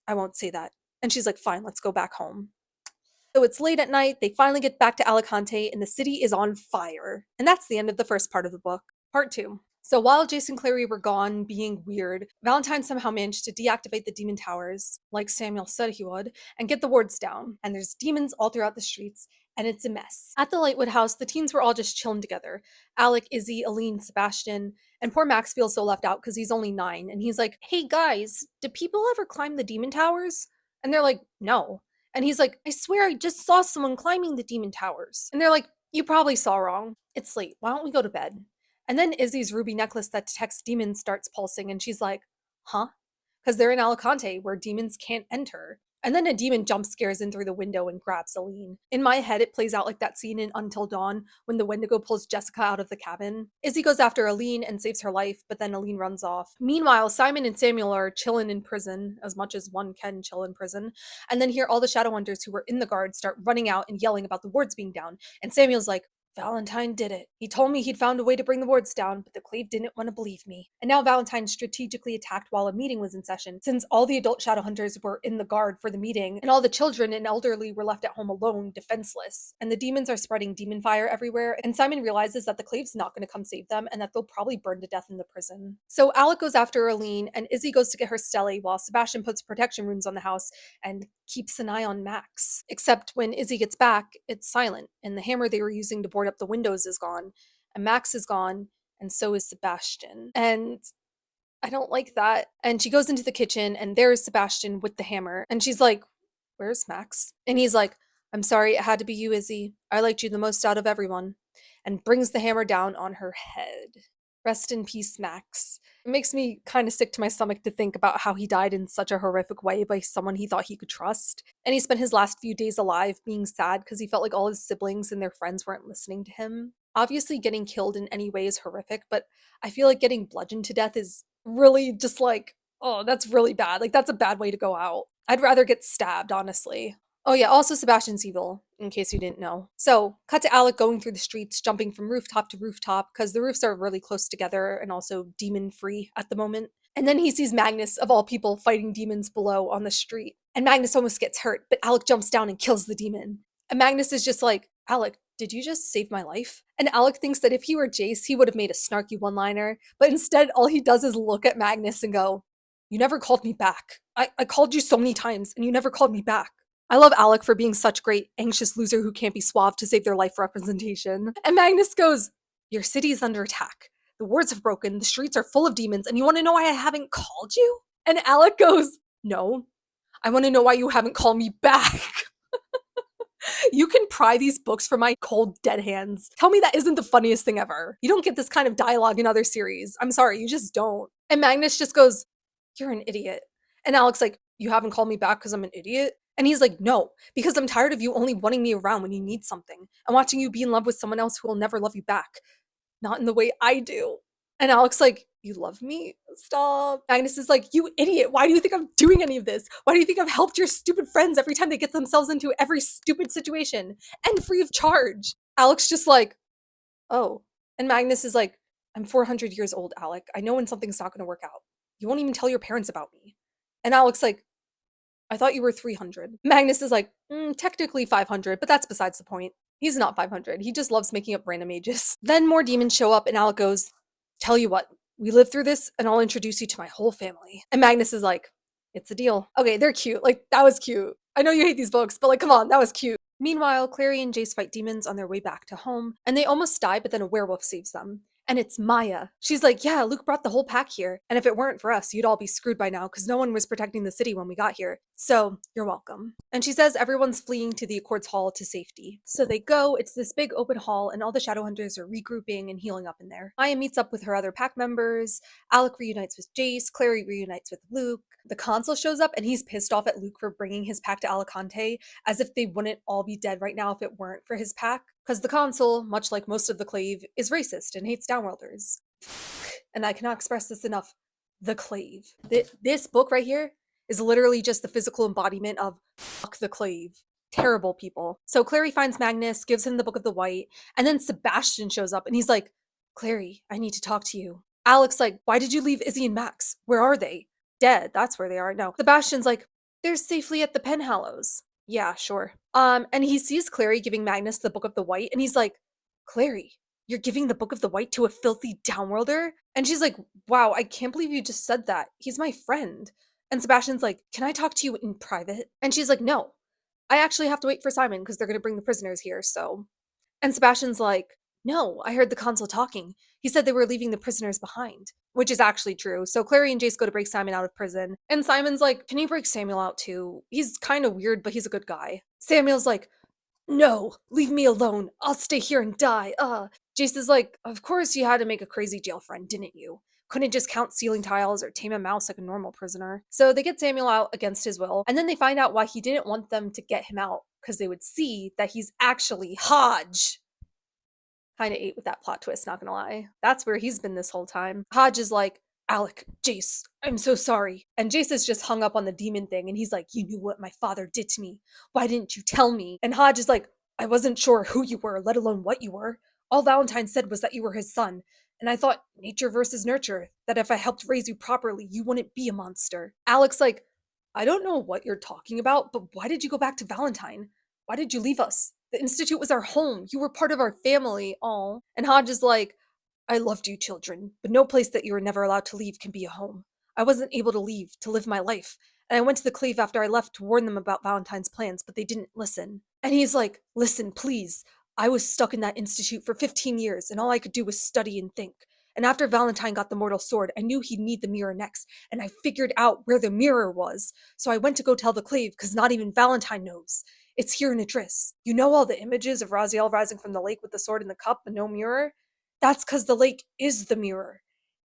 I won't say that. And she's like, fine, let's go back home. So it's late at night, they finally get back to Alicante, and the city is on fire. And that's the end of the first part of the book. Part 2. So while Jace and Clary were gone being weird, Valentine somehow managed to deactivate the demon towers, like Samuel said he would, and get the wards down. And there's demons all throughout the streets, and it's a mess. At the Lightwood house, the teens were all just chilling together. Alec, Izzy, Aline, Sebastian, and poor Max feels so left out because he's only 9, and he's like, hey guys, do people ever climb the demon towers? And they're like, no. And he's like, I swear I just saw someone climbing the demon towers. And they're like, you probably saw wrong. It's late. Why don't we go to bed? And then Izzy's ruby necklace that detects demons starts pulsing, and she's like, huh? Because they're in Alicante, where demons can't enter. And then a demon jump scares in through the window and grabs Aline. In my head, it plays out like that scene in Until Dawn when the Wendigo pulls Jessica out of the cabin. Izzy goes after Aline and saves her life, but then Aline runs off. Meanwhile, Simon and Samuel are chilling in prison, as much as one can chill in prison, and then hear all the Shadowhunters who were in the guard start running out and yelling about the wards being down. And Samuel's like, Valentine did it. He told me he'd found a way to bring the wards down, but the Clave didn't want to believe me. And now Valentine strategically attacked while a meeting was in session, since all the adult Shadowhunters were in the guard for the meeting, and all the children and elderly were left at home alone, defenseless. And the demons are spreading demon fire everywhere, and Simon realizes that the Clave's not going to come save them, and that they'll probably burn to death in the prison. So Alec goes after Aline, and Izzy goes to get her Stele, while Sebastian puts protection runes on the house and keeps an eye on Max. Except when Izzy gets back, it's silent, and the hammer they were using to board up the windows is gone, and Max is gone, and so is Sebastian. And I don't like that. And she goes into the kitchen, and there's Sebastian with the hammer, and she's like, where's Max? And he's like, I'm sorry, it had to be you, Izzy. I liked you the most out of everyone. And brings the hammer down on her head. Rest in peace, Max. It makes me kind of sick to my stomach to think about how he died in such a horrific way by someone he thought he could trust. And he spent his last few days alive being sad because he felt like all his siblings and their friends weren't listening to him. Obviously, getting killed in any way is horrific, but I feel like getting bludgeoned to death is really just oh, that's really bad. That's a bad way to go out. I'd rather get stabbed, honestly. Oh yeah, also Sebastian's evil, in case you didn't know. So, cut to Alec going through the streets, jumping from rooftop to rooftop, because the roofs are really close together and also demon-free at the moment. And then he sees Magnus, of all people, fighting demons below on the street. And Magnus almost gets hurt, but Alec jumps down and kills the demon. And Magnus is just like, Alec, did you just save my life? And Alec thinks that if he were Jace, he would have made a snarky one-liner, but instead all he does is look at Magnus and go, you never called me back. I called you so many times and you never called me back. I love Alec for being such great anxious loser who can't be suave to save their life representation. And Magnus goes, your city is under attack. The wards have broken, the streets are full of demons, and you want to know why I haven't called you? And Alec goes, no, I want to know why you haven't called me back. You can pry these books from my cold, dead hands. Tell me that isn't the funniest thing ever. You don't get this kind of dialogue in other series. I'm sorry, you just don't. And Magnus just goes, you're an idiot. And Alec's like, you haven't called me back because I'm an idiot? And he's like, no, because I'm tired of you only wanting me around when you need something and watching you be in love with someone else who will never love you back. Not in the way I do. And Alec's like, you love me? Stop. Magnus is like, you idiot. Why do you think I'm doing any of this? Why do you think I've helped your stupid friends every time they get themselves into every stupid situation and free of charge? Alec's just like, oh. And Magnus is like, I'm 400 years old, Alec. I know when something's not going to work out. You won't even tell your parents about me. And Alec's like, I thought you were 300. Magnus is like, technically 500, but that's besides the point. He's not 500. He just loves making up random ages. Then more demons show up and Alec goes, tell you what, we lived through this and I'll introduce you to my whole family. And Magnus is like, it's a deal. Okay, they're cute. Like, that was cute. I know you hate these books, but like, come on, that was cute. Meanwhile, Clary and Jace fight demons on their way back to home, and they almost die, but then a werewolf saves them. And it's Maya. She's like, yeah, Luke brought the whole pack here. And if it weren't for us, you'd all be screwed by now because no one was protecting the city when we got here. So you're welcome. And she says everyone's fleeing to the Accords Hall to safety. So they go, it's this big open hall, and all the Shadowhunters are regrouping and healing up in there. Maya meets up with her other pack members. Alec reunites with Jace. Clary reunites with Luke. The consul shows up and he's pissed off at Luke for bringing his pack to Alicante, as if they wouldn't all be dead right now if it weren't for his pack. Because the consul, much like most of the Clave, is racist and hates downworlders. And I cannot express this enough. The Clave. This book right here is literally just the physical embodiment of fuck the Clave. Terrible people. So Clary finds Magnus, gives him the Book of the White, and then Sebastian shows up and he's like, Clary, I need to talk to you. Alec's like, why did you leave Izzy and Max? Where are they? Dead. That's where they are. No. Sebastian's like, they're safely at the Penhallows. Yeah, sure. And he sees Clary giving Magnus the Book of the White, and he's like, Clary, you're giving the Book of the White to a filthy downworlder? And she's like, wow, I can't believe you just said that. He's my friend. And Sebastian's like, can I talk to you in private? And she's like, no. I actually have to wait for Simon because they're going to bring the prisoners here, so. And Sebastian's like, no, I heard the consul talking. He said they were leaving the prisoners behind, which is actually true. So Clary and Jace go to break Simon out of prison. And Simon's like, can you break Samuel out too? He's kind of weird, but he's a good guy. Samuel's like, no, leave me alone. I'll stay here and die. Jace is like, of course you had to make a crazy jail friend, didn't you? Couldn't just count ceiling tiles or tame a mouse like a normal prisoner. So they get Samuel out against his will, and then they find out why he didn't want them to get him out, because they would see that he's actually Hodge. Kind of ate with that plot twist, not gonna lie. That's where he's been this whole time. Hodge is like, Alec, Jace, I'm so sorry. And Jace is just hung up on the demon thing, and he's like, you knew what my father did to me. Why didn't you tell me? And Hodge is like, I wasn't sure who you were, let alone what you were. All Valentine said was that you were his son. And I thought nature versus nurture, that if I helped raise you properly, you wouldn't be a monster. Alec's like, I don't know what you're talking about, but why did you go back to Valentine? Why did you leave us? The Institute was our home. You were part of our family. Aw. And Hodge is like, I loved you, children, but no place that you were never allowed to leave can be a home. I wasn't able to leave, to live my life. And I went to the Clave after I left to warn them about Valentine's plans, but they didn't listen. And he's like, listen, please. I was stuck in that institute for 15 years, and all I could do was study and think. And after Valentine got the mortal sword, I knew he'd need the mirror next, and I figured out where the mirror was. So I went to go tell the Clave, because not even Valentine knows. It's here in Idris. You know all the images of Raziel rising from the lake with the sword in the cup and no mirror? That's because the lake is the mirror.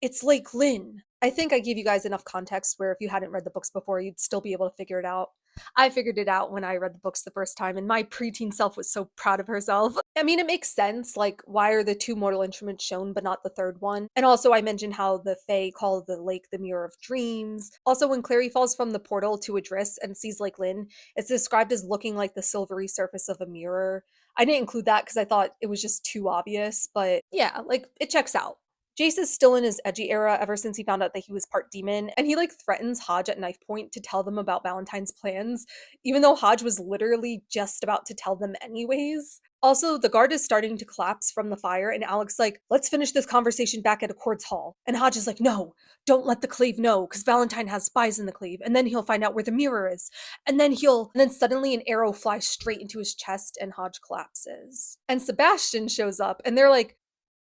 It's Lake Lynn. I think I gave you guys enough context where if you hadn't read the books before, you'd still be able to figure it out. I figured it out when I read the books the first time, and my preteen self was so proud of herself. I mean, it makes sense. Like, why are the two mortal instruments shown but not the third one? And also, I mentioned how the Fae call the lake the Mirror of Dreams. Also, when Clary falls from the portal to Idris and sees Lake Lynn, it's described as looking like the silvery surface of a mirror. I didn't include that because I thought it was just too obvious, but yeah, like, it checks out. Jace is still in his edgy era ever since he found out that he was part demon, and he like threatens Hodge at knife point to tell them about Valentine's plans, even though Hodge was literally just about to tell them anyways. Also, the guard is starting to collapse from the fire, and Alex like, let's finish this conversation back at Accord's Hall. And Hodge is like, no, don't let the Clave know, because Valentine has spies in the Clave, and then he'll find out where the mirror is. And then suddenly an arrow flies straight into his chest, and Hodge collapses. And Sebastian shows up, and they're like,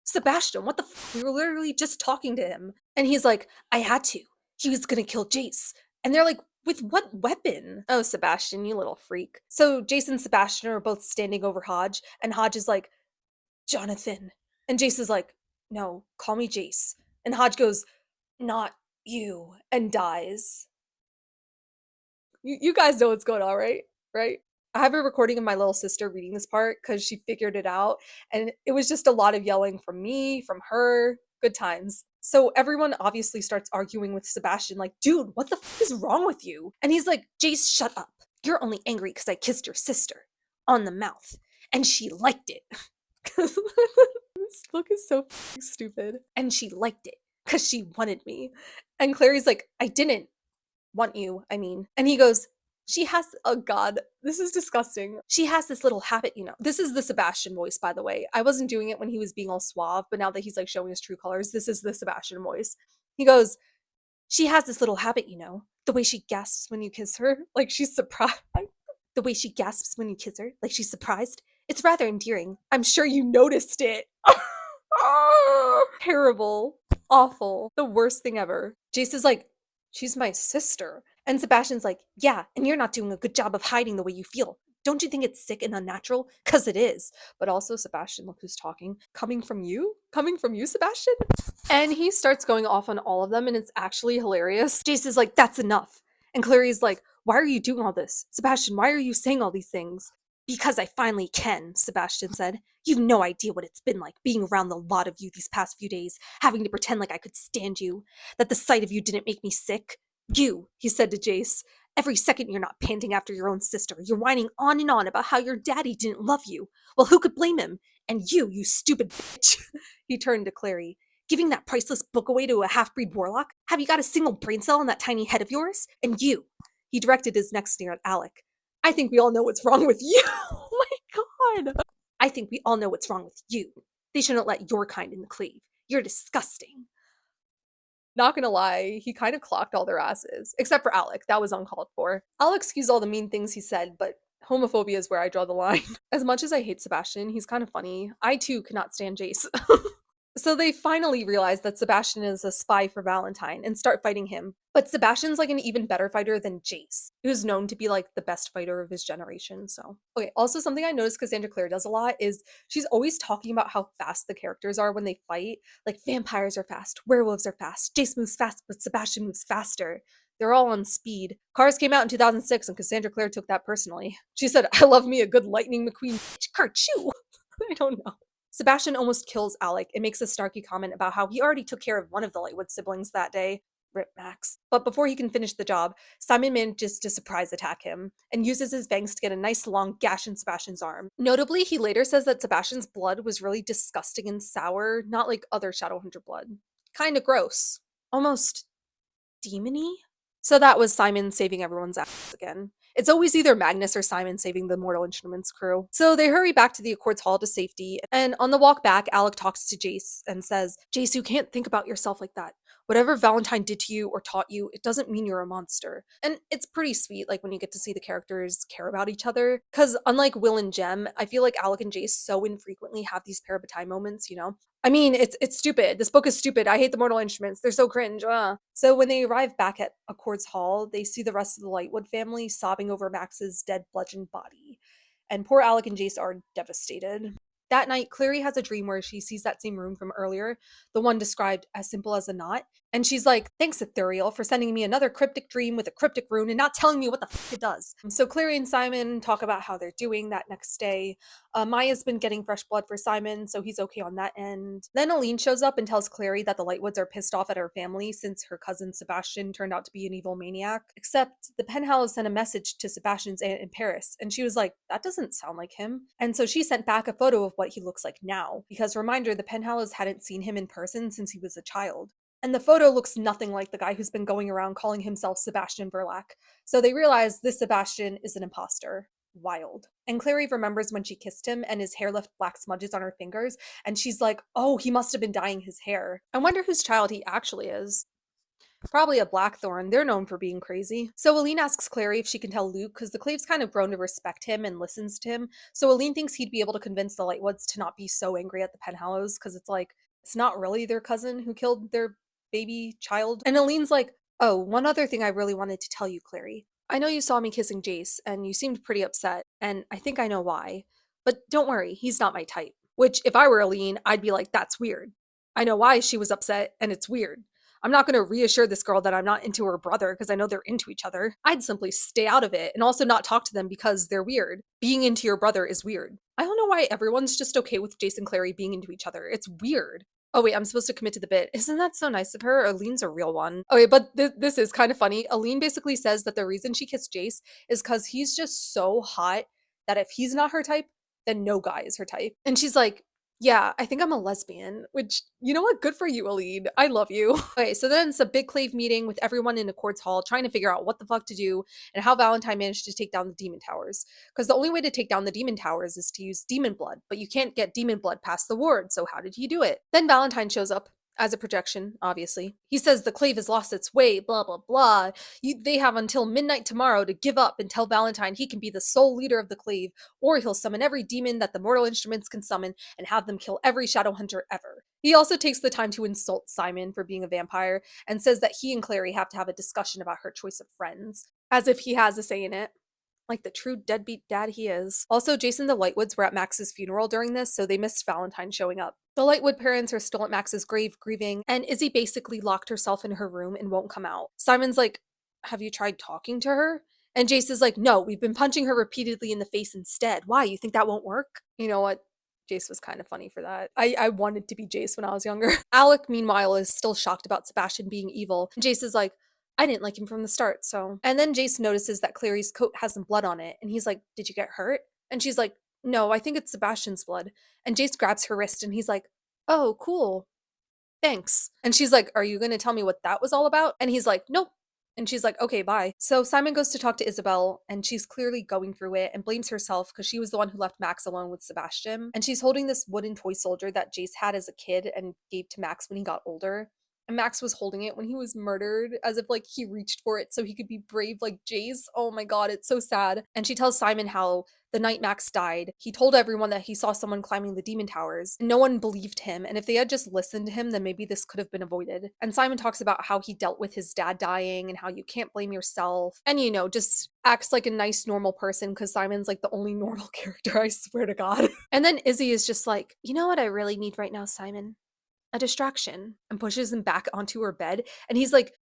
Sebastian, what the we were literally just talking to him. And he's like, I had to. He was gonna kill Jace. And they're like, with what weapon? Oh, Sebastian, you little freak. So Jace and Sebastian are both standing over Hodge, and Hodge is like, Jonathan. And Jace is like, no, call me Jace. And Hodge goes, not you, and dies. You guys know what's going on, right? Right? I have a recording of my little sister reading this part because she figured it out. And it was just a lot of yelling from me, from her. Good times. So everyone obviously starts arguing with Sebastian, like, dude, what the is wrong with you? And he's like, Jace, shut up. You're only angry because I kissed your sister on the mouth. And she liked it. This book is so stupid. And she liked it because she wanted me. And Clary's like, I didn't want you, I mean. And he goes, she has, oh god, this is disgusting. She has this little habit, you know. This is the Sebastian voice, by the way. I wasn't doing it when he was being all suave, but now that he's like showing his true colors, this is the Sebastian voice. He goes, she has this little habit, you know. The way she gasps when you kiss her, like she's surprised. The way she gasps when you kiss her, like she's surprised. It's rather endearing. I'm sure you noticed it. Terrible. Awful. The worst thing ever. Jace is like, she's my sister. And Sebastian's like, yeah, and you're not doing a good job of hiding the way you feel. Don't you think it's sick and unnatural? Cause it is. But also, Sebastian, look who's talking. Coming from you? Coming from you, Sebastian? And he starts going off on all of them, and it's actually hilarious. Jace is like, that's enough. And Clary's like, why are you doing all this? Sebastian, why are you saying all these things? Because I finally can, Sebastian said. You've no idea what it's been like being around the lot of you these past few days, having to pretend like I could stand you, that the sight of you didn't make me sick. You, he said to Jace, every second you're not panting after your own sister. You're whining on and on about how your daddy didn't love you. Well, who could blame him? And you stupid bitch. He turned to Clary. Giving that priceless book away to a half-breed warlock? Have you got a single brain cell in that tiny head of yours? And you. He directed his next sneer at Alec. I think we all know what's wrong with you. Oh my god. I think we all know what's wrong with you. They shouldn't let your kind in the Cleave. You're disgusting. Not gonna lie, he kind of clocked all their asses. Except for Alec, that was uncalled for. I'll excuse all the mean things he said, but homophobia is where I draw the line. As much as I hate Sebastian, he's kind of funny. I too cannot stand Jace. So they finally realize that Sebastian is a spy for Valentine and start fighting him. But Sebastian's like an even better fighter than Jace, who's known to be like the best fighter of his generation. So, okay, also something I noticed Cassandra Clare does a lot is she's always talking about how fast the characters are when they fight. Like vampires are fast, werewolves are fast, Jace moves fast, but Sebastian moves faster. They're all on speed. Cars came out in 2006 and Cassandra Clare took that personally. She said, I love me a good Lightning McQueen Kerchoo. I don't know. Sebastian almost kills Alec and makes a snarky comment about how he already took care of one of the Lightwood siblings that day. Rip Max. But before he can finish the job, Simon manages to surprise attack him and uses his fangs to get a nice long gash in Sebastian's arm. Notably, he later says that Sebastian's blood was really disgusting and sour, not like other Shadowhunter blood. Kinda gross. Almost demony? So that was Simon saving everyone's ass again. It's always either Magnus or Simon saving the Mortal Instruments crew. So they hurry back to the Accords Hall to safety, and on the walk back, Alec talks to Jace and says, Jace, you can't think about yourself like that. Whatever Valentine did to you or taught you, it doesn't mean you're a monster. And it's pretty sweet, like, when you get to see the characters care about each other. Because unlike Will and Jem, I feel like Alec and Jace so infrequently have these parabatai moments, you know? I mean, it's stupid. This book is stupid. I hate the Mortal Instruments. They're so cringe. So when they arrive back at Accords Hall, they see the rest of the Lightwood family sobbing over Max's dead bludgeoned body. And poor Alec and Jace are devastated. That night, Clary has a dream where she sees that same room from earlier, the one described as simple as a knot, And she's like, thanks, Ethereal, for sending me another cryptic dream with a cryptic rune and not telling me what the fuck it does. So Clary and Simon talk about how they're doing that next day. Maya's been getting fresh blood for Simon, so he's okay on that end. Then Aline shows up and tells Clary that the Lightwoods are pissed off at her family since her cousin Sebastian turned out to be an evil maniac. Except the Penhallows sent a message to Sebastian's aunt in Paris, and she was like, that doesn't sound like him. And so she sent back a photo of what he looks like now, because reminder, the Penhallows hadn't seen him in person since he was a child. And the photo looks nothing like the guy who's been going around calling himself Sebastian Verlac. So they realize this Sebastian is an imposter. Wild. And Clary remembers when she kissed him and his hair left black smudges on her fingers, and she's like, oh, he must have been dyeing his hair. I wonder whose child he actually is. Probably a Blackthorn. They're known for being crazy. So Aline asks Clary if she can tell Luke, because the Clave's kind of grown to respect him and listens to him. So Aline thinks he'd be able to convince the Lightwoods to not be so angry at the Penhallows, because it's like, it's not really their cousin who killed their baby child. And Aline's like, oh, one other thing I really wanted to tell you, Clary. I know you saw me kissing Jace, and you seemed pretty upset, and I think I know why. But don't worry, he's not my type. Which, if I were Aline, I'd be like, that's weird. I know why she was upset, and it's weird. I'm not going to reassure this girl that I'm not into her brother because I know they're into each other. I'd simply stay out of it and also not talk to them because they're weird. Being into your brother is weird. I don't know why everyone's just okay with Jace and Clary being into each other. It's weird. Oh wait, I'm supposed to commit to the bit. Isn't that so nice of her? Aline's a real one. Okay, but this is kind of funny. Aline basically says that the reason she kissed Jace is because he's just so hot that if he's not her type, then no guy is her type. And she's like, yeah, I think I'm a lesbian, which, you know what? Good for you, Aline. I love you. Okay, so then it's a big Clave meeting with everyone in Accords Hall trying to figure out what the fuck to do and how Valentine managed to take down the demon towers. Because the only way to take down the demon towers is to use demon blood, but you can't get demon blood past the ward, so how did he do it? Then Valentine shows up. As a projection, obviously. He says the Clave has lost its way, blah, blah, blah. They have until midnight tomorrow to give up and tell Valentine he can be the sole leader of the Clave, or he'll summon every demon that the mortal instruments can summon and have them kill every shadow hunter ever. He also takes the time to insult Simon for being a vampire and says that he and Clary have to have a discussion about her choice of friends, as if he has a say in it. Like the true deadbeat dad he is. Also, Jason and the Lightwoods were at Max's funeral during this, so they missed Valentine showing up. The Lightwood parents are still at Max's grave grieving, and Izzy basically locked herself in her room and won't come out. Simon's like, have you tried talking to her? And Jace is like, no, we've been punching her repeatedly in the face instead. Why? You think that won't work? You know what? Jace was kind of funny for that. I wanted to be Jace when I was younger. Alec, meanwhile, is still shocked about Sebastian being evil. And Jace is like, I didn't like him from the start, so. And then Jace notices that Clary's coat has some blood on it, and he's like, did you get hurt? And she's like, no, I think it's Sebastian's blood. And Jace grabs her wrist, and he's like, oh, cool. Thanks. And she's like, are you going to tell me what that was all about? And he's like, nope. And she's like, okay, bye. So Simon goes to talk to Isabel, and she's clearly going through it and blames herself because she was the one who left Max alone with Sebastian. And she's holding this wooden toy soldier that Jace had as a kid and gave to Max when he got older. And Max was holding it when he was murdered, as if like he reached for it so he could be brave like Jace. Oh my god, it's so sad. And she tells Simon how the night Max died, he told everyone that he saw someone climbing the demon towers. No one believed him, and if they had just listened to him, then maybe this could have been avoided. And Simon talks about how he dealt with his dad dying and how you can't blame yourself. And you know, just acts like a nice, normal person because Simon's like the only normal character, I swear to God. And then Izzy is just like, you know what I really need right now, Simon? A distraction, and pushes him back onto her bed. And he's like,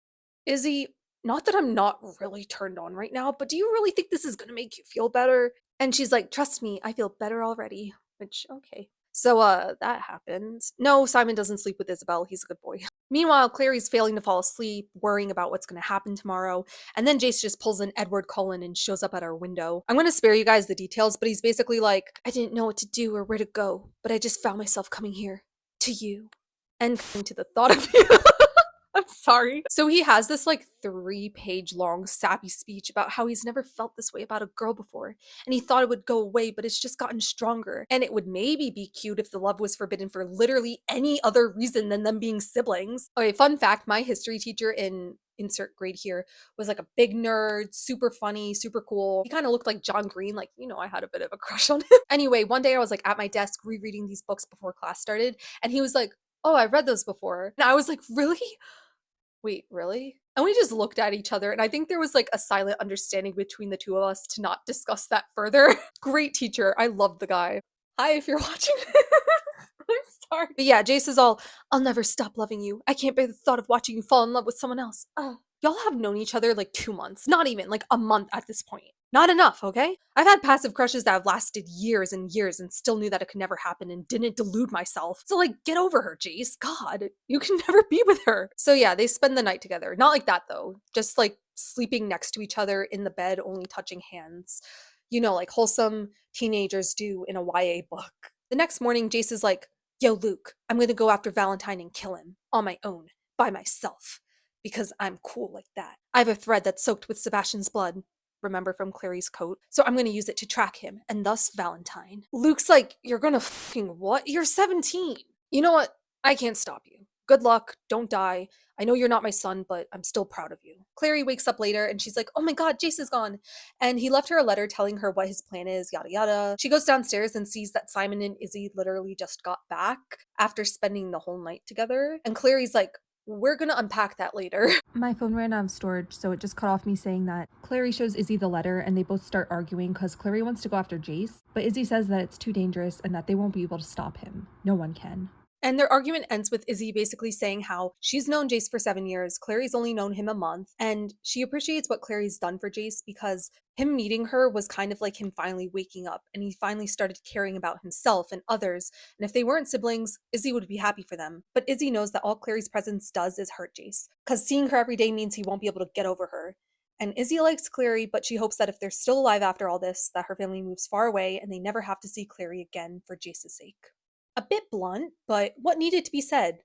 Izzy, not that I'm not really turned on right now, but do you really think this is gonna make you feel better? And she's like, trust me, I feel better already. Which, okay. So, that happened. No, Simon doesn't sleep with Isabel. He's a good boy. Meanwhile, Clary's failing to fall asleep, worrying about what's going to happen tomorrow, and then Jace just pulls in Edward Cullen and shows up at our window. I'm going to spare you guys the details, but he's basically like, I didn't know what to do or where to go, but I just found myself coming here. To you. And coming to the thought of you. I'm sorry. So he has this like 3-page long sappy speech about how he's never felt this way about a girl before, and he thought it would go away, but it's just gotten stronger, and it would maybe be cute if the love was forbidden for literally any other reason than them being siblings. Okay, fun fact, my history teacher in insert grade here was like a big nerd, super funny, super cool. He kind of looked like John Green, like, you know, I had a bit of a crush on him. Anyway, one day I was like at my desk rereading these books before class started, and he was like, oh, I read those before. And I was like, really? Wait, really? And we just looked at each other, and I think there was like a silent understanding between the two of us to not discuss that further. Great teacher. I loved the guy. Hi, if you're watching. I'm part. But yeah, Jace is all, I'll never stop loving you. I can't bear the thought of watching you fall in love with someone else. Y'all have known each other like 2 months, not even like a month at this point. Not enough, okay? I've had passive crushes that have lasted years and years and still knew that it could never happen and didn't delude myself. So, like, get over her, Jace. God, you can never be with her. So, yeah, they spend the night together. Not like that, though. Just like sleeping next to each other in the bed, only touching hands. You know, like wholesome teenagers do in a YA book. The next morning, Jace is like, yo, Luke, I'm gonna go after Valentine and kill him on my own, by myself, because I'm cool like that. I have a thread that's soaked with Sebastian's blood, remember from Clary's coat, so I'm gonna use it to track him, and thus Valentine. Luke's like, you're gonna fucking what? You're 17. You know what? I can't stop you. Good luck, don't die. I know you're not my son, but I'm still proud of you. Clary wakes up later and she's like, oh my god, Jace is gone. And he left her a letter telling her what his plan is, yada yada. She goes downstairs and sees that Simon and Izzy literally just got back after spending the whole night together. And Clary's like, we're gonna unpack that later. My phone ran out of storage, so it just cut off me saying that Clary shows Izzy the letter and they both start arguing because Clary wants to go after Jace, but Izzy says that it's too dangerous and that they won't be able to stop him. No one can. And their argument ends with Izzy basically saying how she's known Jace for 7 years, Clary's only known him a month, and she appreciates what Clary's done for Jace because him meeting her was kind of like him finally waking up, and he finally started caring about himself and others, and if they weren't siblings, Izzy would be happy for them. But Izzy knows that all Clary's presence does is hurt Jace, because seeing her every day means he won't be able to get over her. And Izzy likes Clary, but she hopes that if they're still alive after all this, that her family moves far away and they never have to see Clary again for Jace's sake. A bit blunt, but what needed to be said?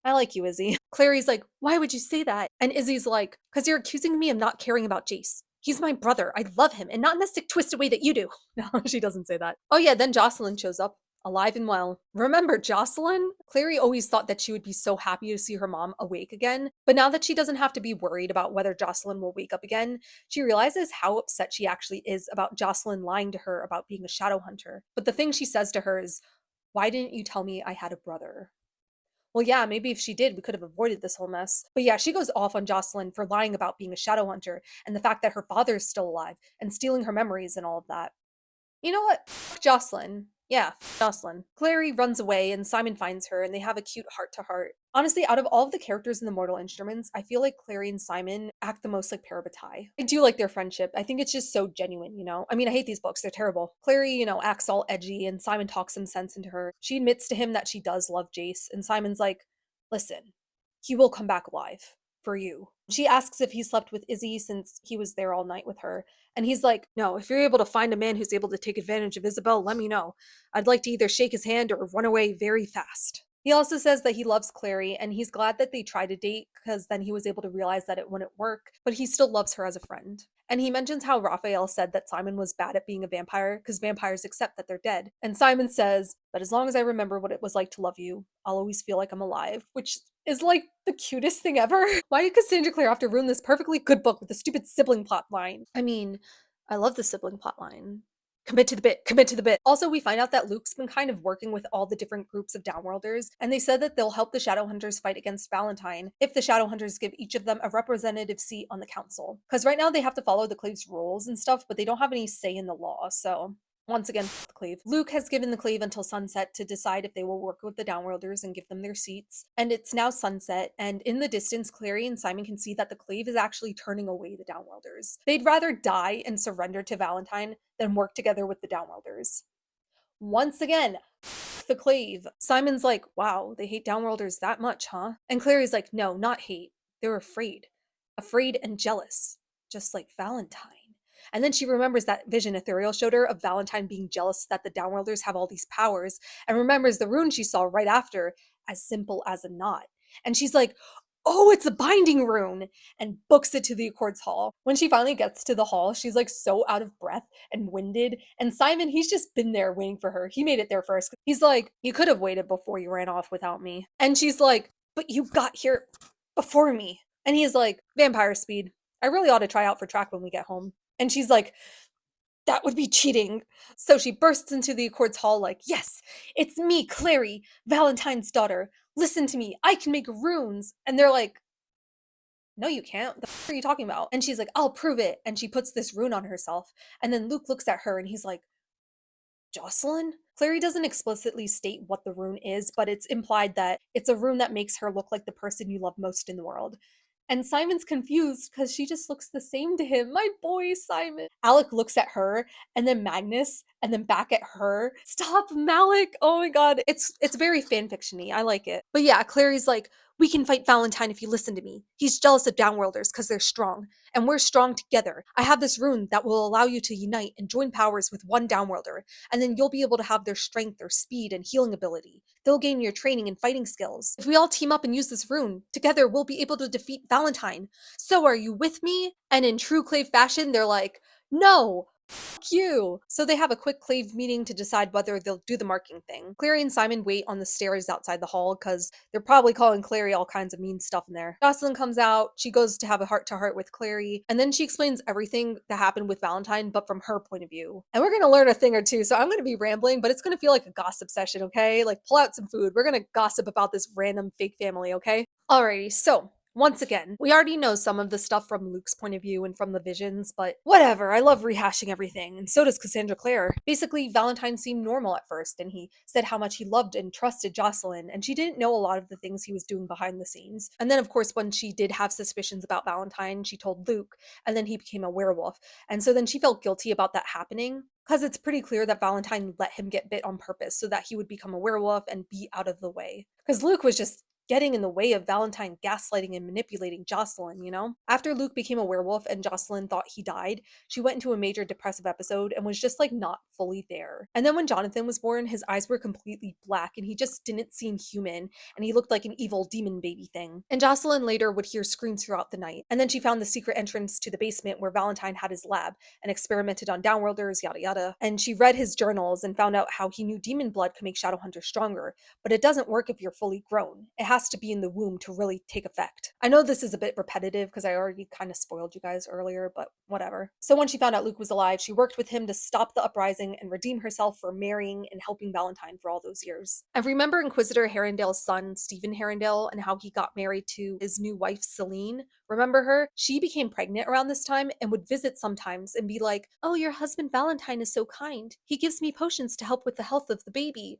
I like you, Izzy. Clary's like, why would you say that? And Izzy's like, because you're accusing me of not caring about Jace. He's my brother. I love him, and not in the sick, twisted way that you do. No, she doesn't say that. Oh yeah, then Jocelyn shows up, alive and well. Remember Jocelyn? Clary always thought that she would be so happy to see her mom awake again, but now that she doesn't have to be worried about whether Jocelyn will wake up again, she realizes how upset she actually is about Jocelyn lying to her about being a shadow hunter. But the thing she says to her is, why didn't you tell me I had a brother? Well, yeah, maybe if she did, we could have avoided this whole mess. But yeah, she goes off on Jocelyn for lying about being a shadow hunter and the fact that her father is still alive and stealing her memories and all of that. You know what? Fuck Jocelyn. Yeah, Jocelyn. Clary runs away and Simon finds her and they have a cute heart to heart. Honestly, out of all of the characters in the Mortal Instruments, I feel like Clary and Simon act the most like parabatai. I do like their friendship. I think it's just so genuine, you know? I mean, I hate these books. They're terrible. Clary, acts all edgy and Simon talks some sense into her. She admits to him that she does love Jace and Simon's like, listen, he will come back alive. For you. She asks if he slept with Izzy since he was there all night with her. And he's like, no, if you're able to find a man who's able to take advantage of Isabel, let me know. I'd like to either shake his hand or run away very fast. He also says that he loves Clary and he's glad that they tried to date because then he was able to realize that it wouldn't work, but he still loves her as a friend. And he mentions how Raphael said that Simon was bad at being a vampire because vampires accept that they're dead. And Simon says, but as long as I remember what it was like to love you, I'll always feel like I'm alive, which is like the cutest thing ever. Why did Cassandra Clare have to ruin this perfectly good book with a stupid sibling plot line? I mean, I love the sibling plot line. Commit to the bit, commit to the bit. Also, we find out that Luke's been kind of working with all the different groups of Downworlders, and they said that they'll help the Shadowhunters fight against Valentine if the Shadowhunters give each of them a representative seat on the council. Because right now they have to follow the Clave's rules and stuff, but they don't have any say in the law, so once again, the Clave. Luke has given the Clave until sunset to decide if they will work with the Downworlders and give them their seats. And it's now sunset, and in the distance, Clary and Simon can see that the Clave is actually turning away the Downworlders. They'd rather die and surrender to Valentine than work together with the Downworlders. Once again, the Clave. Simon's like, wow, they hate Downworlders that much, huh? And Clary's like, no, not hate. They're afraid. Afraid and jealous. Just like Valentine. And then she remembers that vision Ethereal showed her of Valentine being jealous that the Downworlders have all these powers, and remembers the rune she saw right after, as simple as a knot. And she's like, oh, it's a binding rune, and books it to the Accords Hall. When she finally gets to the hall, she's like so out of breath and winded, and Simon, he's just been there waiting for her. He made it there first. He's like, you could have waited before you ran off without me. And she's like, but you got here before me. And he's like, vampire speed. I really ought to try out for track when we get home. And she's like, that would be cheating. So she bursts into the Accords Hall like, yes, it's me, Clary, Valentine's daughter. Listen to me. I can make runes. And they're like, no, you can't. The f are you talking about? And she's like, I'll prove it. And she puts this rune on herself. And then Luke looks at her and he's like, Jocelyn? Clary doesn't explicitly state what the rune is, but it's implied that it's a rune that makes her look like the person you love most in the world. And Simon's confused because she just looks the same to him. My boy, Simon. Alec looks at her, and then Magnus, and then back at her. Stop, Malik. Oh my god. It's very fanfiction-y. I like it. But yeah, Clary's like, we can fight Valentine if you listen to me. He's jealous of Downworlders because they're strong, and we're strong together. I have this rune that will allow you to unite and join powers with one Downworlder, and then you'll be able to have their strength, their speed, and healing ability. They'll gain your training and fighting skills. If we all team up and use this rune, together we'll be able to defeat Valentine. So are you with me? And in true Clave fashion, they're like, no, fuck you. So they have a quick Clave meeting to decide whether they'll do the marking thing. Clary and Simon wait on the stairs outside the hall because they're probably calling Clary all kinds of mean stuff in there. Jocelyn comes out, she goes to have a heart-to-heart with Clary, and then she explains everything that happened with Valentine, but from her point of view. And we're gonna learn a thing or two, so I'm gonna be rambling, but it's gonna feel like a gossip session, okay? Like, pull out some food. We're gonna gossip about this random fake family, okay? Alrighty, so once again, we already know some of the stuff from Luke's point of view and from the visions, but whatever, I love rehashing everything, and so does Cassandra Clare. Basically, Valentine seemed normal at first, and he said how much he loved and trusted Jocelyn, and she didn't know a lot of the things he was doing behind the scenes. And then, of course, when she did have suspicions about Valentine, she told Luke, and then he became a werewolf. And so then she felt guilty about that happening, because it's pretty clear that Valentine let him get bit on purpose so that he would become a werewolf and be out of the way. Because Luke was just getting in the way of Valentine gaslighting and manipulating Jocelyn, you know? After Luke became a werewolf and Jocelyn thought he died, she went into a major depressive episode and was just like not fully there. And then when Jonathan was born, his eyes were completely black and he just didn't seem human and he looked like an evil demon baby thing. And Jocelyn later would hear screams throughout the night. And then she found the secret entrance to the basement where Valentine had his lab and experimented on Downworlders, yada yada. And she read his journals and found out how he knew demon blood could make Shadowhunters stronger, but it doesn't work if you're fully grown. It has to be in the womb to really take effect. I know this is a bit repetitive because I already kind of spoiled you guys earlier, but whatever. So when she found out Luke was alive, she worked with him to stop the uprising and redeem herself for marrying and helping Valentine for all those years. And remember Inquisitor Herondale's son, Stephen Herondale, and how he got married to his new wife, Celine? Remember her? She became pregnant around this time and would visit sometimes and be like, oh, your husband Valentine is so kind. He gives me potions to help with the health of the baby.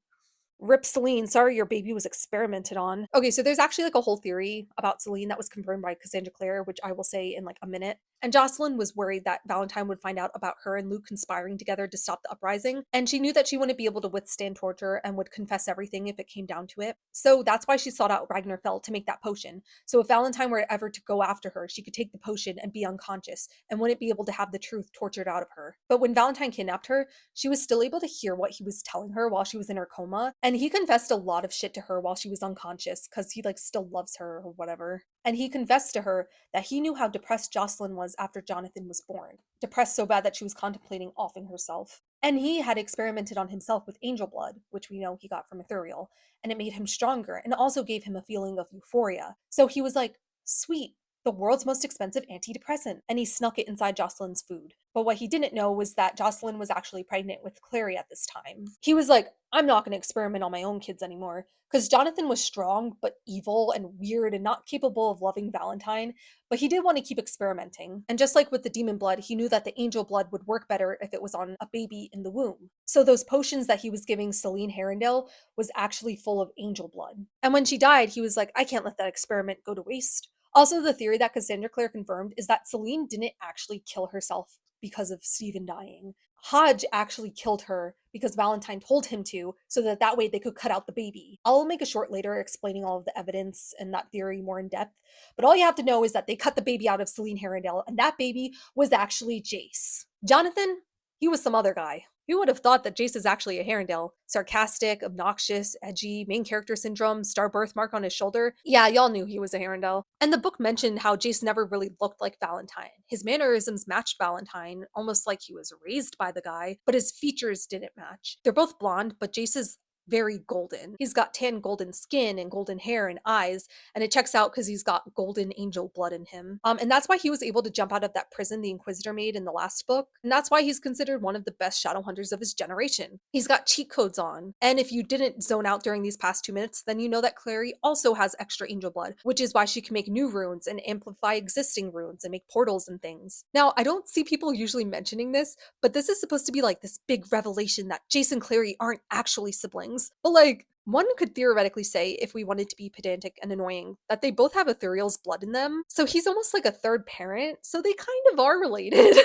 Rip Celine, sorry your baby was experimented on. Okay, so there's actually like a whole theory about Celine that was confirmed by Cassandra Clare, which I will say in like a minute. And Jocelyn was worried that Valentine would find out about her and Luke conspiring together to stop the uprising, and she knew that she wouldn't be able to withstand torture and would confess everything if it came down to it. So that's why she sought out Ragnar Fell to make that potion. So if Valentine were ever to go after her, she could take the potion and be unconscious and wouldn't be able to have the truth tortured out of her. But when Valentine kidnapped her, she was still able to hear what he was telling her while she was in her coma, and he confessed a lot of shit to her while she was unconscious because he like still loves her or whatever. And he confessed to her that he knew how depressed Jocelyn was after Jonathan was born, depressed so bad that she was contemplating offing herself. And he had experimented on himself with angel blood, which we know he got from Ithuriel, and it made him stronger and also gave him a feeling of euphoria. So he was like, sweet, the world's most expensive antidepressant, and he snuck it inside Jocelyn's food. But what he didn't know was that Jocelyn was actually pregnant with Clary at this time. He was like, I'm not going to experiment on my own kids anymore, because Jonathan was strong, but evil and weird and not capable of loving Valentine, but he did want to keep experimenting. And just like with the demon blood, he knew that the angel blood would work better if it was on a baby in the womb. So those potions that he was giving Celine Herondale was actually full of angel blood. And when she died, he was like, I can't let that experiment go to waste. Also, the theory that Cassandra Clare confirmed is that Celine didn't actually kill herself because of Stephen dying. Hodge actually killed her because Valentine told him to, so that way they could cut out the baby. I'll make a short later explaining all of the evidence and that theory more in depth, but all you have to know is that they cut the baby out of Celine Herondale, and that baby was actually Jace. Jonathan, he was some other guy. Who would have thought that Jace is actually a Herondale? Sarcastic, obnoxious, edgy, main character syndrome, star birthmark on his shoulder. Yeah, y'all knew he was a Herondale. And the book mentioned how Jace never really looked like Valentine. His mannerisms matched Valentine, almost like he was raised by the guy, but his features didn't match. They're both blonde, but Jace is very golden. He's got tan golden skin and golden hair and eyes, and it checks out because he's got golden angel blood in him. And that's why he was able to jump out of that prison the Inquisitor made in the last book. And that's why he's considered one of the best shadow hunters of his generation. He's got cheat codes on. And if you didn't zone out during these past 2 minutes, then you know that Clary also has extra angel blood, which is why she can make new runes and amplify existing runes and make portals and things. Now, I don't see people usually mentioning this, but this is supposed to be like this big revelation that Jace and Clary aren't actually siblings. But like, one could theoretically say, if we wanted to be pedantic and annoying, that they both have Ethereal's blood in them. So he's almost like a third parent, so they kind of are related.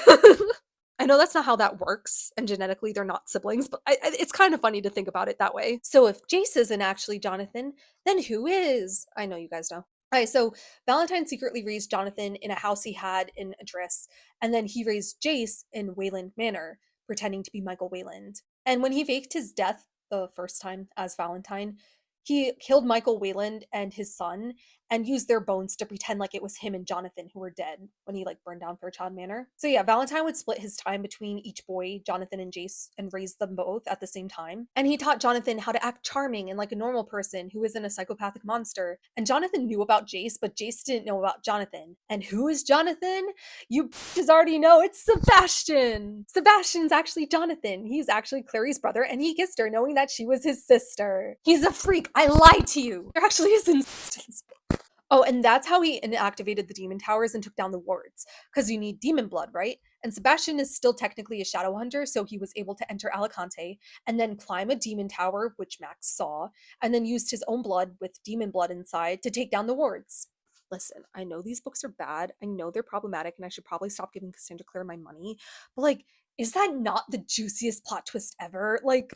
I know that's not how that works, and genetically they're not siblings, but it's kind of funny to think about it that way. So if Jace isn't actually Jonathan, then who is? I know you guys know. All right, so Valentine secretly raised Jonathan in a house he had in Adris, and then he raised Jace in Wayland Manor, pretending to be Michael Wayland. And when he faked his death the first time as Valentine, he killed Michael Wayland and his son and used their bones to pretend like it was him and Jonathan who were dead when he like burned down Fairchild Manor. So yeah, Valentine would split his time between each boy, Jonathan and Jace, and raise them both at the same time. And he taught Jonathan how to act charming and like a normal person who isn't a psychopathic monster. And Jonathan knew about Jace, but Jace didn't know about Jonathan. And who is Jonathan? You just already know, it's Sebastian. Sebastian's actually Jonathan. He's actually Clary's brother, and he kissed her knowing that she was his sister. He's a freak. I lied to you. There actually is instance. Oh, and that's how he inactivated the demon towers and took down the wards, because you need demon blood, right? And Sebastian is still technically a shadow hunter, so he was able to enter Alicante and then climb a demon tower, which Max saw, and then used his own blood with demon blood inside to take down the wards. Listen, I know these books are bad. I know they're problematic, and I should probably stop giving Cassandra Clare my money. But like, is that not the juiciest plot twist ever? Like,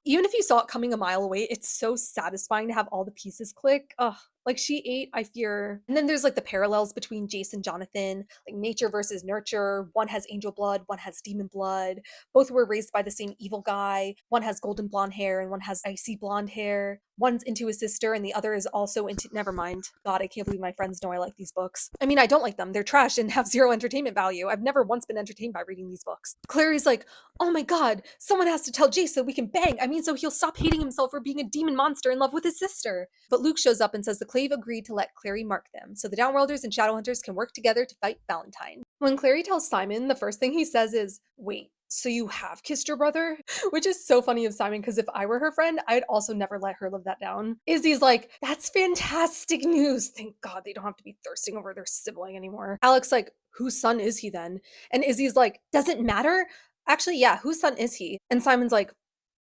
even if you saw it coming a mile away, it's so satisfying to have all the pieces click. Ugh. Like she ate, I fear. And then there's like the parallels between Jace and Jonathan, like nature versus nurture. One has angel blood, one has demon blood. Both were raised by the same evil guy. One has golden blonde hair and one has icy blonde hair. One's into his sister and the other is also into. Never mind. God, I can't believe my friends know I like these books. I mean, I don't like them. They're trash and have zero entertainment value. I've never once been entertained by reading these books. Clary's like, oh my god, someone has to tell Jace so we can bang. I mean, so he'll stop hating himself for being a demon monster in love with his sister. But Luke shows up and says the Clave agreed to let Clary mark them, so the Downworlders and Shadowhunters can work together to fight Valentine. When Clary tells Simon, the first thing he says is, wait, so you have kissed your brother? Which is so funny of Simon, because if I were her friend, I'd also never let her live that down. Izzy's like, that's fantastic news. Thank God they don't have to be thirsting over their sibling anymore. Alex like, whose son is he then? And Izzy's like, does it matter? Actually, yeah, whose son is he? And Simon's like,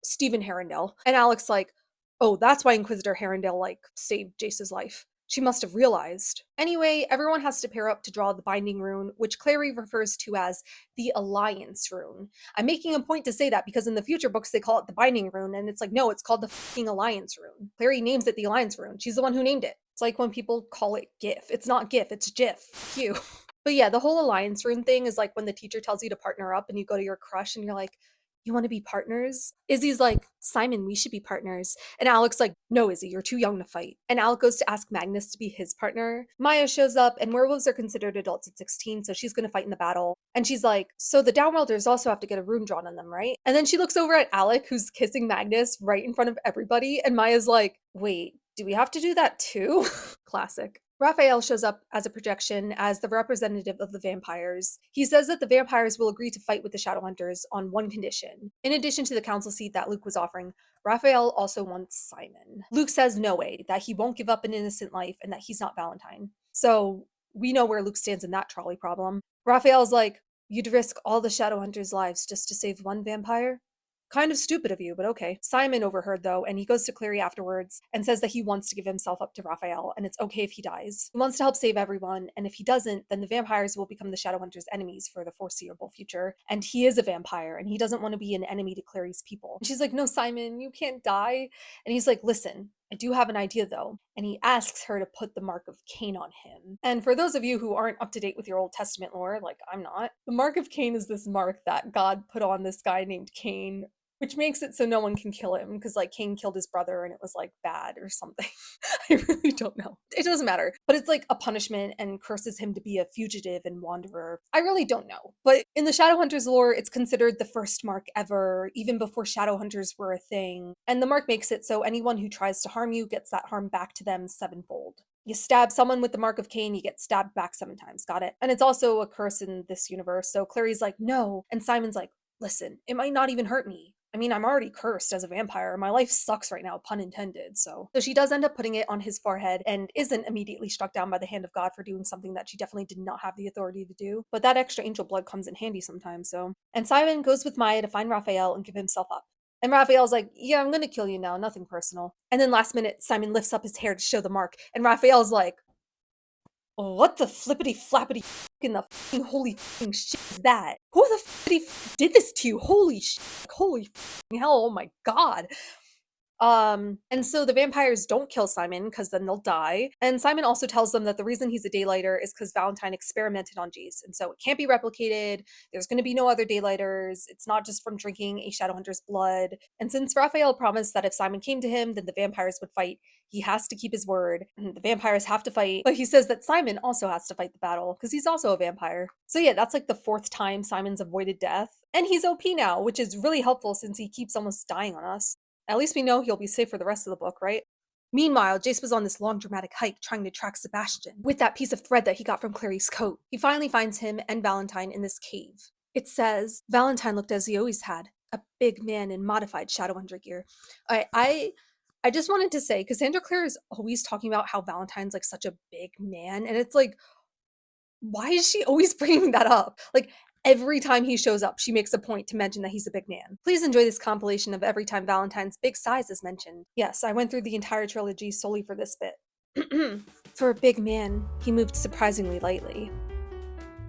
Stephen Herondale. And Alex like, oh, that's why Inquisitor Herondale like saved Jace's life. She must have realized. Anyway, everyone has to pair up to draw the binding rune, which Clary refers to as the Alliance rune. I'm making a point to say that because in the future books they call it the binding rune, and it's like, no, it's called the fucking Alliance rune. Clary names it the Alliance rune. She's the one who named it. It's like when people call it GIF. It's not GIF, it's GIF. Fuck you. But yeah, the whole Alliance rune thing is like when the teacher tells you to partner up and you go to your crush and you're like, you want to be partners? Izzy's like, Simon, we should be partners. And Alex like, no, Izzy, you're too young to fight. And Alec goes to ask Magnus to be his partner. Maya shows up, and werewolves are considered adults at 16, so she's going to fight in the battle. And she's like, so the Downworlders also have to get a rune drawn on them, right? And then she looks over at Alec, who's kissing Magnus right in front of everybody. And Maya's like, wait, do we have to do that too? Classic. Raphael shows up as a projection as the representative of the vampires. He says that the vampires will agree to fight with the Shadowhunters on one condition. In addition to the council seat that Luke was offering, Raphael also wants Simon. Luke says no way, that he won't give up an innocent life and that he's not Valentine. So we know where Luke stands in that trolley problem. Raphael's like, you'd risk all the Shadowhunters' lives just to save one vampire? Kind of stupid of you, but okay. Simon overheard though, and he goes to Clary afterwards and says that he wants to give himself up to Raphael, and it's okay if he dies. He wants to help save everyone, and if he doesn't, then the vampires will become the Shadowhunters' enemies for the foreseeable future. And he is a vampire, and he doesn't want to be an enemy to Clary's people. And she's like, no, Simon, you can't die. And he's like, listen, I do have an idea though. And he asks her to put the mark of Cain on him. And for those of you who aren't up to date with your Old Testament lore, like I'm not, the mark of Cain is this mark that God put on this guy named Cain which makes it so no one can kill him because like Cain killed his brother and it was like bad or something. I really don't know. It doesn't matter. But it's like a punishment and curses him to be a fugitive and wanderer. I really don't know. But in the Shadowhunters lore, it's considered the first mark ever, even before Shadowhunters were a thing. And the mark makes it so anyone who tries to harm you gets that harm back to them sevenfold. You stab someone with the mark of Cain, you get stabbed back 7 times. Got it? And it's also a curse in this universe. So Clary's like, no. And Simon's like, listen, it might not even hurt me. I mean, I'm already cursed as a vampire. My life sucks right now, pun intended. So she does end up putting it on his forehead and isn't immediately struck down by the hand of God for doing something that she definitely did not have the authority to do. But that extra angel blood comes in handy sometimes, so. And Simon goes with Maya to find Raphael and give himself up. And Raphael's like, yeah, I'm gonna kill you now, nothing personal. And then last minute, Simon lifts up his hair to show the mark, and Raphael's like, what the flippity flappity in the fucking holy fucking shit is that? Who the flippity did this to you? Holy shit, holy fucking hell, oh my god. And so the vampires don't kill Simon because then they'll die. And Simon also tells them that the reason he's a daylighter is because Valentine experimented on Jace, and so it can't be replicated. There's going to be no other daylighters. It's not just from drinking a Shadowhunter's blood. And since Raphael promised that if Simon came to him, then the vampires would fight, he has to keep his word, and the vampires have to fight. But he says that Simon also has to fight the battle because he's also a vampire. So yeah, that's like the 4th time Simon's avoided death. And he's OP now, which is really helpful since he keeps almost dying on us. At least we know he'll be safe for the rest of the book, right? Meanwhile, Jace was on this long dramatic hike trying to track Sebastian with that piece of thread that he got from Clary's coat. He finally finds him and Valentine in this cave. It says, Valentine looked as he always had, a big man in modified Shadowhunter gear. I just wanted to say, Cassandra Clare is always talking about how Valentine's like such a big man, and it's like, why is she always bringing that up? Like, every time he shows up, she makes a point to mention that he's a big man. Please enjoy this compilation of every time Valentine's big size is mentioned. Yes, I went through the entire trilogy solely for this bit. For a big man, he moved surprisingly lightly.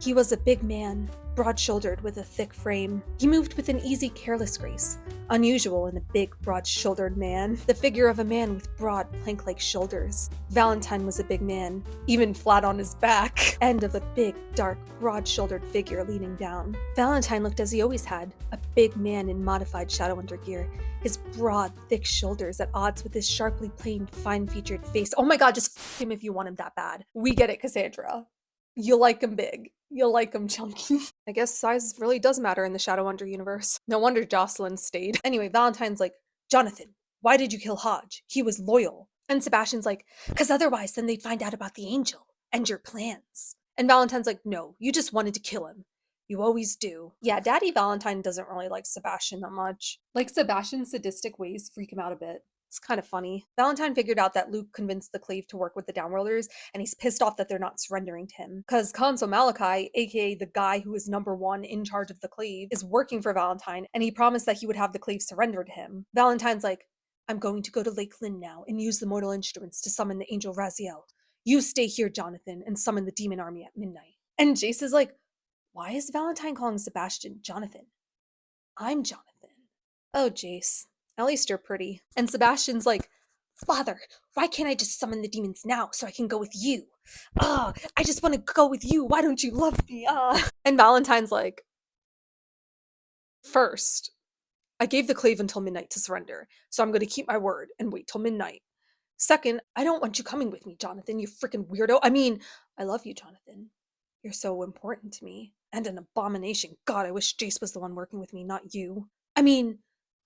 He was a big man, broad-shouldered with a thick frame. He moved with an easy, careless grace, unusual in a big, broad-shouldered man, the figure of a man with broad, plank-like shoulders. Valentine was a big man, even flat on his back, and of a big, dark, broad-shouldered figure leaning down. Valentine looked as he always had, a big man in modified Shadowhunter gear, his broad, thick shoulders at odds with his sharply planed, fine-featured face. Oh my god, just f him if you want him that bad. We get it, Cassandra. You like him big. You'll like him chunky. I guess size really does matter in the Shadowhunter universe. No wonder Jocelyn stayed. Anyway, Valentine's like, Jonathan, why did you kill Hodge? He was loyal. And Sebastian's like, because otherwise then they'd find out about the angel and your plans. And Valentine's like, no, you just wanted to kill him. You always do. Yeah, Daddy Valentine doesn't really like Sebastian that much. Like, Sebastian's sadistic ways freak him out a bit. It's kind of funny. Valentine figured out that Luke convinced the Clave to work with the Downworlders, and he's pissed off that they're not surrendering to him. Because Consul Malachi, aka the guy who is #1 in charge of the Clave, is working for Valentine, and he promised that he would have the Clave surrender to him. Valentine's like, I'm going to go to Lake Lynn now and use the mortal instruments to summon the angel Raziel. You stay here, Jonathan, and summon the demon army at midnight. And Jace is like, why is Valentine calling Sebastian Jonathan? I'm Jonathan. Oh, Jace. At least you're pretty. And Sebastian's like, Father, why can't I just summon the demons now so I can go with you? I just want to go with you. Why don't you love me? And Valentine's like, first, I gave the Clave until midnight to surrender, so I'm going to keep my word and wait till midnight. Second, I don't want you coming with me, Jonathan, you freaking weirdo. I mean, I love you, Jonathan. You're so important to me. And an abomination. God, I wish Jace was the one working with me, not you. I mean,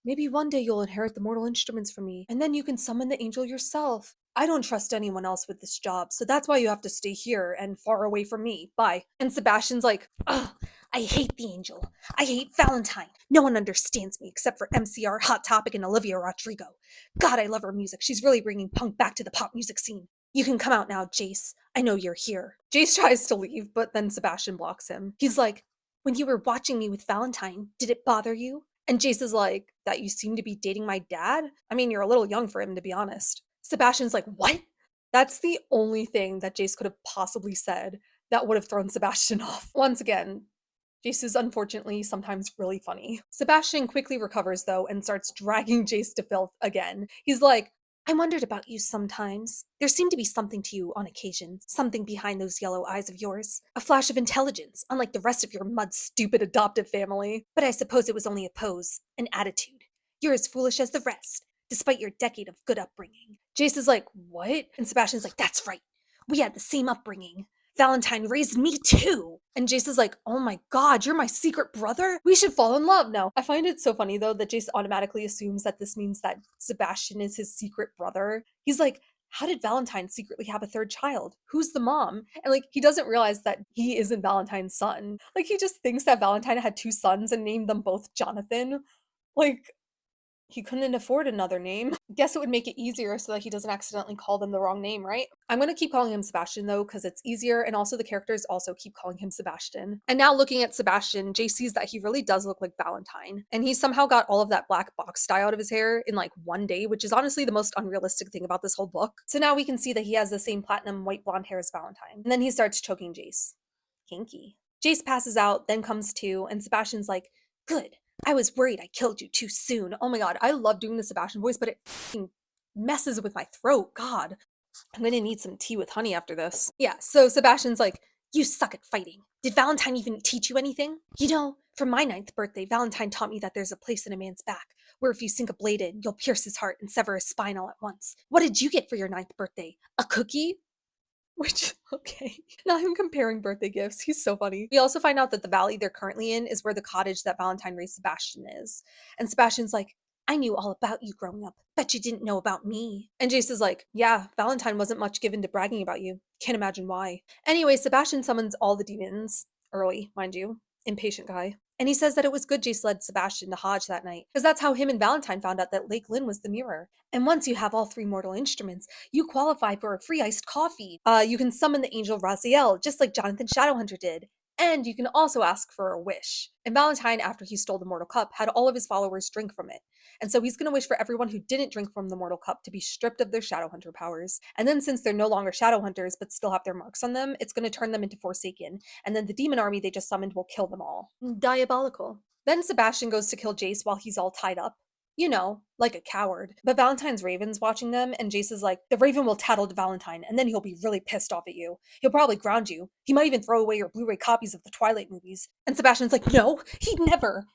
maybe one day you'll inherit the mortal instruments from me, and then you can summon the angel yourself. I don't trust anyone else with this job, so that's why you have to stay here and far away from me. Bye. And Sebastian's like, ugh, I hate the angel. I hate Valentine. No one understands me except for MCR, Hot Topic, and Olivia Rodrigo. God, I love her music. She's really bringing punk back to the pop music scene. You can come out now, Jace. I know you're here. Jace tries to leave, but then Sebastian blocks him. He's like, when you were watching me with Valentine, did it bother you? And Jace is like, that you seem to be dating my dad? I mean, you're a little young for him, to be honest. Sebastian's like, what? That's the only thing that Jace could have possibly said that would have thrown Sebastian off. Once again, Jace is unfortunately sometimes really funny. Sebastian quickly recovers, though, and starts dragging Jace to filth again. He's like, I wondered about you sometimes. There seemed to be something to you on occasion, something behind those yellow eyes of yours. A flash of intelligence, unlike the rest of your mud stupid adoptive family. But I suppose it was only a pose, an attitude. You're as foolish as the rest, despite your decade of good upbringing. Jace is like, what? And Sebastian's like, that's right. We had the same upbringing. Valentine raised me too. And Jace is like, oh my god, you're my secret brother? We should fall in love now. I find it so funny though that Jace automatically assumes that this means that Sebastian is his secret brother. He's like, how did Valentine secretly have a third child? Who's the mom? And like, he doesn't realize that he isn't Valentine's son. Like, he just thinks that Valentine had two sons and named them both Jonathan. Like, he couldn't afford another name. Guess it would make it easier so that he doesn't accidentally call them the wrong name, right? I'm gonna keep calling him Sebastian though, because it's easier, and also the characters also keep calling him Sebastian. And now looking at Sebastian, Jay sees that he really does look like Valentine. And he somehow got all of that black box dye out of his hair in like one day, which is honestly the most unrealistic thing about this whole book. So now we can see that he has the same platinum white blonde hair as Valentine. And then he starts choking Jace. Kinky. Jace passes out, then comes to, and Sebastian's like, good. I was worried I killed you too soon. Oh my god, I love doing the Sebastian voice, but it messes with my throat. God. I'm gonna need some tea with honey after this. Yeah, so Sebastian's like, you suck at fighting. Did Valentine even teach you anything? You know, for my 9th birthday, Valentine taught me that there's a place in a man's back where if you sink a blade in, you'll pierce his heart and sever his spine all at once. What did you get for your 9th birthday? A cookie? Which, okay. Now I'm comparing birthday gifts. He's so funny. We also find out that the valley they're currently in is where the cottage that Valentine raised Sebastian is. And Sebastian's like, I knew all about you growing up. Bet you didn't know about me. And Jace is like, yeah, Valentine wasn't much given to bragging about you. Can't imagine why. Anyway, Sebastian summons all the demons. Early, mind you. Impatient guy. And he says that it was good Jace led Sebastian to Hodge that night, because that's how him and Valentine found out that Lake Lynn was the mirror. And once you have all 3 mortal instruments, you qualify for a free iced coffee. You can summon the angel Raziel, just like Jonathan Shadowhunter did. And you can also ask for a wish. And Valentine, after he stole the mortal cup, had all of his followers drink from it. And so he's going to wish for everyone who didn't drink from the mortal cup to be stripped of their Shadowhunter powers. And then since they're no longer Shadowhunters but still have their marks on them, it's going to turn them into Forsaken. And then the demon army they just summoned will kill them all. Diabolical. Then Sebastian goes to kill Jace while he's all tied up. You know, like a coward. But Valentine's Raven's watching them, and Jace is like, the Raven will tattle to Valentine, and then he'll be really pissed off at you. He'll probably ground you. He might even throw away your Blu-ray copies of the Twilight movies. And Sebastian's like, no, he'd never.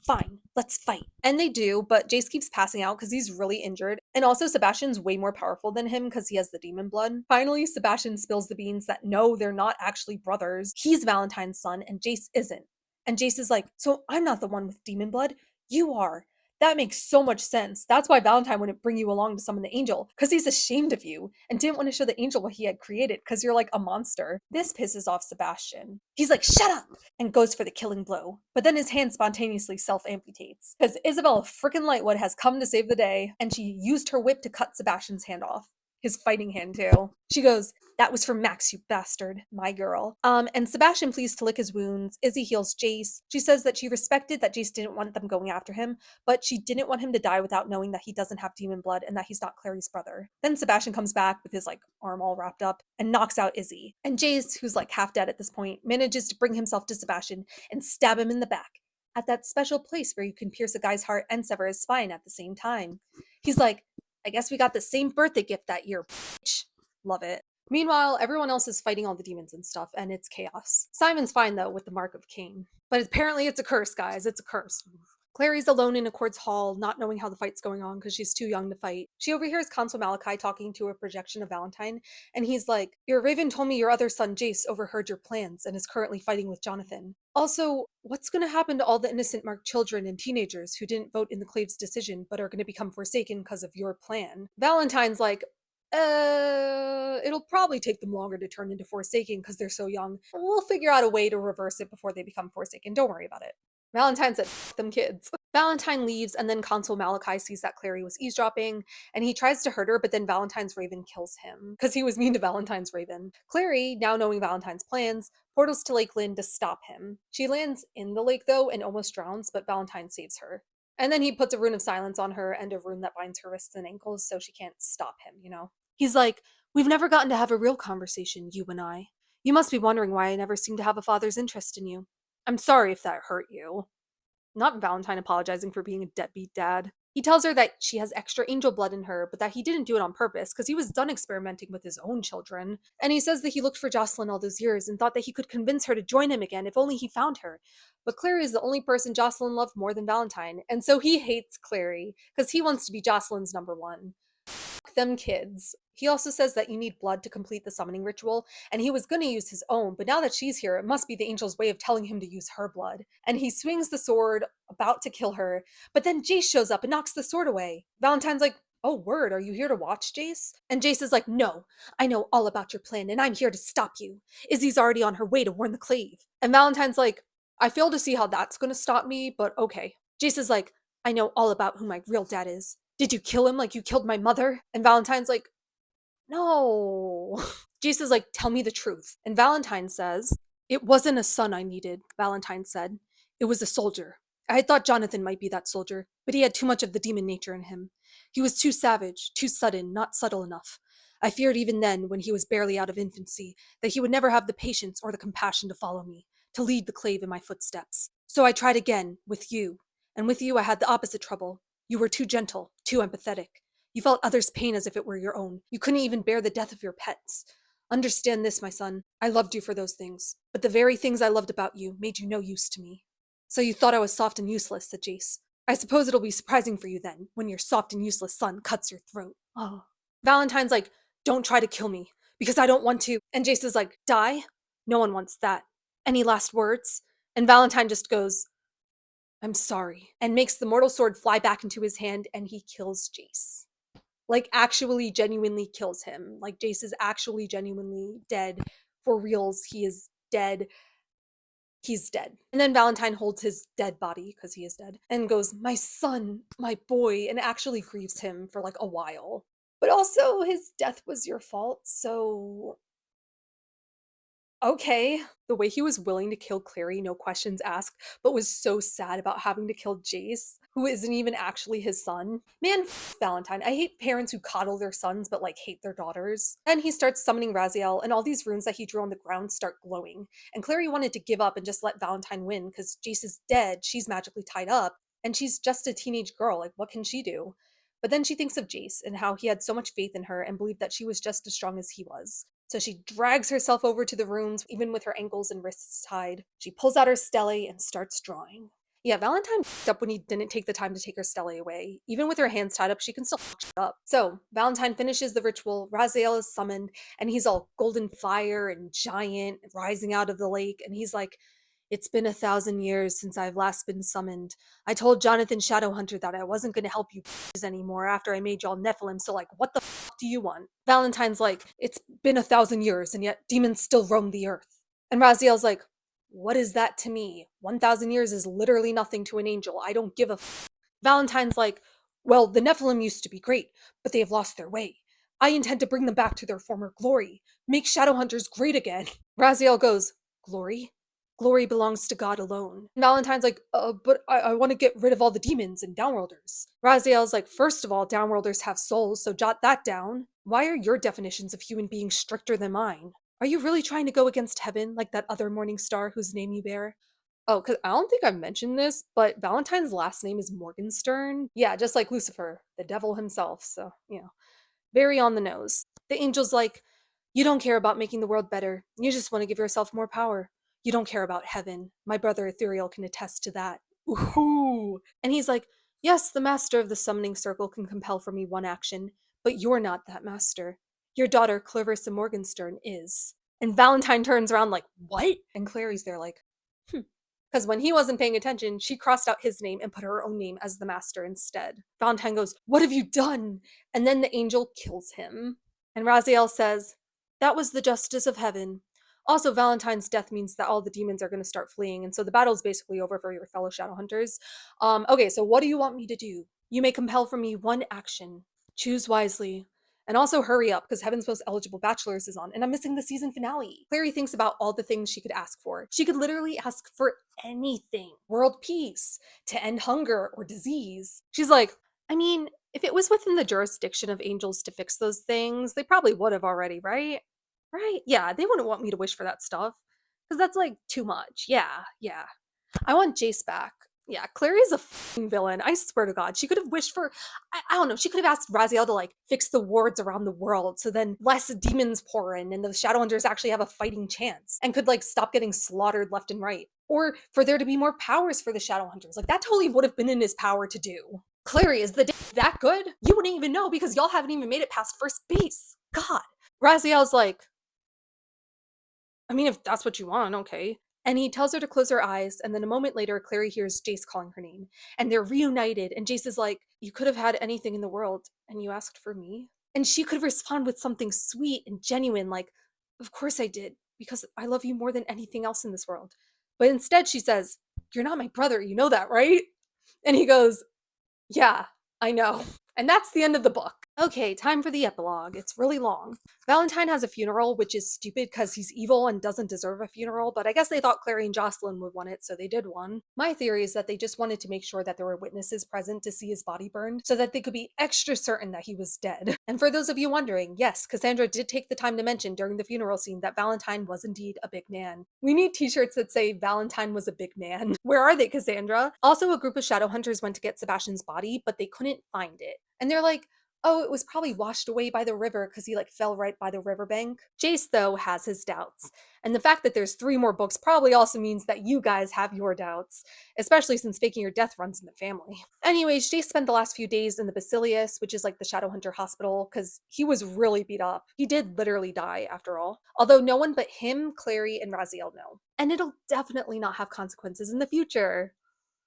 Fine, let's fight. And they do, but Jace keeps passing out because he's really injured. And also, Sebastian's way more powerful than him because he has the demon blood. Finally, Sebastian spills the beans that no, they're not actually brothers. He's Valentine's son, and Jace isn't. And Jace is like, so I'm not the one with demon blood. You are. That makes so much sense. That's why Valentine wouldn't bring you along to summon the angel, because he's ashamed of you and didn't want to show the angel what he had created because you're like a monster. This pisses off Sebastian. He's like, shut up! And goes for the killing blow. But then his hand spontaneously self-amputates, because Isabella frickin' Lightwood has come to save the day, and she used her whip to cut Sebastian's hand off. His fighting hand too. She goes, that was for Max, you bastard, my girl. And Sebastian pleads to lick his wounds. Izzy heals Jace. She says that she respected that Jace didn't want them going after him, but she didn't want him to die without knowing that he doesn't have demon blood and that he's not Clary's brother. Then Sebastian comes back with his like arm all wrapped up and knocks out Izzy. And Jace, who's like half dead at this point, manages to bring himself to Sebastian and stab him in the back at that special place where you can pierce a guy's heart and sever his spine at the same time. He's like, I guess we got the same birthday gift that year, bitch. Love it. Meanwhile, everyone else is fighting all the demons and stuff, and it's chaos. Simon's fine, though, with the Mark of Cain. But apparently it's a curse, guys. It's a curse. Clary's alone in Accord's hall, not knowing how the fight's going on because she's too young to fight. She overhears Consul Malachi talking to a projection of Valentine, and he's like, your Raven told me your other son, Jace, overheard your plans and is currently fighting with Jonathan. Also, what's going to happen to all the innocent marked children and teenagers who didn't vote in the Clave's decision but are going to become Forsaken because of your plan? Valentine's like, it'll probably take them longer to turn into Forsaken because they're so young. We'll figure out a way to reverse it before they become Forsaken. Don't worry about it. Valentine said, F them kids. Valentine leaves, and then Consul Malachi sees that Clary was eavesdropping, and he tries to hurt her, but then Valentine's Raven kills him, because he was mean to Valentine's Raven. Clary, now knowing Valentine's plans, portals to Lake Lynn to stop him. She lands in the lake, though, and almost drowns, but Valentine saves her. And then he puts a rune of silence on her and a rune that binds her wrists and ankles so she can't stop him, you know? He's like, we've never gotten to have a real conversation, you and I. You must be wondering why I never seem to have a father's interest in you. I'm sorry if that hurt you. Not Valentine apologizing for being a deadbeat dad. He tells her that she has extra angel blood in her, but that he didn't do it on purpose because he was done experimenting with his own children. And he says that he looked for Jocelyn all those years and thought that he could convince her to join him again if only he found her. But Clary is the only person Jocelyn loved more than Valentine, and so he hates Clary because he wants to be Jocelyn's number one. Them kids. He also says that you need blood to complete the summoning ritual, and he was going to use his own, but now that she's here, it must be the angel's way of telling him to use her blood. And he swings the sword, about to kill her, but then Jace shows up and knocks the sword away. Valentine's like, oh, word, are you here to watch, Jace? And Jace is like, no, I know all about your plan, and I'm here to stop you. Izzy's already on her way to warn the Clave. And Valentine's like, I fail to see how that's going to stop me, but okay. Jace is like, I know all about who my real dad is. Did you kill him like you killed my mother? And Valentine's like, no. Jace is like, tell me the truth. And Valentine says, it wasn't a son I needed, Valentine said. It was a soldier. I had thought Jonathan might be that soldier, but he had too much of the demon nature in him. He was too savage, too sudden, not subtle enough. I feared even then, when he was barely out of infancy, that he would never have the patience or the compassion to follow me, to lead the Clave in my footsteps. So I tried again, with you. And with you I had the opposite trouble. You were too gentle, too empathetic. You felt others' pain as if it were your own. You couldn't even bear the death of your pets. Understand this, my son. I loved you for those things. But the very things I loved about you made you no use to me. So you thought I was soft and useless, said Jace. I suppose it'll be surprising for you then, when your soft and useless son cuts your throat. Oh. Valentine's like, don't try to kill me, because I don't want to. And Jace is like, die? No one wants that. Any last words? And Valentine just goes, I'm sorry, and makes the mortal sword fly back into his hand, and he kills Jace. Like, actually, genuinely kills him. Like, Jace is actually genuinely dead. For reals, he is dead. He's dead. And then Valentine holds his dead body, because he is dead, and goes, my son, my boy, and actually grieves him for like a while. But also, his death was your fault, so okay. The way he was willing to kill Clary, no questions asked, but was so sad about having to kill Jace, who isn't even actually his son. Man, Valentine. I hate parents who coddle their sons but like hate their daughters. And he starts summoning Raziel, and all these runes that he drew on the ground start glowing. And Clary wanted to give up and just let Valentine win because Jace is dead, she's magically tied up, and she's just a teenage girl. Like, what can she do? But then she thinks of Jace and how he had so much faith in her and believed that she was just as strong as he was. So she drags herself over to the runes, even with her ankles and wrists tied. She pulls out her stele and starts drawing. Yeah, Valentine f***ed up when he didn't take the time to take her stele away. Even with her hands tied up, she can still fuck shit up. So, Valentine finishes the ritual, Raziel is summoned, and he's all golden fire and giant, rising out of the lake, and he's like, it's been 1,000 years since I've last been summoned. I told Jonathan Shadowhunter that I wasn't going to help you anymore after I made y'all Nephilim, so like, what the f*** do you want? Valentine's like, it's been 1,000 years, and yet demons still roam the earth. And Raziel's like, what is that to me? 1,000 years is literally nothing to an angel. I don't give a f***. Valentine's like, well, the Nephilim used to be great, but they have lost their way. I intend to bring them back to their former glory. Make Shadowhunters great again. Raziel goes, glory? Glory belongs to God alone. And Valentine's like, but I want to get rid of all the demons and downworlders. Raziel's like, first of all, downworlders have souls, so jot that down. Why are your definitions of human beings stricter than mine? Are you really trying to go against heaven like that other morning star whose name you bear? Oh, because I don't think I mentioned this, but Valentine's last name is Morgenstern. Yeah, just like Lucifer, the devil himself, so, very on the nose. The angel's like, you don't care about making the world better. You just want to give yourself more power. You don't care about heaven. My brother Ethereal can attest to that. Ooh. And he's like, yes, the master of the summoning circle can compel from me one action, but you're not that master. Your daughter, Clarissa Morgenstern, is. And Valentine turns around like, what? And Clary's there like, because when he wasn't paying attention, she crossed out his name and put her own name as the master instead. Valentine goes, what have you done? And then the angel kills him. And Raziel says, that was the justice of heaven. Also, Valentine's death means that all the demons are going to start fleeing, and so the battle's basically over for your fellow Shadowhunters. Okay, so what do you want me to do? You may compel from me one action. Choose wisely. And also hurry up, because Heaven's Most Eligible Bachelors is on, and I'm missing the season finale. Clary thinks about all the things she could ask for. She could literally ask for anything. World peace, to end hunger or disease. She's like, I mean, if it was within the jurisdiction of angels to fix those things, they probably would have already, right? Right? Yeah, they wouldn't want me to wish for that stuff. Because that's like too much. Yeah. I want Jace back. Yeah, Clary is a fucking villain. I swear to God. She could have wished for, I don't know, she could have asked Raziel to like fix the wards around the world so then less demons pour in and the Shadowhunters actually have a fighting chance and could like stop getting slaughtered left and right. Or for there to be more powers for the Shadowhunters. Like that totally would have been in his power to do. Clary, is the day that good? You wouldn't even know because y'all haven't even made it past first base. God. Raziel's like, I mean, if that's what you want, okay. And he tells her to close her eyes, and then a moment later, Clary hears Jace calling her name, and they're reunited, and Jace is like, you could have had anything in the world, and you asked for me? And she could respond with something sweet and genuine, like, of course I did, because I love you more than anything else in this world. But instead, she says, you're not my brother, you know that, right? And he goes, yeah, I know. And that's the end of the book. Okay, time for the epilogue. It's really long. Valentine has a funeral, which is stupid because he's evil and doesn't deserve a funeral, but I guess they thought Clary and Jocelyn would want it, so they did one. My theory is that they just wanted to make sure that there were witnesses present to see his body burned, so that they could be extra certain that he was dead. And for those of you wondering, yes, Cassandra did take the time to mention during the funeral scene that Valentine was indeed a big man. We need t-shirts that say Valentine was a big man. Where are they, Cassandra? Also, a group of Shadowhunters went to get Sebastian's body, but they couldn't find it. And they're like, oh, it was probably washed away by the river because he like fell right by the riverbank. Jace, though, has his doubts. And the fact that there's 3 more books probably also means that you guys have your doubts, especially since faking your death runs in the family. Anyways, Jace spent the last few days in the Basilius, which is like the Shadowhunter hospital, because he was really beat up. He did literally die, after all. Although no one but him, Clary, and Raziel know. And it'll definitely not have consequences in the future.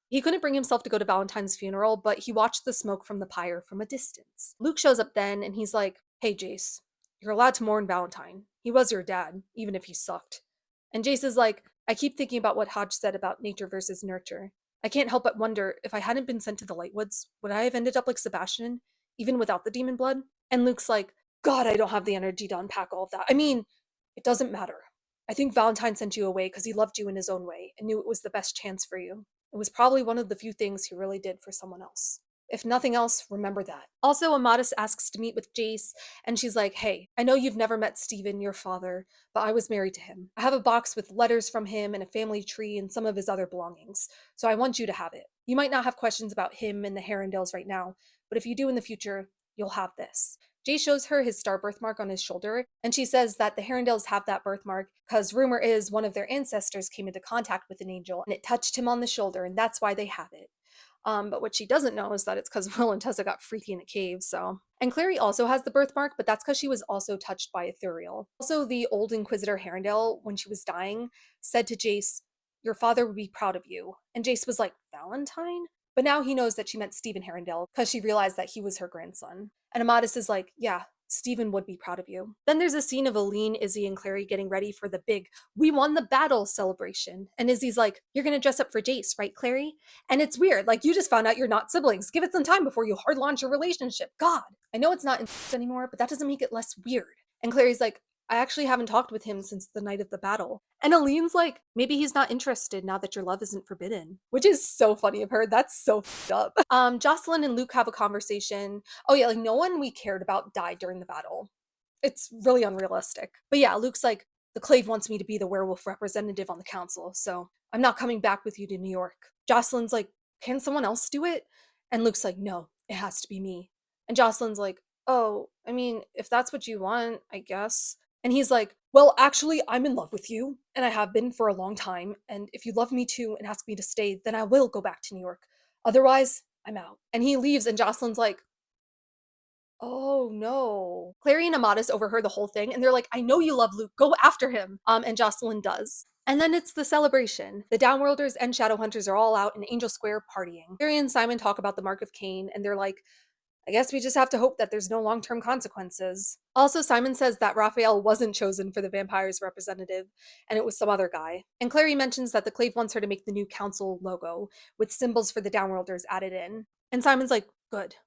He couldn't bring himself to go to Valentine's funeral, but he watched the smoke from the pyre from a distance. Luke shows up then, and he's like, hey, Jace, you're allowed to mourn Valentine. He was your dad, even if he sucked. And Jace is like, I keep thinking about what Hodge said about nature versus nurture. I can't help but wonder, if I hadn't been sent to the Lightwoods, would I have ended up like Sebastian, even without the demon blood? And Luke's like, God, I don't have the energy to unpack all of that. I mean, it doesn't matter. I think Valentine sent you away because he loved you in his own way and knew it was the best chance for you. It was probably one of the few things he really did for someone else. If nothing else, remember that. Also, Amadis asks to meet with Jace, and she's like, hey, I know you've never met Stephen, your father, but I was married to him. I have a box with letters from him and a family tree and some of his other belongings, so I want you to have it. You might not have questions about him and the Herondales right now, but if you do in the future, you'll have this. Jay shows her his star birthmark on his shoulder, and she says that the Herondales have that birthmark because rumor is one of their ancestors came into contact with an angel and it touched him on the shoulder, and that's why they have it. But what she doesn't know is that it's because Will and Tessa got freaky in a cave, so. And Clary also has the birthmark, but that's because she was also touched by Ethereal. Also, the old Inquisitor Herondale, when she was dying, said to Jace, your father would be proud of you. And Jace was like, Valentine? But now he knows that she meant Stephen Herondale because she realized that he was her grandson. And Amadis is like, yeah, Stephen would be proud of you. Then there's a scene of Aline, Izzy, and Clary getting ready for the big "we won the battle" celebration. And Izzy's like, you're gonna dress up for Jace, right, Clary? And it's weird, like you just found out you're not siblings. Give it some time before you hard launch your relationship. God. I know it's not in anymore, but that doesn't make it less weird. And Clary's like, I actually haven't talked with him since the night of the battle. And Aline's like, maybe he's not interested now that your love isn't forbidden. Which is so funny of her. That's so f***ed up. Jocelyn and Luke have a conversation. Oh yeah, like no one we cared about died during the battle. It's really unrealistic. But yeah, Luke's like, the Clave wants me to be the werewolf representative on the council, so I'm not coming back with you to New York. Jocelyn's like, can someone else do it? And Luke's like, no, it has to be me. And Jocelyn's like, oh, I mean, if that's what you want, I guess. And he's like, well, actually, I'm in love with you, and I have been for a long time, and if you love me too and ask me to stay, then I will go back to New York. Otherwise, I'm out. And he leaves, and Jocelyn's like, oh no. Clary and Amadis overheard the whole thing, and they're like, I know you love Luke, go after him. And Jocelyn does. And then it's the celebration. The Downworlders and Shadowhunters are all out in Angel Square partying. Clary and Simon talk about the Mark of Cain, and they're like, I guess we just have to hope that there's no long-term consequences. Also, Simon says that Raphael wasn't chosen for the vampire's representative, and it was some other guy. And Clary mentions that the Clave wants her to make the new council logo, with symbols for the Downworlders added in. And Simon's like, good.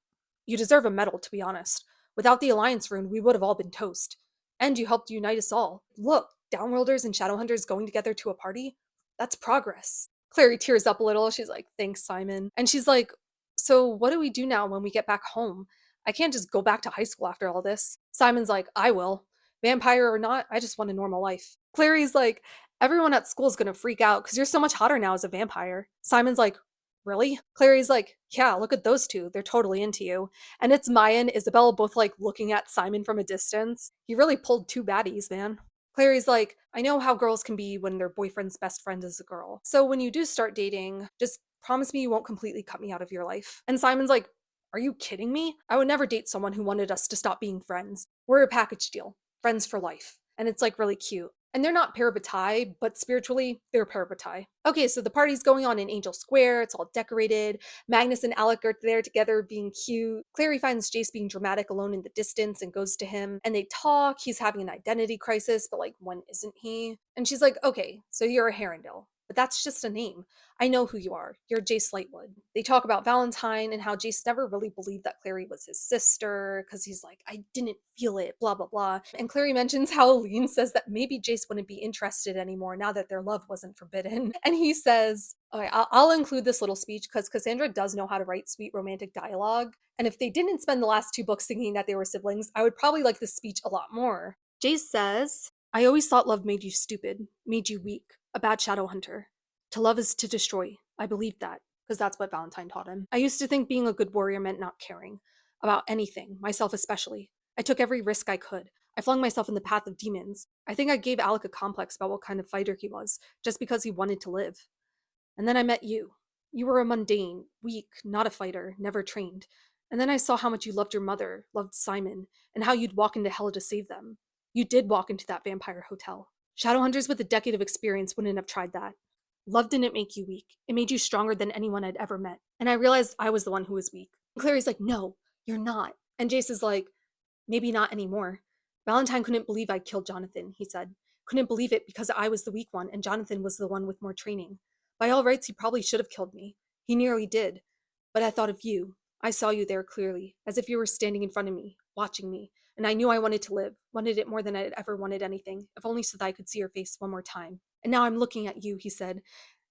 You deserve a medal, to be honest. Without the Alliance rune, we would have all been toast. And you helped unite us all. Look, Downworlders and Shadowhunters going together to a party? That's progress. Clary tears up a little. She's like, thanks, Simon. And she's like, so what do we do now when we get back home? I can't just go back to high school after all this. Simon's like, I will. Vampire or not, I just want a normal life. Clary's like, everyone at school's gonna freak out because you're so much hotter now as a vampire. Simon's like, really? Clary's like, yeah, look at those two. They're totally into you. And it's Maya and Isabel both like looking at Simon from a distance. He really pulled two baddies, man. Clary's like, I know how girls can be when their boyfriend's best friend is a girl. So when you do start dating, just promise me you won't completely cut me out of your life. And Simon's like, are you kidding me? I would never date someone who wanted us to stop being friends. We're a package deal. Friends for life. And it's like really cute. And they're not parabatai, but spiritually, they're parabatai. Okay, so the party's going on in Angel Square. It's all decorated. Magnus and Alec are there together being cute. Clary finds Jace being dramatic alone in the distance and goes to him. And they talk. He's having an identity crisis, but like, when isn't he? And she's like, okay, so you're a Herondale. But that's just a name. I know who you are. You're Jace Lightwood. They talk about Valentine and how Jace never really believed that Clary was his sister because he's like, I didn't feel it, blah, blah, blah. And Clary mentions how Aline says that maybe Jace wouldn't be interested anymore now that their love wasn't forbidden. And he says, okay, I'll include this little speech because Cassandra does know how to write sweet romantic dialogue. And if they didn't spend the last two books thinking that they were siblings, I would probably like this speech a lot more. Jace says, I always thought love made you stupid, made you weak, a bad shadow hunter. To love is to destroy. I believed that, because that's what Valentine taught him. I used to think being a good warrior meant not caring about anything, myself especially. I took every risk I could. I flung myself in the path of demons. I think I gave Alec a complex about what kind of fighter he was, just because he wanted to live. And then I met you. You were a mundane, weak, not a fighter, never trained. And then I saw how much you loved your mother, loved Simon, and how you'd walk into hell to save them. You did walk into that vampire hotel. Shadowhunters with a decade of experience wouldn't have tried that. Love didn't make you weak. It made you stronger than anyone I'd ever met. And I realized I was the one who was weak. And Clary's like, no, you're not. And Jace is like, maybe not anymore. Valentine couldn't believe I killed Jonathan, he said. Couldn't believe it because I was the weak one and Jonathan was the one with more training. By all rights, he probably should have killed me. He nearly did. But I thought of you. I saw you there clearly, as if you were standing in front of me, watching me. And I knew I wanted to live, wanted it more than I'd ever wanted anything, if only so that I could see your face one more time. And now I'm looking at you, he said,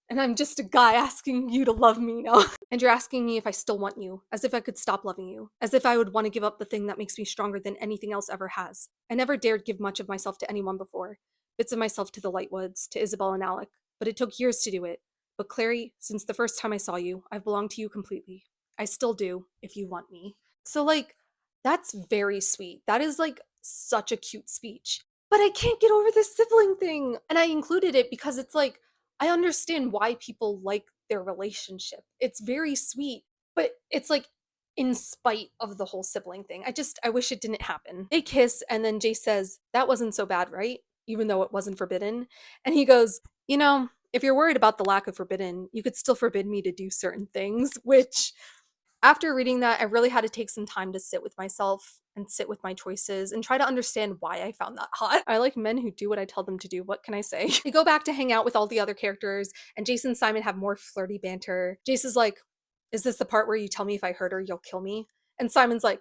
and I'm just a guy asking you to love me now. And you're asking me if I still want you, as if I could stop loving you, as if I would want to give up the thing that makes me stronger than anything else ever has. I never dared give much of myself to anyone before. Bits of myself to the Lightwoods, to Isabel and Alec, but it took years to do it. But Clary, since the first time I saw you, I've belonged to you completely. I still do, if you want me. So, like, that's very sweet. That is, like, such a cute speech. But I can't get over this sibling thing. And I included it because it's like, I understand why people like their relationship. It's very sweet, but it's like in spite of the whole sibling thing. I wish it didn't happen. They kiss, and then Jay says, that wasn't so bad, right? Even though it wasn't forbidden. And he goes, you know, if you're worried about the lack of forbidden, you could still forbid me to do certain things, which after reading that, I really had to take some time to sit with myself and sit with my choices and try to understand why I found that hot. I like men who do what I tell them to do. What can I say? They go back to hang out with all the other characters, and Jason and Simon have more flirty banter. Jace is like, is this the part where you tell me if I hurt her, you'll kill me? And Simon's like,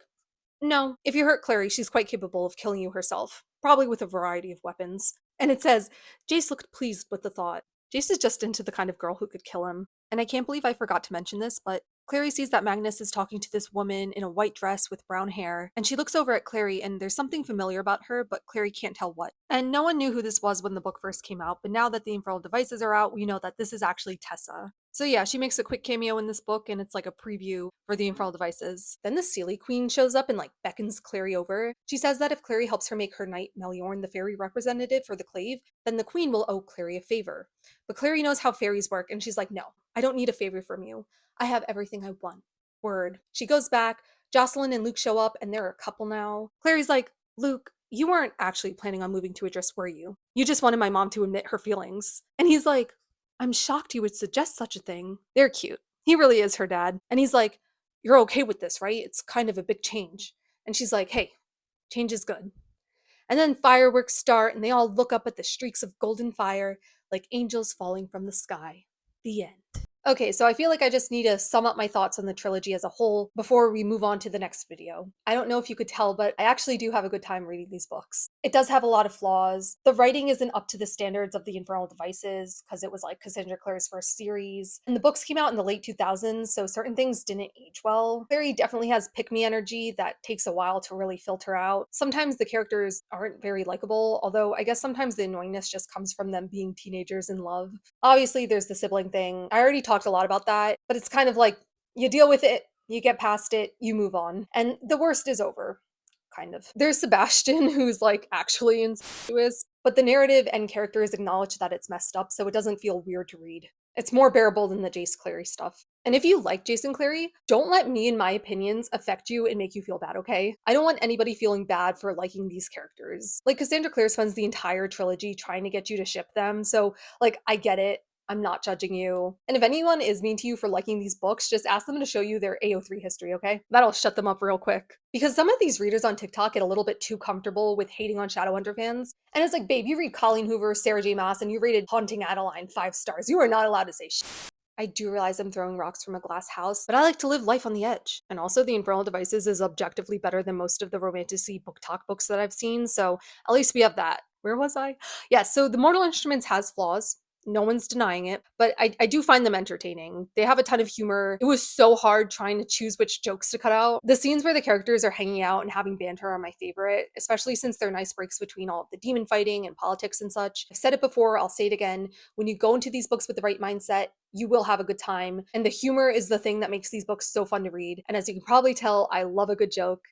no, if you hurt Clary, she's quite capable of killing you herself, probably with a variety of weapons. And it says, Jace looked pleased with the thought. Jace is just into the kind of girl who could kill him. And I can't believe I forgot to mention this, but Clary sees that Magnus is talking to this woman in a white dress with brown hair, and she looks over at Clary and there's something familiar about her, but Clary can't tell what. And no one knew who this was when the book first came out, but now that the infernal devices are out, we know that this is actually Tessa. So yeah, she makes a quick cameo in this book, and it's like a preview for the infernal devices. Then the Seelie Queen shows up and like beckons Clary over. She says that if Clary helps her make her knight Meliorn the fairy representative for the Clave, then the queen will owe Clary a favor. But Clary knows how fairies work, and she's like, no, I don't need a favor from you. I have everything I want. Word. She goes back. Jocelyn and Luke show up, and they're a couple now. Clary's like, Luke, you weren't actually planning on moving to Idris, were you? You just wanted my mom to admit her feelings. And he's like, I'm shocked you would suggest such a thing. They're cute. He really is her dad. And he's like, you're okay with this, right? It's kind of a big change. And she's like, hey, change is good. And then fireworks start, and they all look up at the streaks of golden fire like angels falling from the sky. The end. Okay, so I feel like I just need to sum up my thoughts on the trilogy as a whole before we move on to the next video. I don't know if you could tell, but I actually do have a good time reading these books. It does have a lot of flaws. The writing isn't up to the standards of the Infernal Devices, because it was like Cassandra Clare's first series. And the books came out in the late 2000s, so certain things didn't age well. Clary definitely has pick-me energy that takes a while to really filter out. Sometimes the characters aren't very likable, although I guess sometimes the annoyingness just comes from them being teenagers in love. Obviously, there's the sibling thing. I already talked talked a lot about that, but it's kind of like you deal with it, you get past it, you move on, and the worst is over. Kind of. There's Sebastian, who's like actually incestuous, but the narrative and characters acknowledge that it's messed up, so it doesn't feel weird to read. It's more bearable than the Jace Clary stuff. And if you like Jason Clary, don't let me and my opinions affect you and make you feel bad, okay? I don't want anybody feeling bad for liking these characters. Like, Cassandra Clare spends the entire trilogy trying to get you to ship them, so, like, I get it. I'm not judging you. And if anyone is mean to you for liking these books, just ask them to show you their AO3 history, okay? That'll shut them up real quick. Because some of these readers on TikTok get a little bit too comfortable with hating on Shadowhunter fans. And it's like, babe, you read Colleen Hoover, Sarah J. Maas, and you rated Haunting Adeline 5 stars. You are not allowed to say shit. I do realize I'm throwing rocks from a glass house, but I like to live life on the edge. And also, The Infernal Devices is objectively better than most of the romantasy book talk books that I've seen, so at least we have that. Where was I? Yeah, so The Mortal Instruments has flaws. No one's denying it, but I do find them entertaining. They have a ton of humor. It was so hard trying to choose which jokes to cut out. The scenes where the characters are hanging out and having banter are my favorite, especially since they're nice breaks between all of the demon fighting and politics and such. I've said it before, I'll say it again. When you go into these books with the right mindset, you will have a good time. And the humor is the thing that makes these books so fun to read. And as you can probably tell, I love a good joke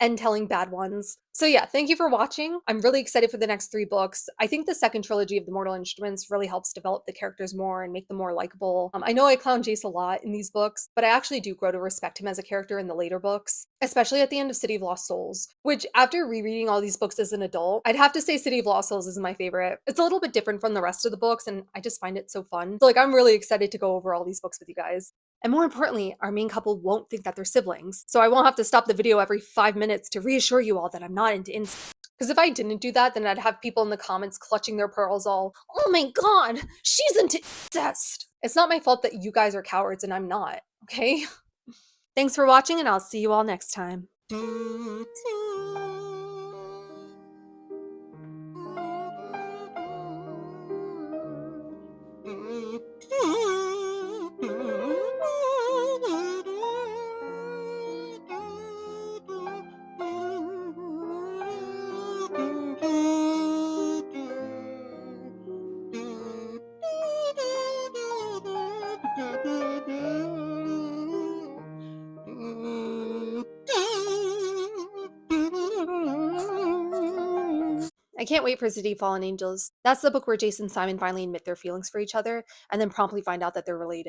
and telling bad ones. So yeah, thank you for watching. I'm really excited for the next 3 books. I think the second trilogy of the Mortal Instruments really helps develop the characters more and make them more likable. I know I clown Jace a lot in these books, but I actually do grow to respect him as a character in the later books, especially at the end of City of Lost Souls, which after rereading all these books as an adult, I'd have to say City of Lost Souls is my favorite. It's a little bit different from the rest of the books, and I just find it so fun. So like, I'm really excited to go over all these books with you guys. And more importantly, our main couple won't think that they're siblings, so I won't have to stop the video every 5 minutes to reassure you all that I'm not into incest. Because if I didn't do that, then I'd have people in the comments clutching their pearls all, oh my god, she's into incest! It's not my fault that you guys are cowards and I'm not, okay? Thanks for watching, and I'll see you all next time. I can't wait for City Fallen Angels. That's the book where Jace and Simon finally admit their feelings for each other and then promptly find out that they're related.